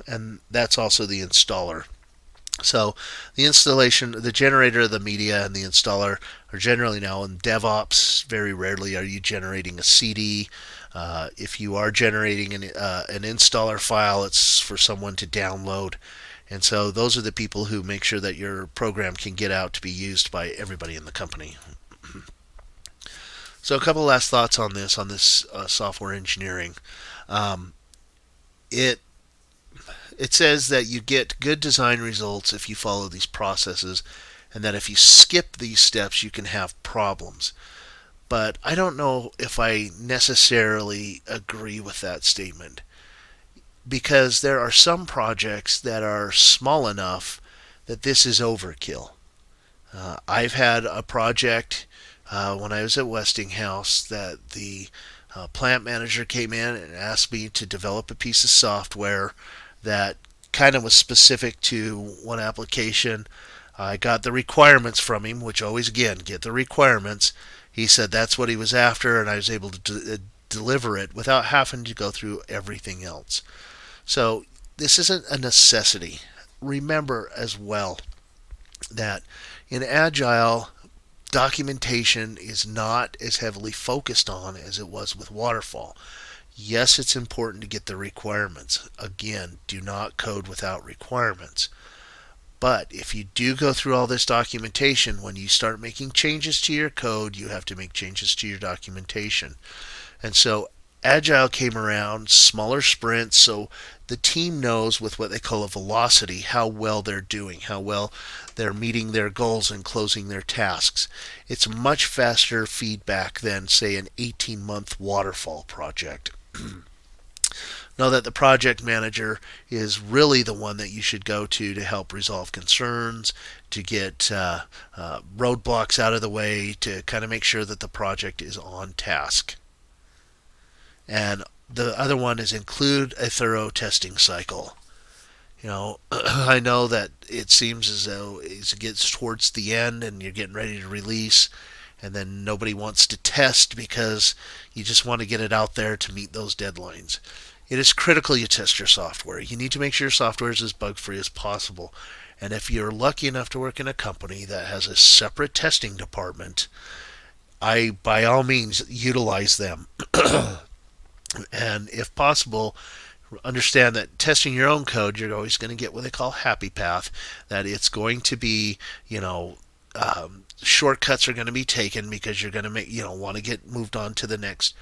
And that's also the installer. So the generator of the media and the installer are generally now in DevOps. Very rarely are you generating a CD. If you are generating an installer file, it's for someone to download. And so those are the people who make sure that your program can get out to be used by everybody in the company. So a couple last thoughts on this software engineering. Um, it it says that you get good design results if you follow these processes, and that if you skip these steps, you can have problems. But I don't know if I necessarily agree with that statement, because there are some projects that are small enough that this is overkill. I've had a project when I was at Westinghouse that the plant manager came in and asked me to develop a piece of software that kind of was specific to one application. I got the requirements from him, which always, again, get the requirements. He said that's what he was after, and I was able to deliver it without having to go through everything else. So this isn't a necessity. Remember as well that in Agile, documentation is not as heavily focused on as it was with Waterfall. Yes, it's important to get the requirements. Again, do not code without requirements. But if you do go through all this documentation, when you start making changes to your code, you have to make changes to your documentation. And so Agile came around, smaller sprints, so the team knows with what they call a velocity how well they're doing, how well they're meeting their goals and closing their tasks. It's much faster feedback than, say, an 18-month waterfall project. Know that the project manager is really the one that you should go to help resolve concerns, to get roadblocks out of the way, to kind of make sure that the project is on task. And the other one is include a thorough testing cycle. I know that it seems as though as it gets towards the end and you're getting ready to release, and then nobody wants to test because you just want to get it out there to meet those deadlines. It is critical you test your software. You need to make sure your software is as bug free as possible. And if you're lucky enough to work in a company that has a separate testing department, I, by all means, utilize them. And if possible, understand that testing your own code, you're always going to get what they call happy path. That it's going to be, shortcuts are going to be taken because you're going to want to get moved on to the next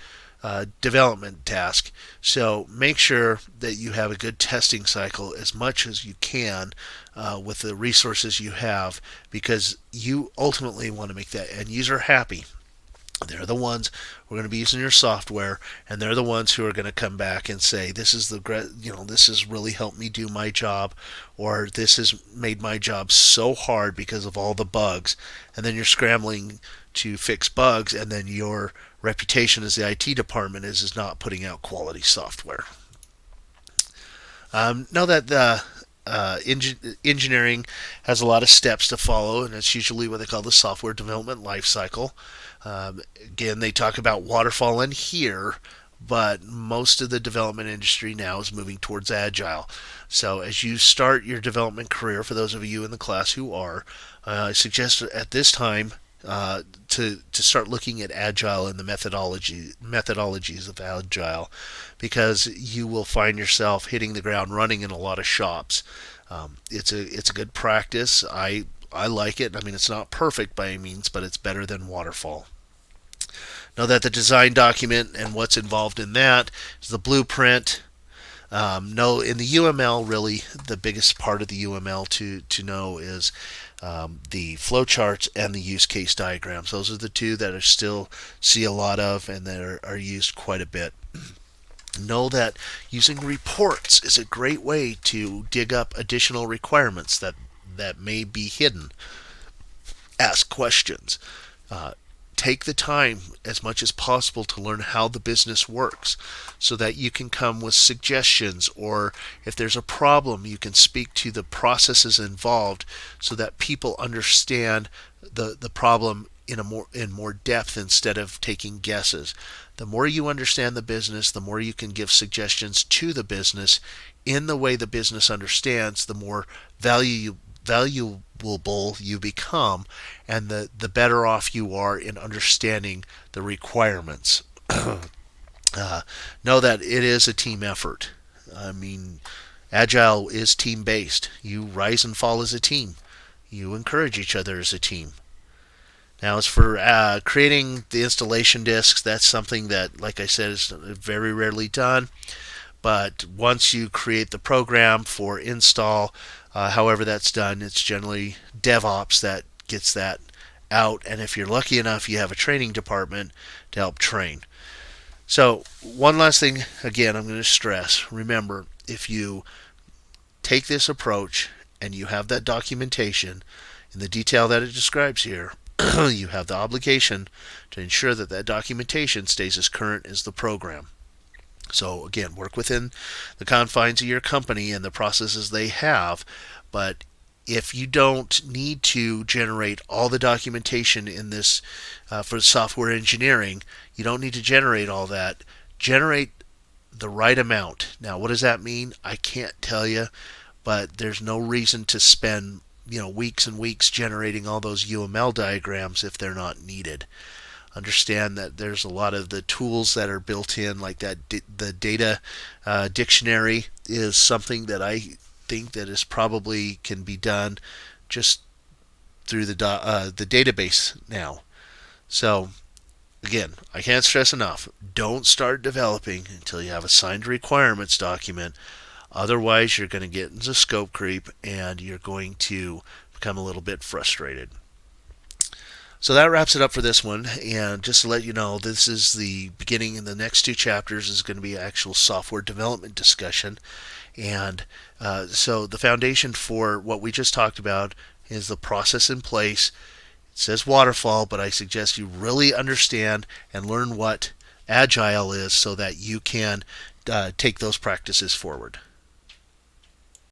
development task. So make sure that you have a good testing cycle as much as you can with the resources you have, because you ultimately want to make that end user happy. They're the ones who are going to be using your software, and they're the ones who are going to come back and say, "This is this has really helped me do my job," or "This has made my job so hard because of all the bugs." And then you're scrambling to fix bugs, and then your reputation as the IT department is not putting out quality software. Know that the engineering has a lot of steps to follow, and it's usually what they call the software development lifecycle. Again, they talk about waterfall in here, but most of the development industry now is moving towards Agile. So as you start your development career, for those of you in the class who are, I suggest at this time to start looking at Agile and the methodologies of Agile, because you will find yourself hitting the ground running in a lot of shops. It's a good practice. I like it. I mean, it's not perfect by any means, but it's better than Waterfall. Know that the design document and what's involved in that is the blueprint. No, in the UML, really, the biggest part of the UML to know is the flowcharts and the use case diagrams. Those are the two that I still see a lot of and that are used quite a bit. Know that using reports is a great way to dig up additional requirements that may be hidden. Ask questions. Take the time as much as possible to learn how the business works so that you can come with suggestions, or if there's a problem, you can speak to the processes involved so that people understand the problem in more depth instead of taking guesses. The more you understand the business, the more you can give suggestions to the business in the way the business understands, the more value valuable you become, and the better off you are in understanding the requirements. Know that it is a team effort. I mean, Agile is team based. You rise and fall as a team. You encourage each other as a team. Now, as for creating the installation disks, that's something that, like I said, is very rarely done. But once you create the program for install, however that's done, it's generally DevOps that gets that out. And if you're lucky enough, you have a training department to help train. So, one last thing, again, I'm going to stress remember, if you take this approach and you have that documentation in the detail that it describes here, you have the obligation to ensure that that documentation stays as current as the program. So again, work within the confines of your company and the processes they have, but if you don't need to generate all the documentation in this for software engineering, you don't need to generate all that. Generate the right amount. Now, what does that mean? I can't tell you, but there's no reason to spend weeks and weeks generating all those UML diagrams if they're not needed. Understand that there's a lot of the tools that are built in, like that the data dictionary is something that I think that is probably can be done just through the database now. So again, I can't stress enough, don't start developing until you have a signed requirements document. Otherwise, you're going to get into scope creep and you're going to become a little bit frustrated. So that wraps it up for this one. And just to let you know, this is the beginning, and the next two chapters is going to be actual software development discussion. And so the foundation for what we just talked about is the process in place. It says Waterfall, but I suggest you really understand and learn what Agile is so that you can take those practices forward.